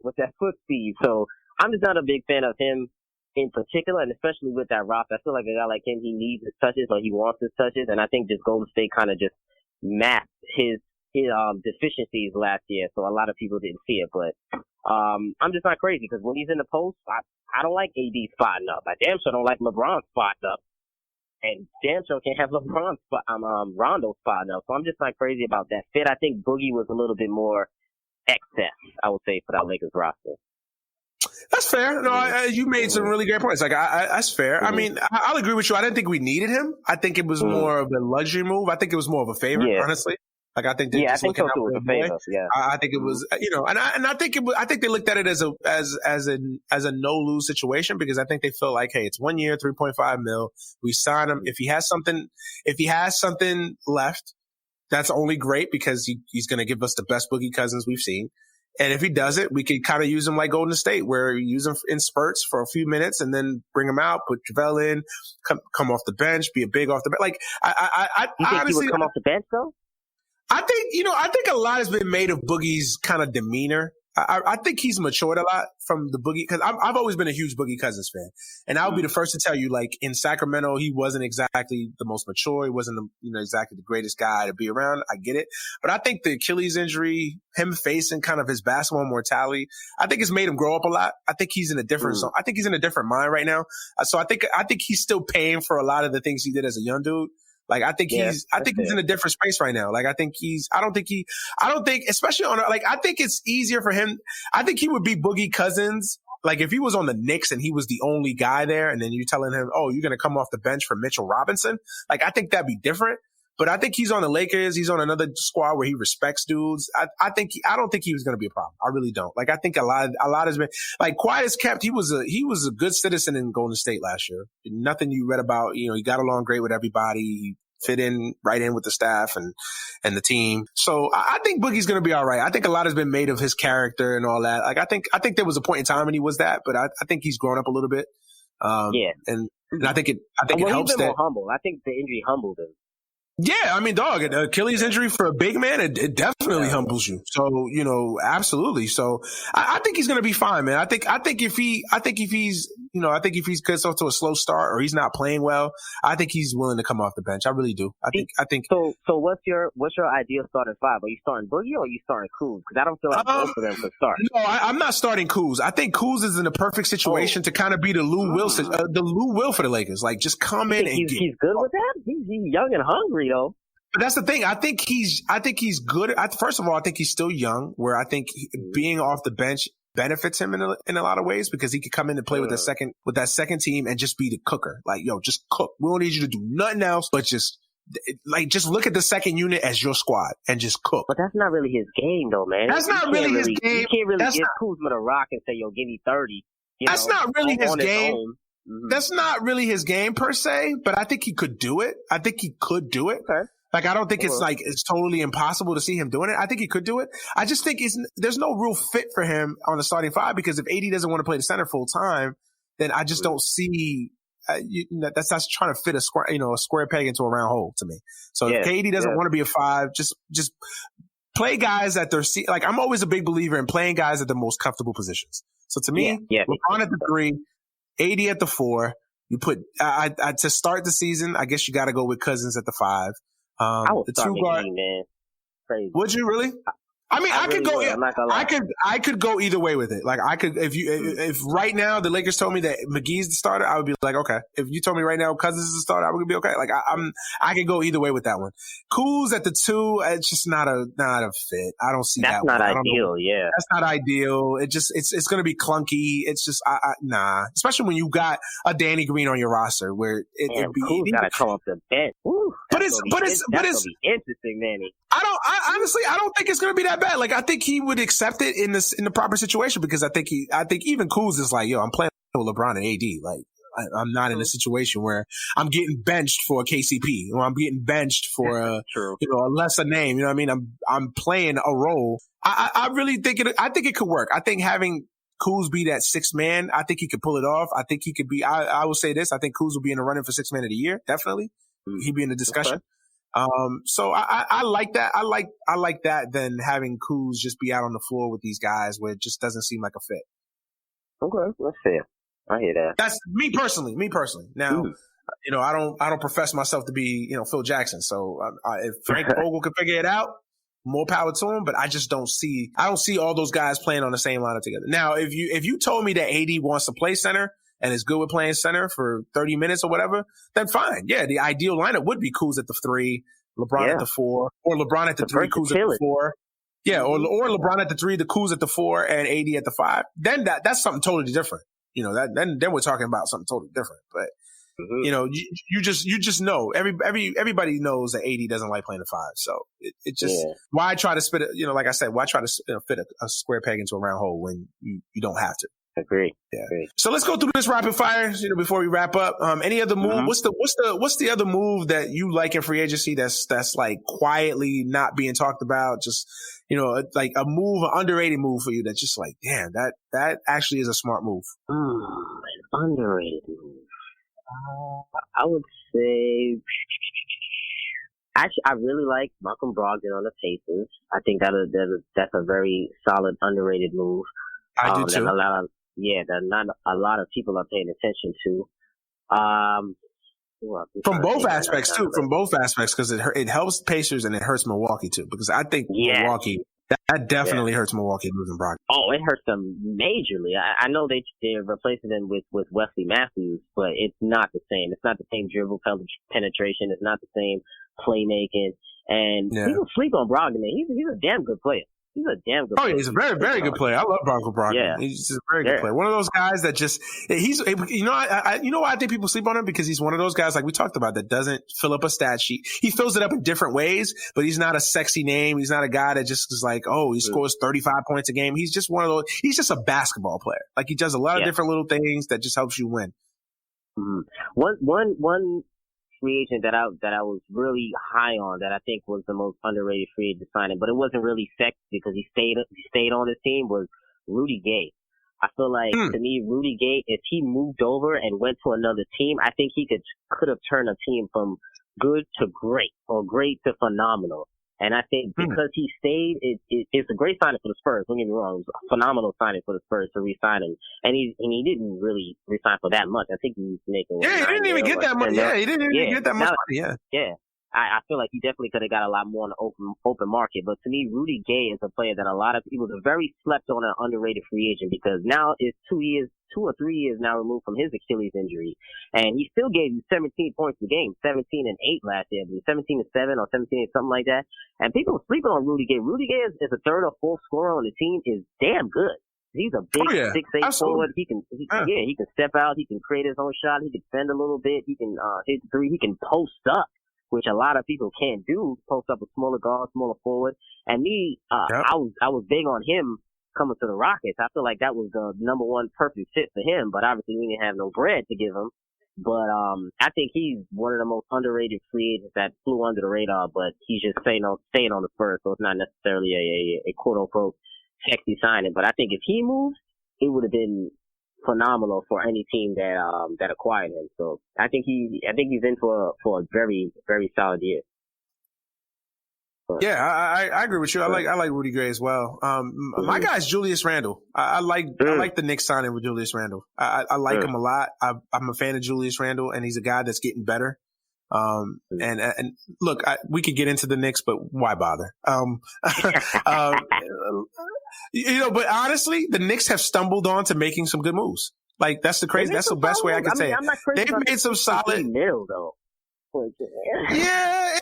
with that foot speed. So I'm just not a big fan of him in particular, and especially with that roster. I feel like a guy like him, he needs his touches or he wants his touches. And I think just Golden State kind of just masked his deficiencies last year. So a lot of people didn't see it, but I'm just not crazy because when he's in the post, I don't like AD spotting up. I damn sure don't like LeBron spotting up. And damn sure can't have Rondo spotting up. So I'm just not crazy about that fit. I think Boogie was a little bit more excess, I would say, for that Lakers roster. That's fair. No, you made some really great points. Like, that's fair. I mean, I'll agree with you. I didn't think we needed him. I think it was more of a luxury move. I think it was more of a favor, honestly. Like, I think they're just looking out for the favor. Yeah. I think it was, and I think it was, I think they looked at it as a no lose situation because I think they felt like, hey, it's 1 year, 3.5 mil. We sign him. If he has something left, that's only great because he's going to give us the best Boogie Cousins we've seen. And if he does it, we could kind of use him like Golden State, where you use him in spurts for a few minutes and then bring him out, put JaVale in, come off the bench, be a big off the bench. Like, you think honestly, he would come off the bench though? I think a lot has been made of Boogie's kind of demeanor. I think he's matured a lot from the Boogie, because I've always been a huge Boogie Cousins fan. And I'll be the first to tell you, like, in Sacramento, he wasn't exactly the most mature. He wasn't, exactly the greatest guy to be around. I get it. But I think the Achilles injury, him facing kind of his basketball mortality, I think it's made him grow up a lot. I think he's in a different zone. I think he's in a different mind right now. So I think he's still paying for a lot of the things he did as a young dude. Like, I think he's in a different space right now. Like, I think, especially I think it's easier for him. I think he would be Boogie Cousins. Like, if he was on the Knicks and he was the only guy there and then you're telling him, oh, you're going to come off the bench for Mitchell Robinson. Like, I think that'd be different. But I think he's on the Lakers. He's on another squad where he respects dudes. I don't think he was going to be a problem. I really don't. Like, I think a lot has been, like, quiet as kept. He was a good citizen in Golden State last year. Nothing you read about, he got along great with everybody. He fit in right in with the staff and the team. So I think Boogie's going to be all right. I think a lot has been made of his character and all that. Like, I think there was a point in time when he was that, but I think he's grown up a little bit. And I think it helps he's been more humble. I think the injury humbled him. Yeah, I mean, dog, an Achilles injury for a big man, it definitely humbles you. So, absolutely. So I think he's going to be fine, man. I think if he's gets off to a slow start or he's not playing well, I think he's willing to come off the bench. I really do. I think. So what's your ideal starting five? Are you starting Boogie or are you starting Kuz? Because I don't feel like both of them can start. No, I'm not starting Kuz. I think Kuz is in a perfect situation to kind of be the Lou Will for the Lakers. Like, just come in and he's good with that. He's young and hungry. But that's the thing. I think he's good. First of all, I think he's still young, where I think being off the bench benefits him in a lot of ways, because he could come in and play with that second team and just be the cooker. Like, yo, just cook. We don't need you to do nothing else, but just look at the second unit as your squad and just cook. But that's not really his game, though, man. That's not really his game. You can't really give Kuzma a rock and say, yo, give me 30. That's not really his game. That's not really his game per se, but I think he could do it. Okay. Like, I don't think it's totally impossible to see him doing it. I think he could do it. I just think there's no real fit for him on the starting five, because if AD doesn't want to play the center full time, then I just don't see that's trying to fit a square peg into a round hole to me. So if KD doesn't want to be a five, just play guys at their seat. Like, I'm always a big believer in playing guys at the most comfortable positions. So to me, LeBron at the 3, AD at the 4. You put to start the season, I guess you got to go with Cousins at the 5. I would the start 2 guard, man. Crazy. Would you really? I mean, I could go. I could go either way with it. Like, I could, if right now the Lakers told me that McGee's the starter, I would be like, okay. If you told me right now Cousins is the starter, I would be okay. Like, I could go either way with that one. Kuz at the 2, it's just not a fit. I don't see that. That's not ideal. Yeah, that's not ideal. It's going to be clunky. It's just nah. Especially when you got a Danny Green on your roster, where Kuz got to come up the bench. Woo, but it's interesting, Manny. Honestly, I don't think it's going to be that bad. Like, I think he would accept it in the proper situation, because I think even Kuz is like, yo, I'm playing with LeBron and AD. Like, I'm not in a situation where I'm getting benched for a KCP, or I'm getting benched for a lesser name. You know what I mean? I'm playing a role. I really think it could work. I think having Kuz be that 6th man, I think he could pull it off. I think he could be. I will say this: I think Kuz will be in the running for 6th man of the year. Definitely, he'd be in the discussion. Okay. So I like that. I like that than having Kuz just be out on the floor with these guys where it just doesn't seem like a fit. Okay, that's fair. I hear that. That's me personally. Now, I don't profess myself to be, Phil Jackson. So if Frank Vogel can figure it out, more power to him. But I don't see all those guys playing on the same lineup together. Now, if you told me that AD wants to play center and is good with playing center for 30 minutes or whatever, then fine. Yeah, the ideal lineup would be Kuz at the 3, LeBron at the 4, or LeBron at the 3, Kuz at the 4. Yeah, or LeBron at the 3, the Kuz at the 4, and AD at the 5. Then that's something totally different. Then we're talking about something totally different. But you just know everybody knows that AD doesn't like playing the 5. So it just why try to spit it? Like I said, why try to fit a square peg into a round hole when you don't have to? Agree. Yeah. So let's go through this rapid fire, before we wrap up. Any other move? What's the other move that you like in free agency that's like quietly not being talked about? Just, like a move, an underrated move for you that's just like, damn, that actually is a smart move. An underrated move. I would say, actually, I really like Malcolm Brogdon on the Pacers. I think that's a very solid underrated move. I do too. That not a lot of people are paying attention to. From both aspects too. From both aspects, because it helps Pacers and it hurts Milwaukee too. Because I think Milwaukee that definitely hurts Milwaukee losing Brogdon. Oh, it hurts them majorly. I know they're replacing them with Wesley Matthews, but it's not the same. It's not the same dribble penetration. It's not the same playmaking. And people sleep on Brogdon. He's a damn good player. He's a damn good player. Oh, he's a very, very good player. I love Brogdon. Yeah. He's just a very good player. One of those guys that just, why I think people sleep on him? Because he's one of those guys, like we talked about, that doesn't fill up a stat sheet. He fills it up in different ways, but he's not a sexy name. He's not a guy that just is like, oh, he scores 35 points a game. He's just one of those, he's just a basketball player. Like, he does a lot of different little things that just helps you win. Mm-hmm. One free agent that I was really high on, that I think was the most underrated free agent signing, but it wasn't really sexy because he stayed on his team, was Rudy Gay. I feel like, to me, Rudy Gay, if he moved over and went to another team, I think he could have turned a team from good to great, or great to phenomenal. And I think because he stayed, it's a great signing for the Spurs. Don't get me wrong. It was a phenomenal signing for the Spurs to re-sign him. And he didn't really re-sign for that much. I think he was making... Yeah, he didn't even get that much. Yeah, he didn't even get that much money. Yeah. Yeah. I feel like he definitely could have got a lot more in the open market. But to me, Rudy Gay is a player that he was a very slept on and underrated free agent, because now it's 2 or 3 years now removed from his Achilles injury. And he still gave you 17 points a game, 17 and 8 last year, I believe, 17 and 7 or 17 and something like that. And people are sleeping on Rudy Gay. Rudy Gay is a third or fourth scorer on the team, is damn good. He's a big 6'8" forward. He can step out. He can create his own shot. He can defend a little bit. He can hit the three. He can post up, which a lot of people can't do. Post up a smaller guard, smaller forward. And me, I was big on him coming to the Rockets. I feel like that was the number one perfect fit for him, but obviously we didn't have no bread to give him. But I think he's one of the most underrated free agents that flew under the radar, but he's just staying on the Spurs, so it's not necessarily a quote unquote sexy signing. But I think if he moved, it would have been phenomenal for any team that acquired him. So I think he's in for a very, very solid year. Yeah, I agree with you. I like Rudy Gay as well. My guy's Julius Randle. I like the Knicks signing with Julius Randle. I like him a lot. I'm a fan of Julius Randle, and he's a guy that's getting better. And look, we could get into the Knicks, but why bother? But honestly, the Knicks have stumbled on to making some good moves. Like that's the best way I can say it. They've made some solid nil though. Yeah,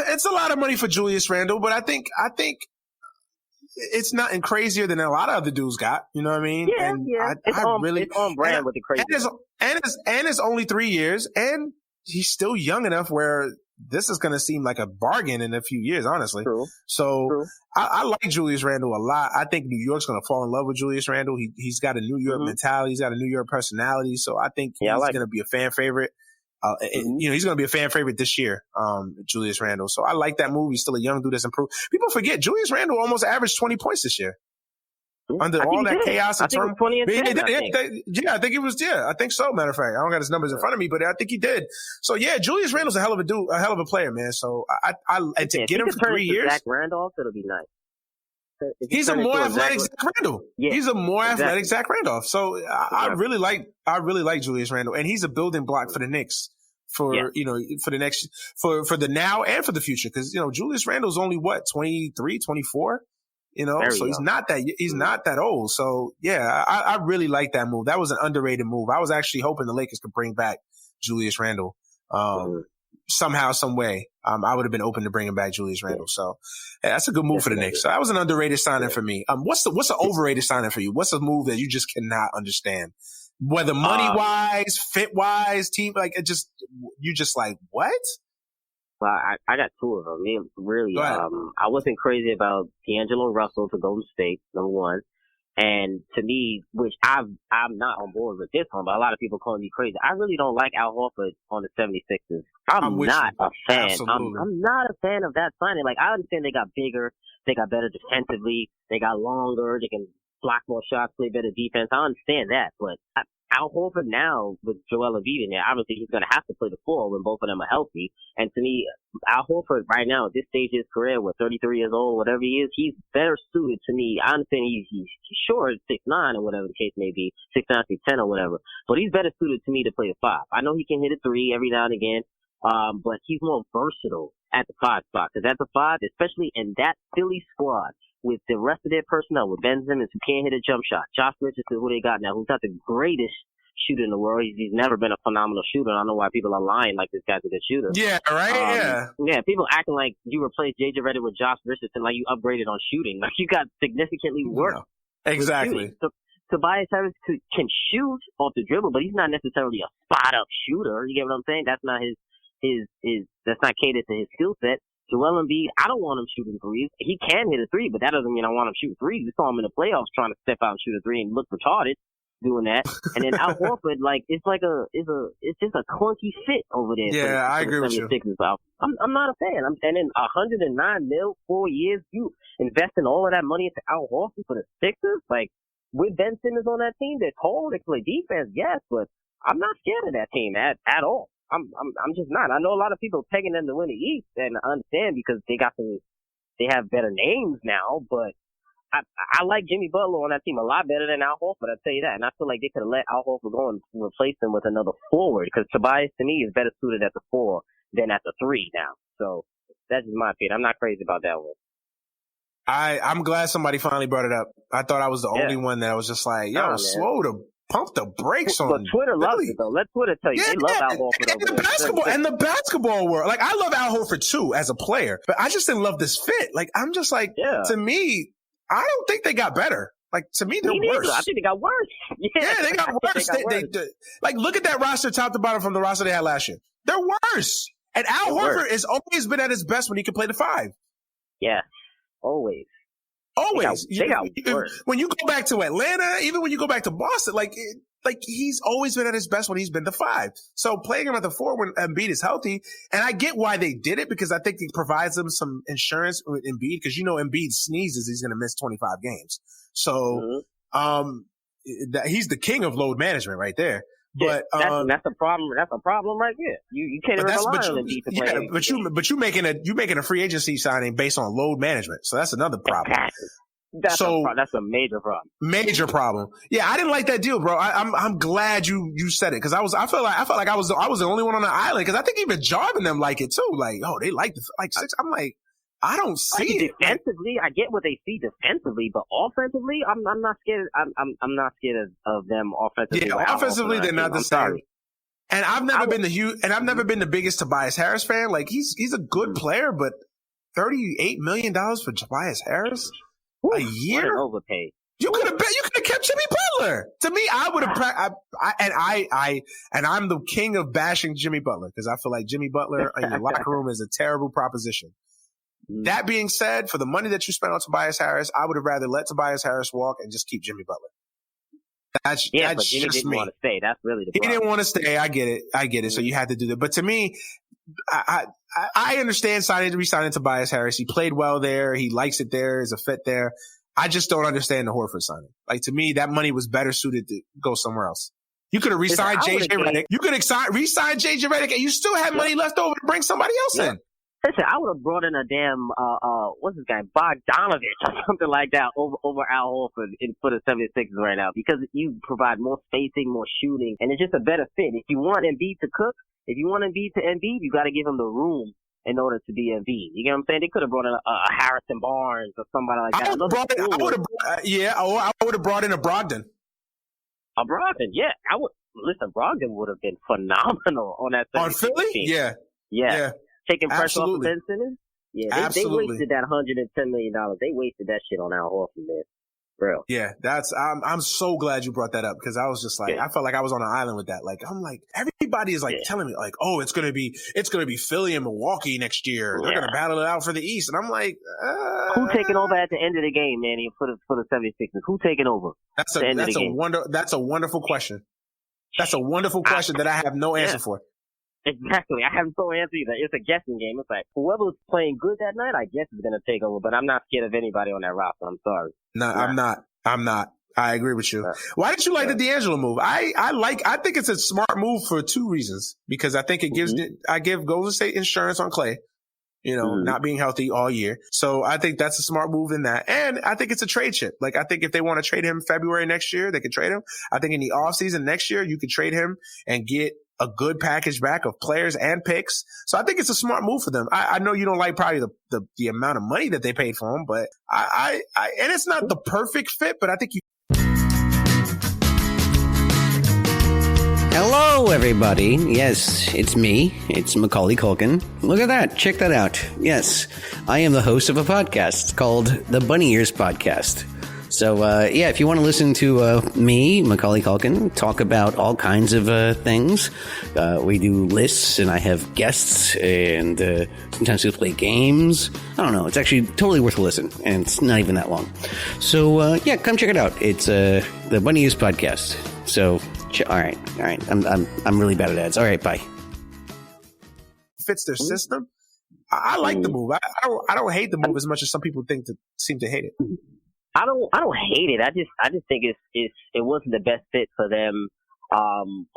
it's a lot of money for Julius Randle, but I think it's nothing crazier than a lot of other dudes got. You know what I mean? Yeah, it's on brand with the crazy. And it's only 3 years, and he's still young enough where this is going to seem like a bargain in a few years, honestly. True. So I like Julius Randle a lot. I think New York's going to fall in love with Julius Randle. He's got a New York mentality. He's got a New York personality. So I think he's going to be a fan favorite. He's going to be a fan favorite this year, Julius Randle. So I like that move. He's still a young dude that's improved. People forget Julius Randle almost averaged 20 points this year. Under all that chaos and turmoil. I think it was, I think so, matter of fact. I don't got his numbers in front of me, but I think he did. So yeah, Julius Randle's a hell of a dude, a hell of a player, man. So and to get him for 3 years. Zach Randolph, it'll be nice. He's a more athletic Zach Randolph. Yeah, he's a more athletic Zach Randolph. So I really like Julius Randle, and he's a building block for the Knicks for the next for the now and for the future. Because Julius Randle's only 23, 24. So he's not that old. So yeah, I really like that move. That was an underrated move. I was actually hoping the Lakers could bring back Julius Randle. Somehow, some way, I would have been open to bringing back Julius Randle. So that's a good move for the Knicks. So that was an underrated signing for me. What's the overrated signing for you? What's a move that you just cannot understand? Whether money wise, fit wise, team, you just like, what? Well, I got two of them. Really, I wasn't crazy about D'Angelo Russell to Golden State, number one. And to me, which I'm not on board with this one, but a lot of people calling me crazy. I really don't like Al Horford on the 76ers. I'm not a fan. I'm not a fan of that signing. Like, I understand they got bigger, they got better defensively, they got longer, they can block more shots, play better defense. I understand that, but Al Horford now with Joel Embiid in there, obviously he's going to have to play the 4 when both of them are healthy. And to me, Al Horford right now at this stage of his career, with 33 years old, whatever he is, he's better suited to me. I understand he's short, 6'9" or whatever the case may be, 6'9", 6'10" or whatever, but he's better suited to me to play the 5. I know he can hit a 3 every now and again, but he's more versatile at the 5 spot. Because at the 5, especially in that Philly squad, with the rest of their personnel, with Ben Simmons, who can't hit a jump shot, Josh Richardson, who they got now, who's not the greatest shooter in the world. He's never been a phenomenal shooter. I don't know why people are lying like this guy's a good shooter. Yeah, right? Yeah, people acting like you replaced J.J. Redick with Josh Richardson, like you upgraded on shooting. Like you got significantly worse. No, exactly. So, Tobias Harris can shoot off the dribble, but he's not necessarily a spot-up shooter. You get what I'm saying? That's not that's not catered to his skill set. Joel Embiid, I don't want him shooting threes. He can hit a 3, but that doesn't mean I want him shooting threes. We saw him in the playoffs trying to step out and shoot a 3 and look retarded doing that. And then Al Horford, it's just a clunky fit over there. Yeah, I agree with you. I'm not a fan. And then $109 million, 4 years, you investing all of that money into Al Horford for the Sixers? Like, with Ben Simmons on that team, they're tall, they play defense, yes, but I'm not scared of that team at all. I'm just not. I know a lot of people pegging them to win the East, and I understand because they have better names now, but I like Jimmy Butler on that team a lot better than Al Horford, I'll tell you that. And I feel like they could have let Al Horford go and replace him with another forward, because Tobias, to me, is better suited at the 4 than at the 3 now. So that's just my opinion. I'm not crazy about that one. I'm glad somebody finally brought it up. I thought I was the only one that was just like, pump the brakes on. But Twitter loves it though. Let Twitter tell you, they love Al Horford. And the basketball world. Like, I love Al Horford too as a player, but I just didn't love this fit. Like, I'm just like, to me, I don't think they got better. Like, to me, they're worse. I think they got worse. Yeah, they got worse. Like, look at that roster top to bottom from the roster they had last year. They're worse. And Al Horford has always been at his best when he can play the 5. Yeah, always. Always. They got worse. When you go back to Atlanta, even when you go back to Boston, like he's always been at his best when he's been the 5. So playing him at the 4 when Embiid is healthy, and I get why they did it because I think it provides them some insurance with Embiid because Embiid sneezes, he's going to miss 25 games. So he's the king of load management right there. But that's a problem. That's a problem right there. You can't rely on Embiid to play. But you making a free agency signing based on load management. So that's another problem. Exactly. That's a major problem. Major problem. Yeah, I didn't like that deal, bro. I'm glad you said it because I felt like I was the only one on the island because I think even Jarv and them like it too. Like, oh, they like six. I'm like, I don't see it. Defensively, I get what they see defensively, but offensively, I'm not scared. I'm not scared of them offensively. Yeah, offensively, they're not the same. And I've never been the biggest Tobias Harris fan. Like he's a good player, but $38 million for Tobias Harris a year? Overpaid. You could have kept Jimmy Butler. To me, I would have. And I'm the king of bashing Jimmy Butler because I feel like Jimmy Butler in your locker room is a terrible proposition. That being said, for the money that you spent on Tobias Harris, I would have rather let Tobias Harris walk and just keep Jimmy Butler. That's but Jimmy just didn't me. want to stay. That's really the problem. He didn't want to stay. I get it. So you had to do that. But to me, I understand re-signing Tobias Harris. He played well there. He likes it there. Is a fit there. I just don't understand the Horford signing. Like to me, that money was better suited to go somewhere else. You could have re-signed JJ Redick. You could have re-signed JJ Redick, and you still had money left over to bring somebody else in. Listen, I would have brought in a damn, what's his guy, Bogdanovich or something like that over Al Horford for the 76ers right now because you provide more spacing, more shooting, and it's just a better fit. If you want Embiid to cook, if you want Embiid to Embiid, you got to give him the room in order to be Embiid. You get what I'm saying? They could have brought in a Harrison Barnes or somebody like that. I would have brought in a Brogdon. A Brogdon, yeah. Listen, Brogdon would have been phenomenal on that on Philly? Team. Yeah. Taking pressure off of Ben Simmons? Yeah, they wasted that $110 million. They wasted that shit on Al Horford, man. Bro. Yeah, I'm so glad you brought that up because I was just like, I felt like I was on an island with that. Like, I'm like, everybody is like telling me like, oh, it's going to be Philly and Milwaukee next year. They're going to battle it out for the East. And I'm like, who taking over at the end of the game, man? For the 76ers? Who taking over? That's a wonderful question. That's a wonderful question that I have no answer for. Exactly. I have no answer either. It's a guessing game. It's like whoever's playing good that night, I guess is going to take over. But I'm not scared of anybody on that roster. I'm sorry. No, I'm not. I agree with you. Why did you like the D'Angelo move? I think it's a smart move for 2 reasons. Because I think it gives I give Golden State insurance on Klay. Not being healthy all year. So I think that's a smart move in that. And I think it's a trade chip. Like, I think if they want to trade him February next year, they could trade him. I think in the offseason next year, you could trade him and get a good package back of players and picks. So I think it's a smart move for them. I know you don't like probably the amount of money that they paid for him, but and it's not the perfect fit, but I think you. Hello, everybody. Yes, it's me. It's Macaulay Culkin. Look at that. Check that out. Yes, I am the host of a podcast called The Bunny Ears Podcast. So, if you want to listen to me, Macaulay Culkin, talk about all kinds of things, we do lists and I have guests and sometimes we play games. I don't know. It's actually totally worth a listen and it's not even that long. So, come check it out. It's The Bunny Ears Podcast. So, all right. I'm really bad at ads. All right, bye. Fits their system. I like the move. I don't hate the move as much as some people seem to hate it. I don't hate it. I just think it wasn't the best fit for them on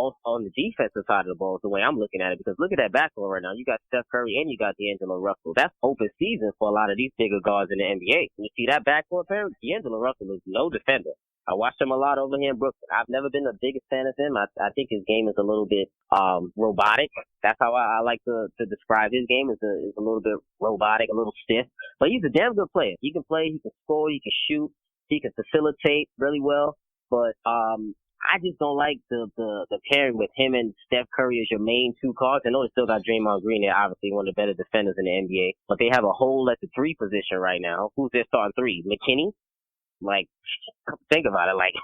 the defensive side of the ball is the way I'm looking at it. Because look at that backcourt right now. You got Steph Curry and you got D'Angelo Russell. That's open season for a lot of these bigger guards in the NBA. You see that backcourt pair? D'Angelo Russell is no defender. I watched him a lot over here in Brooklyn. I've never been the biggest fan of him. I think his game is a little bit robotic. That's how I like to describe his game. Is a little bit robotic, a little stiff. But he's a damn good player. He can play, he can score, he can shoot, he can facilitate really well. But I just don't like the pairing with him and Steph Curry as your main 2 guards. I know they still got Draymond Green. They're obviously one of the better defenders in the NBA. But they have a hole at the 3 position right now. Who's their starting 3? McKinney? Like, think about it. Like,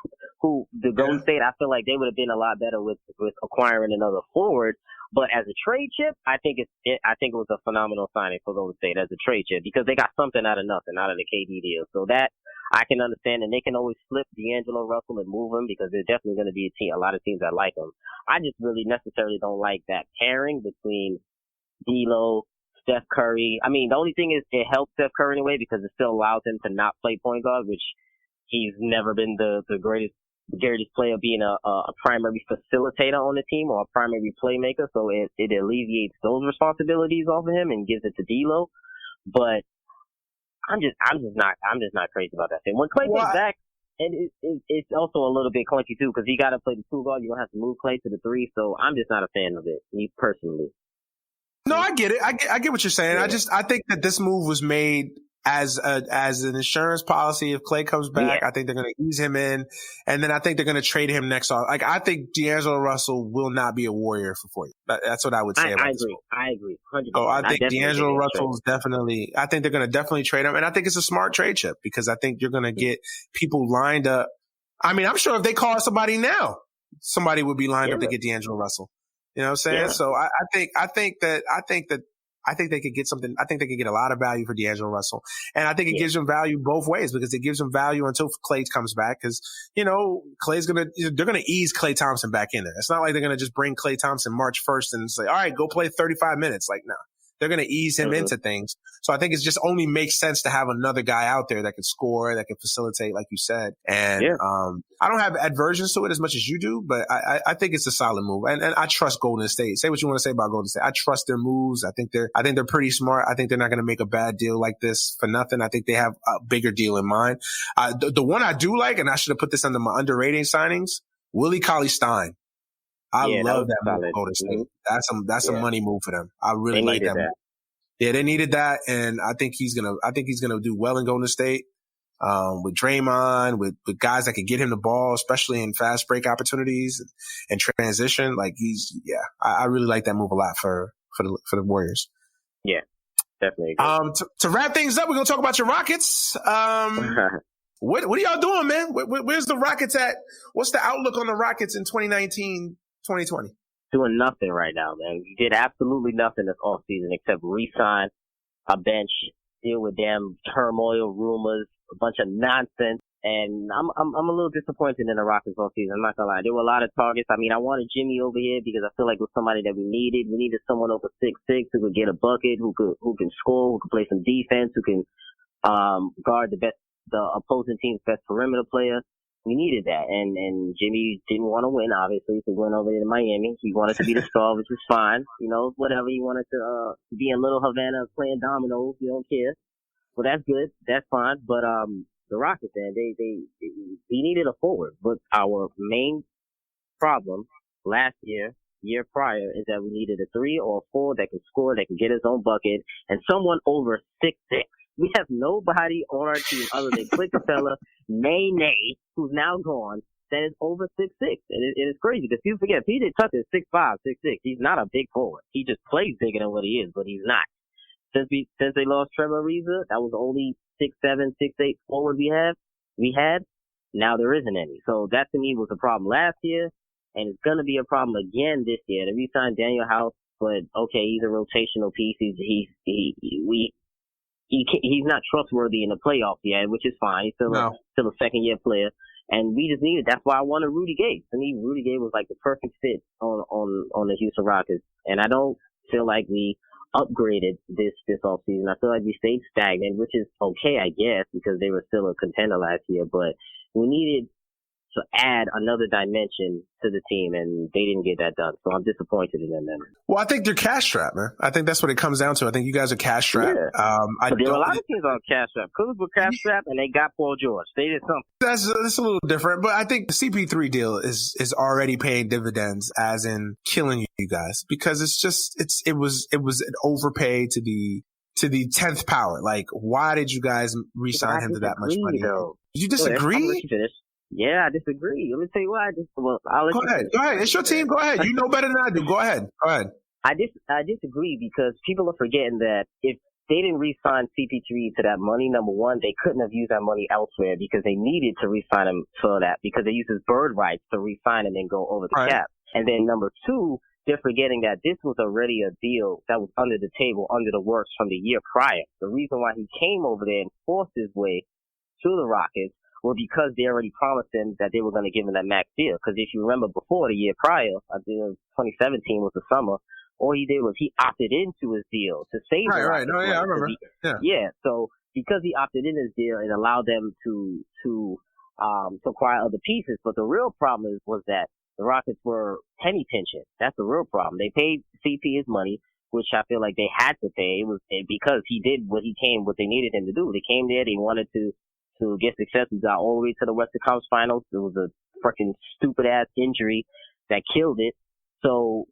the Golden State, I feel like they would have been a lot better with acquiring another forward. But as a trade chip, I think it was a phenomenal signing for Golden State as a trade chip because they got something out of nothing, out of the KD deal. So that I can understand, and they can always flip D'Angelo Russell and move him because there's definitely going to be a lot of teams that like him. I just really necessarily don't like that pairing between D'Lo, Steph Curry. I mean, the only thing is it helps Steph Curry in a way because it still allows him to not play point guard, which he's never been the greatest player, being a primary facilitator on the team or a primary playmaker. So it alleviates those responsibilities off of him and gives it to D'Lo. But I'm just not crazy about that thing. When Klay comes back, and it's also a little bit clunky too because he got to play the 2 guard. You don't have to move Klay to the 3. So I'm just not a fan of it, me personally. No, I get it. I get what you're saying. Yeah. I think that this move was made as an insurance policy. If Klay comes back, I think they're going to ease him in, and then I think they're going to trade him next off. Like, I think D'Angelo Russell will not be a Warrior for 4 years. That's what I would say. I agree. 100%. So I think D'Angelo Russell is definitely. I think they're going to definitely trade him, and I think it's a smart trade chip because I think you're going to get people lined up. I mean, I'm sure if they call somebody now, somebody would be lined up to get D'Angelo Russell. You know what I'm saying? Yeah. So I think they could get something. I think they could get a lot of value for D'Angelo Russell. And I think it gives them value both ways because it gives them value until Klay comes back. Because, they're going to ease Klay Thompson back in there. It's not like they're going to just bring Klay Thompson March 1st and say, all right, go play 35 minutes. Like, no. They're going to ease him into things. So I think it just only makes sense to have another guy out there that can score, that can facilitate, like you said. And I don't have aversions to it as much as you do, but I think it's a solid move. And I trust Golden State. Say what you want to say about Golden State. I trust their moves. I think they're pretty smart. I think they're not going to make a bad deal like this for nothing. I think they have a bigger deal in mind. The one I do like, and I should have put this under my underrated signings, Willie Cauley-Stein. I love that move for Golden State. That's a money move for them. I really like that move. Yeah, they needed that, and I think he's gonna do well in Golden State. With Draymond, with guys that can get him the ball, especially in fast break opportunities and transition. Like I really like that move a lot for the Warriors. Yeah, definitely. To wrap things up, we're gonna talk about your Rockets. What are y'all doing, man? Where's the Rockets at? What's the outlook on the Rockets in 2019? 2020. Doing nothing right now, man. We did absolutely nothing this offseason except re-sign a bench, deal with damn turmoil, rumors, a bunch of nonsense. And I'm a little disappointed in the Rockets offseason. I'm not gonna lie. There were a lot of targets. I mean, I wanted Jimmy over here because I feel like it was somebody that we needed. We needed someone over 6'6" who could get a bucket, who can score, who can play some defense, who can guard the opposing team's best perimeter player. We needed that, and Jimmy didn't want to win, obviously, so he went over there to Miami. He wanted to be the star, which is fine. Whatever. He wanted to be in Little Havana playing dominoes. You don't care. Well, that's good. That's fine. But the Rockets, man, we needed a forward. But our main problem last year prior, is that we needed a 3 or a 4 that can score, that can get his own bucket, and someone over 6'6". We have nobody on our team other than Clint Capella, Nene, who's now gone, that is over 6'6". And it is crazy because people forget PJ Tucker is 6'5", 6'6". He's not a big forward. He just plays bigger than what he is, but he's not. Since they lost Trevor Ariza, that was the only 6'7", 6'8" forward we had. Now there isn't any. So that to me was a problem last year, and it's gonna be a problem again this year. They re-signed Daniel House, but okay, he's a rotational piece. He's not trustworthy in the playoffs yet, which is fine. He's still a second-year player. And we just needed, that's why I wanted Rudy Gay. To me, Rudy Gay was like the perfect fit on the Houston Rockets. And I don't feel like we upgraded this offseason. I feel like we stayed stagnant, which is okay, I guess, because they were still a contender last year. But we needed to add another dimension to the team, and they didn't get that done. So I'm disappointed in them. Well, I think they're cash strapped, man. I think that's what it comes down to. I think you guys are cash strapped. Yeah. But there were a lot of teams on cash strapped. Cougars were cash strapped, and they got Paul George. They did something. That's a little different, but I think the CP3 deal is already paying dividends, as in killing you guys, because it was an overpay to the 10th power. Like, why did you guys re-sign him to that much money? Though. Did you disagree? Yeah, I disagree. Let me tell you why. Go ahead. It's your team. Go ahead. You know better than I do. Go ahead. I disagree because people are forgetting that if they didn't re-sign CP3 to that money, number one, they couldn't have used that money elsewhere because they needed to re-sign him for that because they used his bird rights to re-sign him and go over the cap. And then number two, they're forgetting that this was already a deal that was under the table, under the works from the year prior. The reason why he came over there and forced his way to the Rockets were because they already promised him that they were going to give him that max deal. Because if you remember before, the year prior, I think it was 2017 was the summer, all he did was he opted into his deal to save the Right. Rockets No, yeah, I remember. Yeah. So because he opted in his deal, it allowed them to acquire other pieces. But the real problem was that the Rockets were penny pinching. That's the real problem. They paid CP his money, which I feel like they had to pay. It was because he did what they needed him to do. They came there, they wanted to get success. We got all the way to the Western Conference Finals. It was a freaking stupid ass injury that killed it. So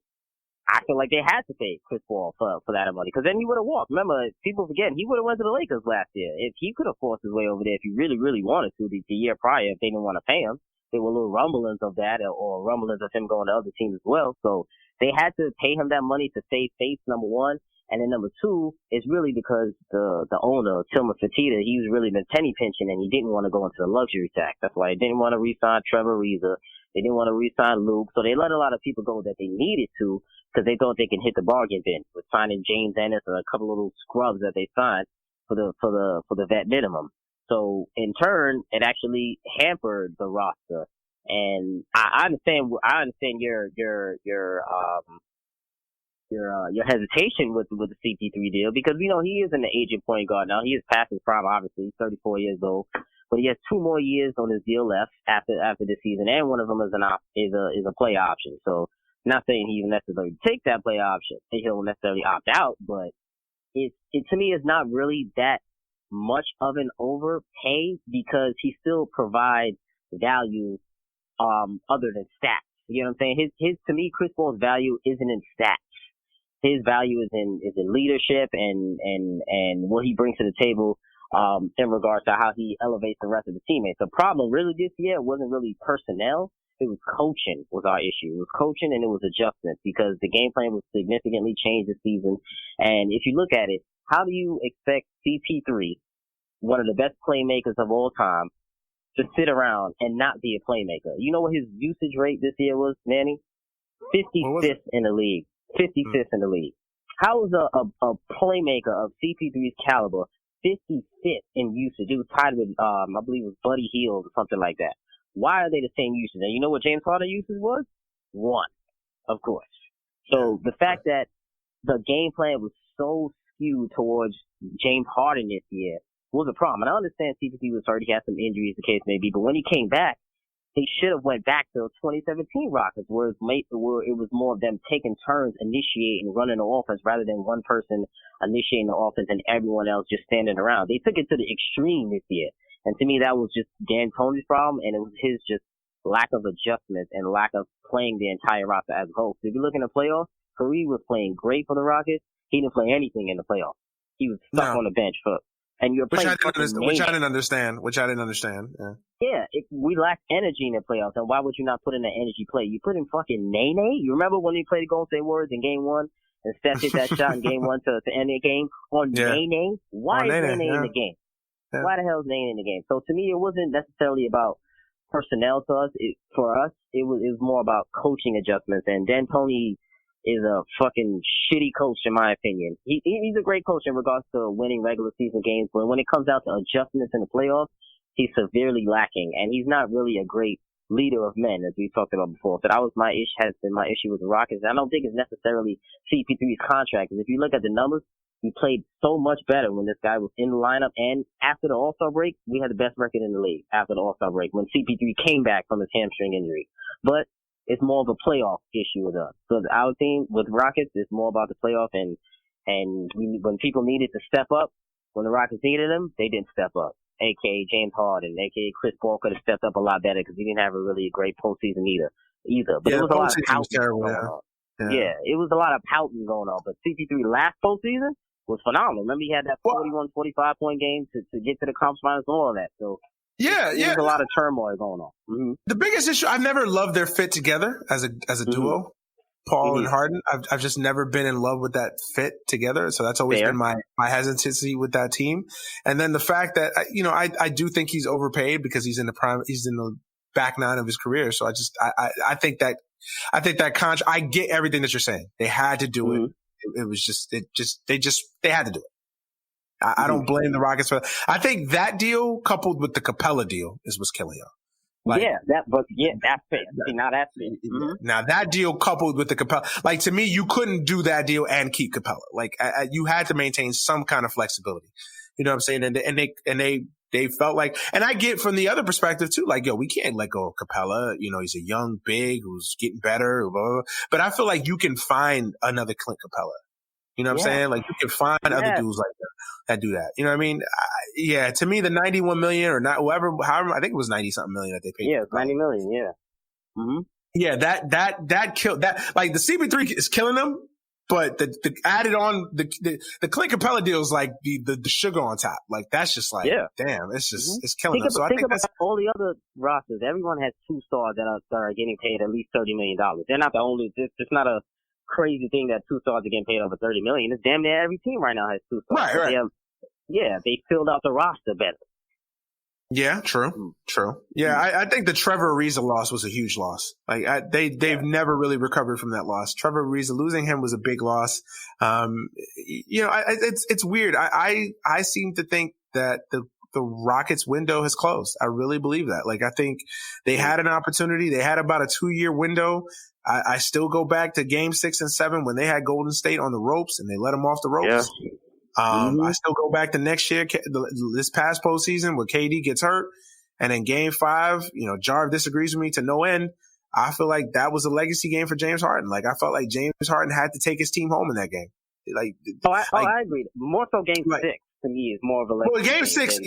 I feel like they had to pay Chris Paul for that money, because then he would have walked. Remember, people forget, he would have went to the Lakers last year. If he could have forced his way over there, if he really, really wanted to, the year prior, if they didn't want to pay him, there were little rumblings of that, or rumblings of him going to other teams as well. So they had to pay him that money to save face, number one. And then number two is really because the owner, Tillman Fertitta, he was really been penny pinching, and he didn't want to go into the luxury tax. That's why they didn't want to re-sign Trevor Ariza. They didn't want to re-sign Luke. So they let a lot of people go that they needed to, because they thought they can hit the bargain bin with signing James Ennis and a couple of little scrubs that they signed for the vet minimum. So in turn, it actually hampered the roster. And I understand your hesitation with the CP3 deal, because we know he is an aging point guard now. He is past his prime, obviously. He's 34 years old, but he has 2 more years on his deal left after this season, and one of them is a play option. So not saying he will necessarily take that play option, and he'll necessarily opt out, but it to me is not really that much of an overpay, because he still provides value other than stats. You know what I'm saying? His to me, Chris Paul's value isn't in stats. His value is in leadership and what he brings to the table in regards to how he elevates the rest of the teammates. The problem really this year wasn't really personnel. It was coaching was our issue. It was coaching, and it was adjustments, because the game plan was significantly changed this season. And if you look at it, how do you expect CP3, one of the best playmakers of all time, to sit around and not be a playmaker? You know what his usage rate this year was, Manny? 55th in the league. 55th in the league. How is a playmaker of CP3's caliber 55th in usage? It was tied with, I believe it was Buddy Hield or something like that. Why are they the same usage? And you know what James Harden usage was? 1, of course. So the fact that the game plan was so skewed towards James Harden this year was a problem. And I understand CP3 was hurt, he had some injuries, the case may be, but when he came back, they should have went back to 2017 Rockets, where it was more of them taking turns initiating, running the offense, rather than one person initiating the offense and everyone else just standing around. They took it to the extreme this year. And to me, that was just Dan Tony's problem, and it was his just lack of adjustment and lack of playing the entire roster as a whole. So if you look in the playoffs, Kareem was playing great for the Rockets. He didn't play anything in the playoffs. He was stuck on the bench and you're playing which I didn't understand. Yeah, we lacked energy in the playoffs, and why would you not put in an energy play? You put in fucking Nene. You remember when they played the Golden State Warriors in Game 1, and Steph hit that shot in Game 1 to end the game on Nene? Why is Nene in the game? Yeah. Why the hell is Nene in the game? So to me, it wasn't necessarily about personnel to us. For us, it was more about coaching adjustments. And Dan Tony is a fucking shitty coach, in my opinion. He's a great coach in regards to winning regular season games, but when it comes down to adjustments in the playoffs, he's severely lacking, and he's not really a great leader of men, as we talked about before. So that was has been my issue with the Rockets. I don't think it's necessarily CP3's contract, because if you look at the numbers, he played so much better when this guy was in the lineup, and after the All-Star break, we had the best record in the league after the All-Star break, when CP3 came back from his hamstring injury. But it's more of a playoff issue with us. So our team with Rockets is more about the playoff, and when people needed to step up, when the Rockets needed them, they didn't step up. A.K.A. James Harden, A.K.A. Chris Paul could have stepped up a lot better, because he didn't have a really great postseason either. But it was a lot of pouting going on. Yeah, it was a lot of pouting going on. But CP3 last postseason was phenomenal. Remember, he had that 41, 45-point game to get to the conference finals and all of that. So there's a lot of turmoil going on. Mm-hmm. The biggest issue, I've never loved their fit together as a duo, Paul and Harden. I've just never been in love with that fit together. So that's always been my hesitancy with that team. And then the fact that, I do think he's overpaid, because he's in the back nine of his career. So I think that contract, I get everything that you're saying. They had to do it. It was they had to do it. I don't blame the Rockets for that. I think that deal coupled with the Capella deal is what's killing y'all. Like, that's fair. See, now that's fair. Mm-hmm. Now that deal coupled with the Capella, like to me, you couldn't do that deal and keep Capella. Like you had to maintain some kind of flexibility. You know what I'm saying? And they felt like, and I get from the other perspective too, like, yo, we can't let go of Capella. You know, he's a young big who's getting better, blah, blah, blah. But I feel like you can find another Clint Capella. You know what I'm saying? Like you can find other dudes like that do that. You know what I mean? To me, the 91 million or not, however, I think it was 90 something million that they paid. Yeah, 90 million. Yeah. Mm-hmm. Yeah, that killed that. Like the CP3 is killing them, but the added on the Clint Capella deal is like the sugar on top. Like that's just like, damn, it's just it's killing them. So I think about all the other rosters. Everyone has 2 stars that are getting paid at least $30 million. They're not the only. It's not a crazy thing that 2 stars are getting paid over $30 million. It's damn near every team right now has 2 stars. Right. They filled out the roster better. Yeah, true. Yeah, I think the Trevor Ariza loss was a huge loss. Like they've never really recovered from that loss. Trevor Ariza, losing him was a big loss. It's weird. I seem to think that the Rockets window has closed. I really believe that. Like I think they had an opportunity. They had about a 2-year window. I still go back to game 6 and 7 when they had Golden State on the ropes and they let them off the ropes. Yeah. I still go back to next year, this past postseason where KD gets hurt. And in game 5, Jarv disagrees with me to no end. I feel like that was a legacy game for James Harden. Like I felt like James Harden had to take his team home in that game. I agree. More so game 6. To me, is more of a legacy. Well, game 6,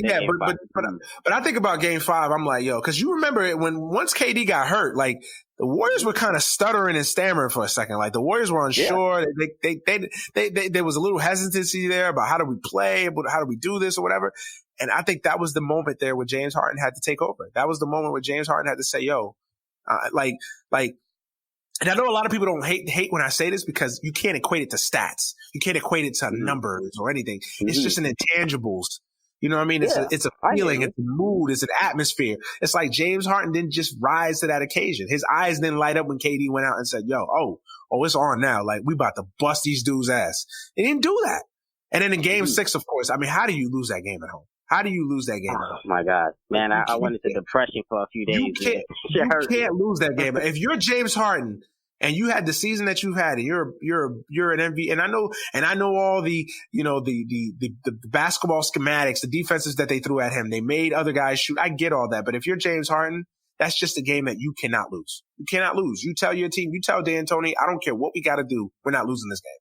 but I think about game 5. I'm like, yo, because you remember it once KD got hurt, like the Warriors were kind of stuttering and stammering for a second. Like the Warriors were unsure. Yeah. There was a little hesitancy there about how do we play, how do we do this or whatever. And I think that was the moment there where James Harden had to take over. That was the moment where James Harden had to say, yo, and I know a lot of people don't hate when I say this because you can't equate it to stats. You can't equate it to numbers or anything. It's just an intangibles. You know what I mean? It's a feeling, it's a mood, it's an atmosphere. It's like James Harden didn't just rise to that occasion. His eyes didn't light up when KD went out and said, yo, it's on now. Like we about to bust these dudes' ass. He didn't do that. And then in game 6, of course, I mean, how do you lose that game at home? How do you lose that game? Oh my God, man! I went into depression for a few days. You can't lose that game. If you're James Harden and you had the season that you've had, and you're an MVP, and I know all the the basketball schematics, the defenses that they threw at him, they made other guys shoot. I get all that, but if you're James Harden, that's just a game that you cannot lose. You cannot lose. You tell your team, you tell D'Antoni, I don't care what we got to do, we're not losing this game.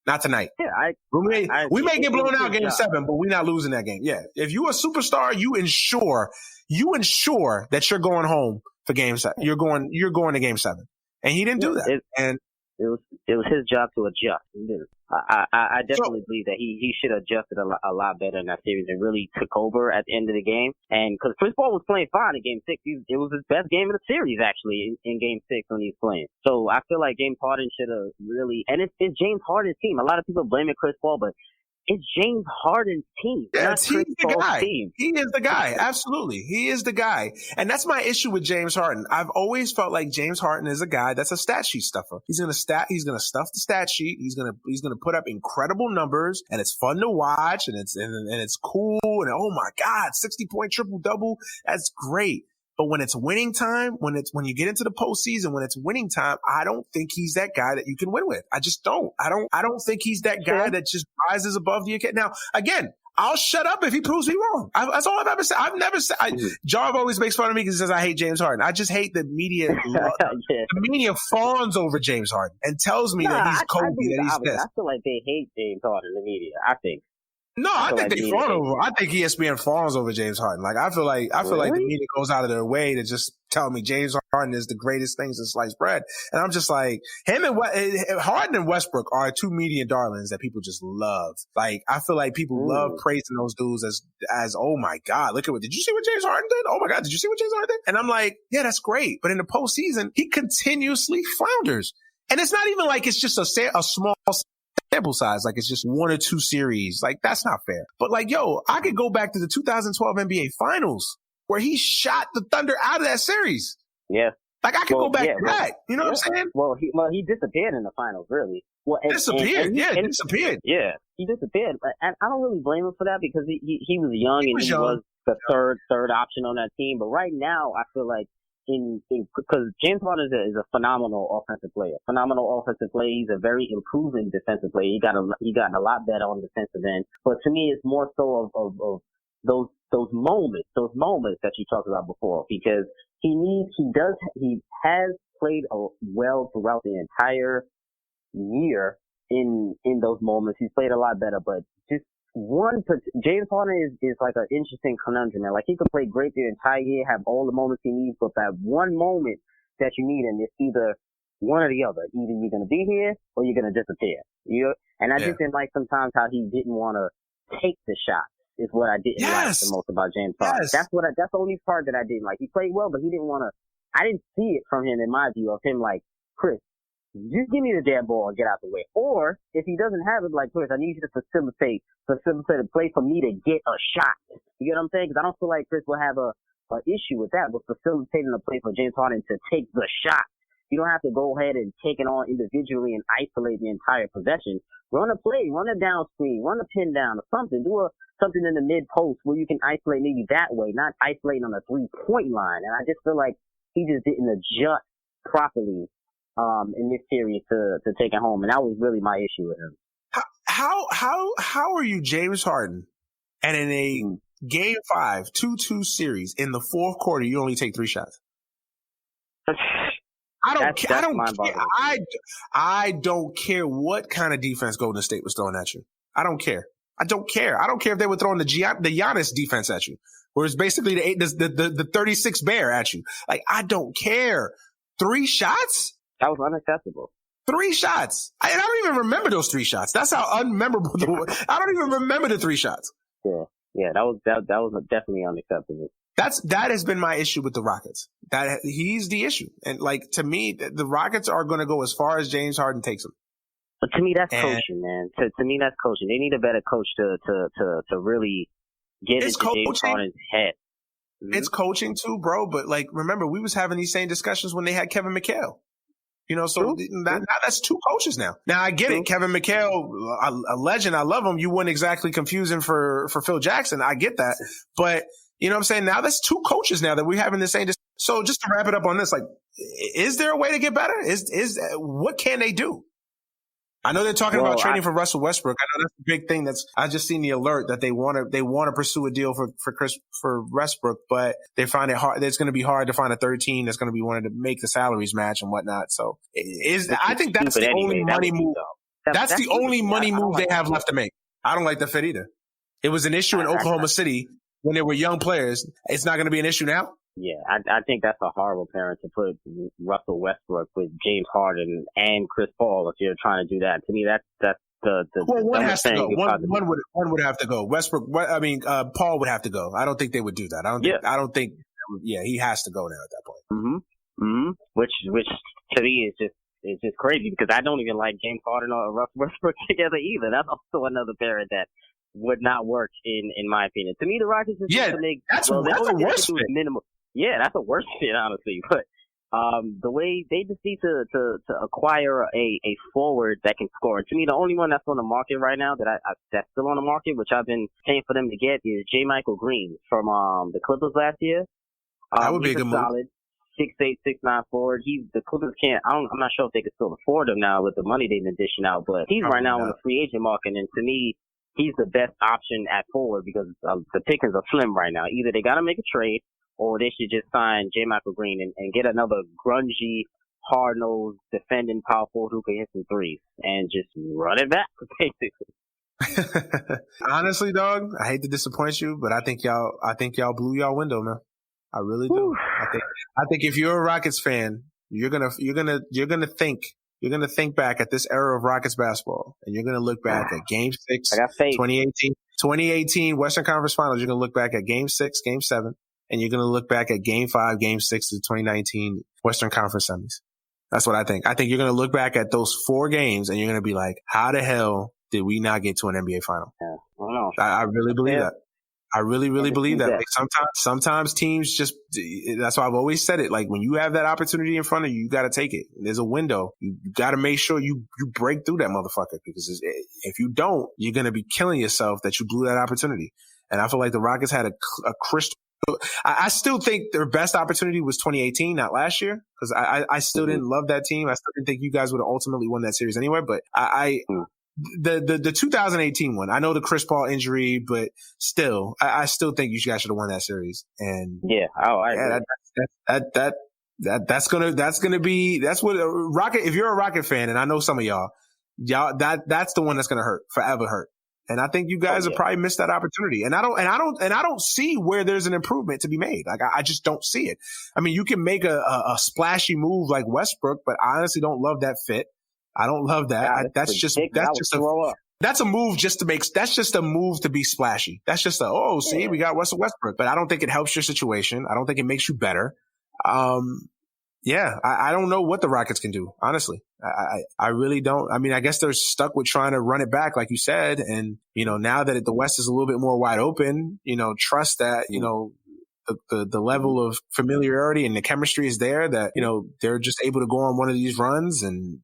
Not tonight. Yeah, we may get blown out game 7, but we're not losing that game. Yeah. If you're a superstar, you ensure that you're going home for game 7. You're going to game 7. And he didn't do that. It was his job to adjust. He didn't. I definitely believe that he should have adjusted a lot better in that series and really took over at the end of the game. And because Chris Paul was playing fine in game 6, it was his best game of the series actually in game 6 when he was playing. So I feel like James Harden should have really, and it's James Harden's team. A lot of people blaming Chris Paul, but it's James Harden's team. Yeah, he's the guy. Team. He is the guy. Absolutely. He is the guy. And that's my issue with James Harden. I've always felt like James Harden is a guy that's a stat sheet stuffer. He's going to stuff the stat sheet. He's going to put up incredible numbers and it's fun to watch and it's cool. And oh my God, 60-point triple double. That's great. But when it's winning time, when you get into the postseason, when it's winning time, I don't think he's that guy that you can win with. I just don't. I don't think he's that guy that just rises above the occasion. Now, again, I'll shut up if he proves me wrong. That's all I've ever said. I've never said. Jarv always makes fun of me because he says I hate James Harden. I just hate the media. The media fawns over James Harden and tells me that he's Kobe, that he's this. I feel like they hate James Harden, the media. I think. No, I think they fawn over. I think ESPN fawns over James Harden. Like I feel like the media goes out of their way to just tell me James Harden is the greatest thing since sliced bread, and I'm just like him and Harden and Westbrook are 2 media darlings that people just love. Like I feel like people love praising those dudes as oh my God, look at did you see what James Harden did? Oh my God, did you see what James Harden did? And I'm like, yeah, that's great, but in the postseason he continuously flounders, and it's not even like it's just a small sample size, like it's just 1 or 2 series. Like that's not fair. But like, yo, I could go back to the 2012 NBA Finals where he shot the Thunder out of that series. Yeah. Like I could go back to that. You know what I'm saying? Well, he disappeared in the finals, really. Well, disappeared. Disappeared. Yeah, he disappeared. And I don't really blame him for that because he was young and he was the third option on that team. But right now, I feel like because James Harden is a phenomenal offensive player. He's a very improving defensive player. He got a lot better on the defensive end. But to me, it's more so of those moments that you talked about before, because he has played well throughout the entire year in those moments. He's played a lot better, but just James Harden is like an interesting conundrum, man. Like, he could play great the entire year, have all the moments he needs, but that one moment that you need, and it's either one or the other. Either you're going to be here or you're going to disappear. And I just didn't like sometimes how he didn't want to take the shot. Is what I didn't like the most about James Harden. Yes. That's the only part that I didn't like. He played well, but he didn't want to. I didn't see it from him, in my view, of him like, Chris, just give me the damn ball and get out the way. Or if he doesn't have it, like, Chris, I need you to facilitate a play for me to get a shot. You get what I'm saying? Because I don't feel like Chris will have a issue with that, with facilitating a play for James Harden to take the shot. You don't have to go ahead and take it on individually and isolate the entire possession. Run a play, run a down screen, run a pin down or something. Do something in the mid post where you can isolate maybe that way, not isolating on the 3-point line. And I just feel like he just didn't adjust properly in this series to take it home. And that was really my issue with him. How are you James Harden, and in a Game 5 2-2 series in the fourth quarter you only take 3 shots? I don't care what kind of defense Golden State was throwing at you. I don't care. I don't care if they were throwing the Giannis defense at you, where it's basically the 36 bear at you. Like, I don't care. 3 shots? That was unacceptable. 3 shots. I don't even remember those 3 shots. That's how unmemorable I don't even remember the 3 shots. Yeah, that was definitely unacceptable. That has been my issue with the Rockets. That he's the issue. And, like, to me, the Rockets are going to go as far as James Harden takes them. But to me, that's coaching, man. To me, that's coaching. They need a better coach to really get into James Harden's head. Mm-hmm. It's coaching too, bro. But, like, remember, we was having these same discussions when they had Kevin McHale. So now that's 2 coaches now. Now, I get it. Kevin McHale, a legend. I love him. You wouldn't exactly confuse him for Phil Jackson. I get that. But, you know what I'm saying? Now that's 2 coaches now that we're having the same. So just to wrap it up on this, like, is there a way to get better? What can they do? I know they're talking about trading for Russell Westbrook. I know that's a big thing. I just seen the alert that they want to pursue a deal for Westbrook, but they find it hard. It's going to be hard to find a third team that's going to be wanting to make the salaries match and whatnot. So I think that's the only money move. That's the only money move they have left to make. I don't like the fit either. It was an issue in Oklahoma City when they were young players. It's not going to be an issue now. Yeah, I think that's a horrible pairing to put Russell Westbrook with James Harden and Chris Paul if you're trying to do that. To me, that's one has to go. One would have to go. Paul would have to go. I don't think they would do that. I don't think. He has to go now at that point. Mm-hmm. Which to me is just crazy because I don't even like James Harden or Russell Westbrook together either. That's also another pairing that would not work in my opinion. To me, the Rockets is just to make that's a worse fit. Minimum. Yeah, that's a worse fit, honestly. But the way they just need to acquire a forward that can score. To me, the only one that's on the market right now that's still on the market, which I've been paying for them to get, is J. Michael Green from the Clippers last year. That would be a good move. Solid 6'8", 6'9" forward. The Clippers can't. I'm not sure if they can still afford him now with the money they've been dishing out, but he's right now on the free agent market, and to me, he's the best option at forward because the pickings are slim right now. Either they got to make a trade, or they should just sign J. Michael Green and get another grungy, hard-nosed, defending power forward who can hit some threes and just run it back, basically. Honestly, dog, I hate to disappoint you, but I think y'all blew y'all window, man. I really do. I think if you're a Rockets fan, you're gonna think back at this era of Rockets basketball, and you're gonna look back at Game 6, 2018 Western Conference Finals. You're gonna look back at Game 6, Game 7. And you're going to look back at Game 5, Game 6 of the 2019 Western Conference Semis. That's what I think. I think you're going to look back at those 4 games and you're going to be like, how the hell did we not get to an NBA final? Yeah, I don't know. I really believe that. I really, really believe that. Like sometimes teams just, that's why I've always said it. Like when you have that opportunity in front of you, you got to take it. There's a window. You got to make sure you break through that motherfucker, because if you don't, you're going to be killing yourself that you blew that opportunity. And I feel like the Rockets had a crystal. I still think their best opportunity was 2018, not last year, because I still didn't love that team. I still didn't think you guys would have ultimately won that series anyway, but the 2018 one, I know the Chris Paul injury, but still, I still think you guys should have won that series. And that's what a Rocket. If you're a Rocket fan, and I know some of y'all, that's the one that's gonna forever hurt. And I think you guys have probably missed that opportunity. And I don't see where there's an improvement to be made. Like I just don't see it. I mean, you can make a splashy move like Westbrook, but I honestly don't love that fit. I don't love that. That's just a move just to make. That's just a move to be splashy. That's just we got Russell Westbrook, but I don't think it helps your situation. I don't think it makes you better. I don't know what the Rockets can do. Honestly, I really don't. I mean, I guess they're stuck with trying to run it back, like you said. And now that the West is a little bit more wide open, trust that the level of familiarity and the chemistry is there, that they're just able to go on one of these runs. And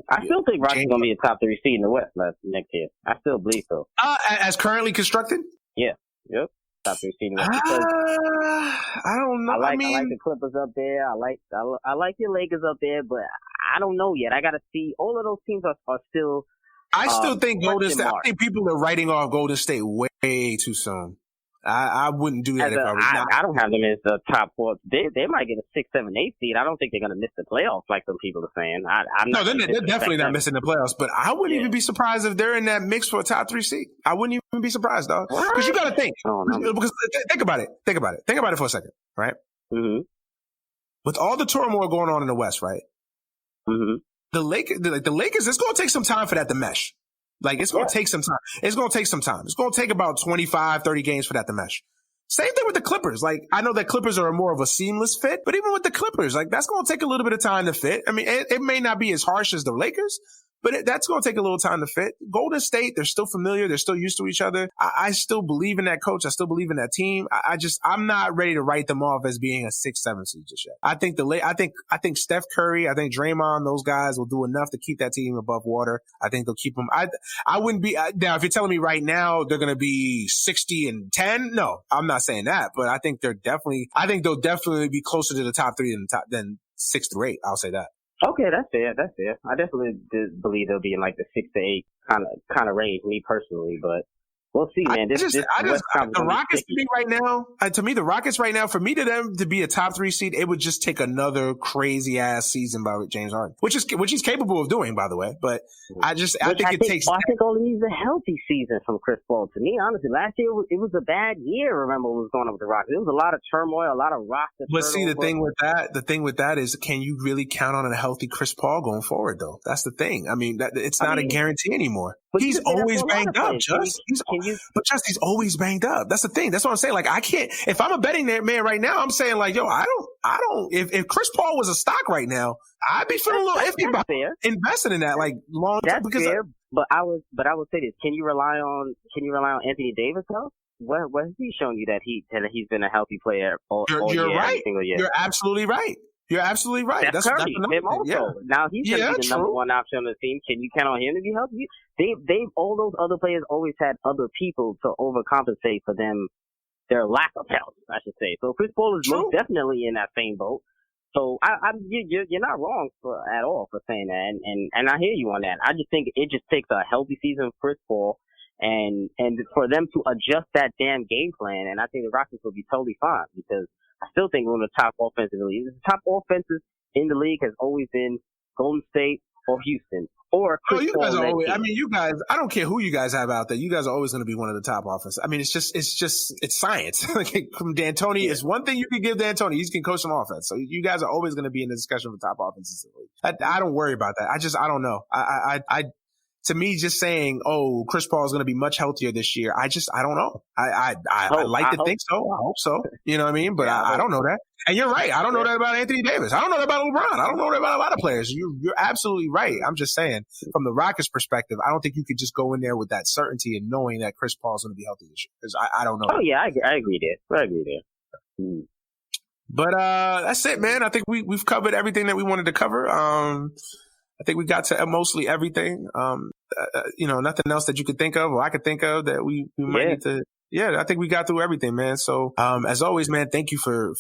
I still think Rockets going to be a top 3 seed in the West next year. I still believe so. As currently constructed? Yeah. Yep. Top 3 seed in the West. I don't know. I like the Clippers up there. I like your Lakers up there, but I don't know yet. I got to see. All of those teams are still. I still think Golden State. I think people are writing off Golden State way too soon. I wouldn't do that if I was not. I don't have them as the top 4. They might get a 6, 7, 8 seed. I don't think they're going to miss the playoffs like some people are saying. They're definitely not missing the playoffs. But I wouldn't even be surprised if they're in that mix for a top 3 seed. I wouldn't even be surprised, dog. Because you got to think. Because think about it. Think about it for a second, right? Mm-hmm. With all the turmoil going on in the West, right? Mm-hmm. The Lakers, it's going to take some time for that to mesh. Like, it's going to take some time. It's going to take some time. It's going to take about 25, 30 games for that to mesh. Same thing with the Clippers. Like, I know that Clippers are more of a seamless fit, but even with the Clippers, like, that's going to take a little bit of time to fit. I mean, it may not be as harsh as the Lakers, but that's going to take a little time to fit. Golden State, they're still familiar. They're still used to each other. I still believe in that coach. I still believe in that team. I'm not ready to write them off as being a 6, 7 seed just yet. I think Steph Curry, I think Draymond, those guys will do enough to keep that team above water. I think they'll keep them. I wouldn't be, now if you're telling me right now they're going to be 60-10, no, I'm not saying that, but I think they'll definitely be closer to the top 3 than 6 through 8. I'll say that. Okay, that's fair. I definitely believe they'll be in like the 6 to 8 kind of range, me personally, but we'll see, man. The Rockets to me right now, the Rockets right now, for me to them to be a top 3 seed, it would just take another crazy ass season by James Harden, which he's capable of doing, by the way. But I think all needs a healthy season from Chris Paul. To me, honestly, last year it was a bad year. Remember what was going on with the Rockets? There was a lot of turmoil, a lot of roster. But see, the thing with that is, can you really count on a healthy Chris Paul going forward? Though that's the thing. I mean, it's not a guarantee anymore. He's always banged up, Just. He's always banged up. That's the thing. That's what I'm saying. Like, I can't, if I'm a betting man right now, I'm saying like, yo, I don't, if Chris Paul was a stock right now, I'd be feeling a little iffy about investing in that, like, long term. That's fair, but I would say this. Can you rely on Anthony Davis health? What has he shown you that he's been a healthy player all You're year, right. every single year? You're absolutely right. You're absolutely right. That's Curry, him also. Yeah. Now he's going to be the number 1 option on the team. Can you count on him to be healthy? They've all those other players always had other people to overcompensate for their lack of health, I should say. So Chris Paul is most definitely in that same boat. So you're not wrong at all for saying that, and I hear you on that. I just think it just takes a healthy season for Chris Paul and for them to adjust that damn game plan. And I think the Rockets will be totally fine, because I still think one of the top offenses in the league. The top offenses in the league has always been Golden State or Houston or Chris you Paul. Guys are always, I mean, you guys, I don't care who you guys have out there. You guys are always going to be one of the top offenses. I mean, it's science. From D'Antoni, it's one thing you can give D'Antoni. He can coach some offense. So you guys are always going to be in the discussion for top offenses in the league. I don't worry about that. I don't know. to me, just saying, oh, Chris Paul is going to be much healthier this year. I don't know. I like to think so. I hope so. You know what I mean? But I don't know that. And you're right. I don't know that about Anthony Davis. I don't know that about LeBron. I don't know that about a lot of players. You're absolutely right. I'm just saying, from the Rockets' perspective, I don't think you could just go in there with that certainty and knowing that Chris Paul is going to be healthy this year. Because I don't know. Oh, yeah, I agree there. But that's it, man. I think we've covered everything that we wanted to cover. I think we got to mostly everything. Nothing else that you could think of or I could think of that we might need to. Yeah, I think we got through everything, man. So, as always, man, thank you for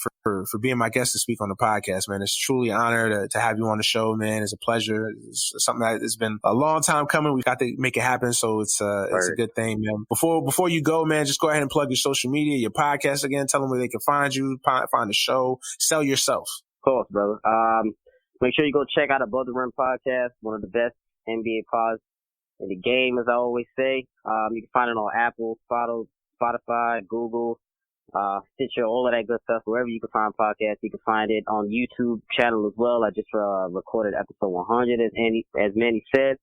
being my guest to speak on the podcast, man. It's truly an honor to have you on the show, man. It's a pleasure. It's something that has been a long time coming. We got to make it happen. So it's a good thing, man. Before you go, man, just go ahead and plug your social media, your podcast again. Tell them where they can find you, find the show, sell yourself. Of course, brother. Make sure you go check out Above the Rim podcast, one of the best NBA pods in the game, as I always say. You can find it on Apple, Spotify, Google, Stitcher, all of that good stuff. Wherever you can find podcasts, you can find it on YouTube channel as well. I just recorded episode 100, as Manny said.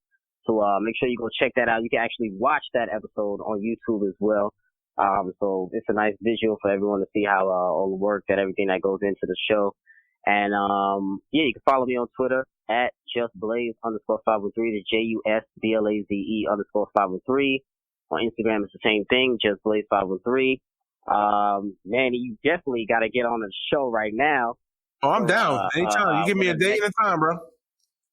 So make sure you go check that out. You can actually watch that episode on YouTube as well. So it's a nice visual for everyone to see how all the work that everything that goes into the show. And you can follow me on Twitter at JusBlaze _513, the JUSBLAZE _513. On Instagram, it's the same thing, JusBlaze513. Manny, you definitely got to get on the show right now. Oh, I'm down. Anytime. You give me a day and a time, bro.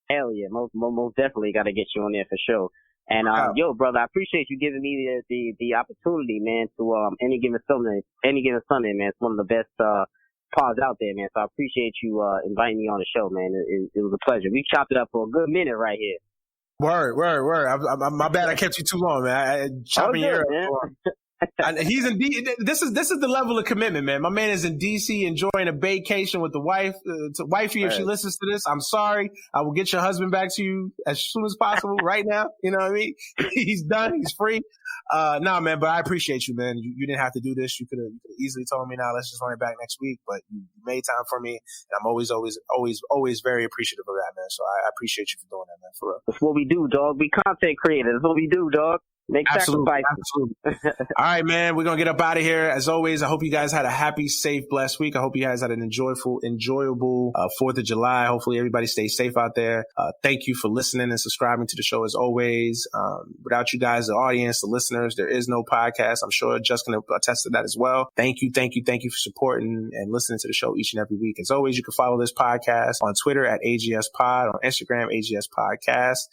Hell yeah. Most definitely got to get you on there for sure. And, yo, brother, I appreciate you giving me the opportunity, man, to, any given Sunday, man. It's one of the best, pods out there, man. So I appreciate you, inviting me on the show, man. It was a pleasure. We chopped it up for a good minute right here. Word. My bad. I kept you too long, man. Chopping your ear. He's in This is the level of commitment, man. My man is in DC enjoying a vacation with the wife. To wifey, if she listens to this, I'm sorry. I will get your husband back to you as soon as possible. Right now, you know what I mean? He's done. He's free. Nah, man. But I appreciate you, man. You didn't have to do this. You could have easily told me, "Now let's just run it back next week." But you made time for me, and I'm always very appreciative of that, man. So I appreciate you for doing that, man. For real. That's what we do, dog. We content creators. That's what we do, dog. Make sacrifices. Absolutely. All right, man. We're going to get up out of here. As always, I hope you guys had a happy, safe, blessed week. I hope you guys had an enjoyable 4th of July. Hopefully everybody stays safe out there. Thank you for listening and subscribing to the show as always. Without you guys, the audience, the listeners, there is no podcast. I'm sure Just going to attest to that as well. Thank you for supporting and listening to the show each and every week. As always, you can follow this podcast on Twitter at AGS Pod, on Instagram, AGS Podcast,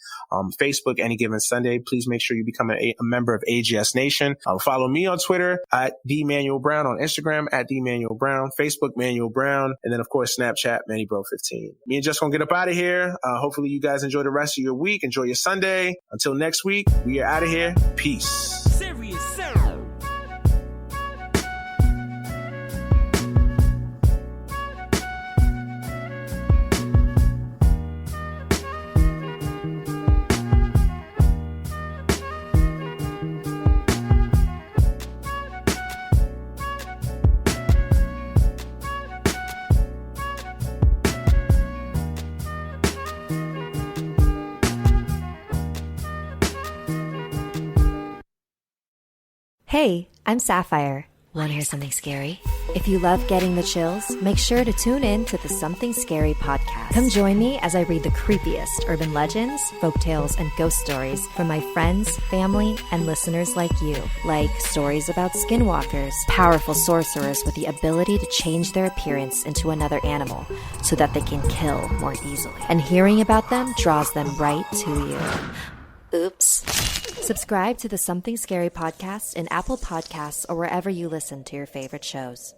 Facebook, Any Given Sunday. Please make sure you become a member of AGS Nation. Follow me on Twitter at DManuelBrown, on Instagram at DManuelBrown, Facebook Manuel Brown, and then of course Snapchat MannyBro15. Me and Just gonna get up out of here. Hopefully you guys enjoy the rest of your week. Enjoy your Sunday. Until next week, we are out of here. Peace. Hey, I'm Sapphire. Want to hear something scary? If you love getting the chills, make sure to tune in to the Something Scary podcast. Come join me as I read the creepiest urban legends, folktales, and ghost stories from my friends, family, and listeners like you. Like stories about skinwalkers, powerful sorcerers with the ability to change their appearance into another animal so that they can kill more easily. And hearing about them draws them right to you. Oops. Subscribe to the Something Scary podcast in Apple Podcasts or wherever you listen to your favorite shows.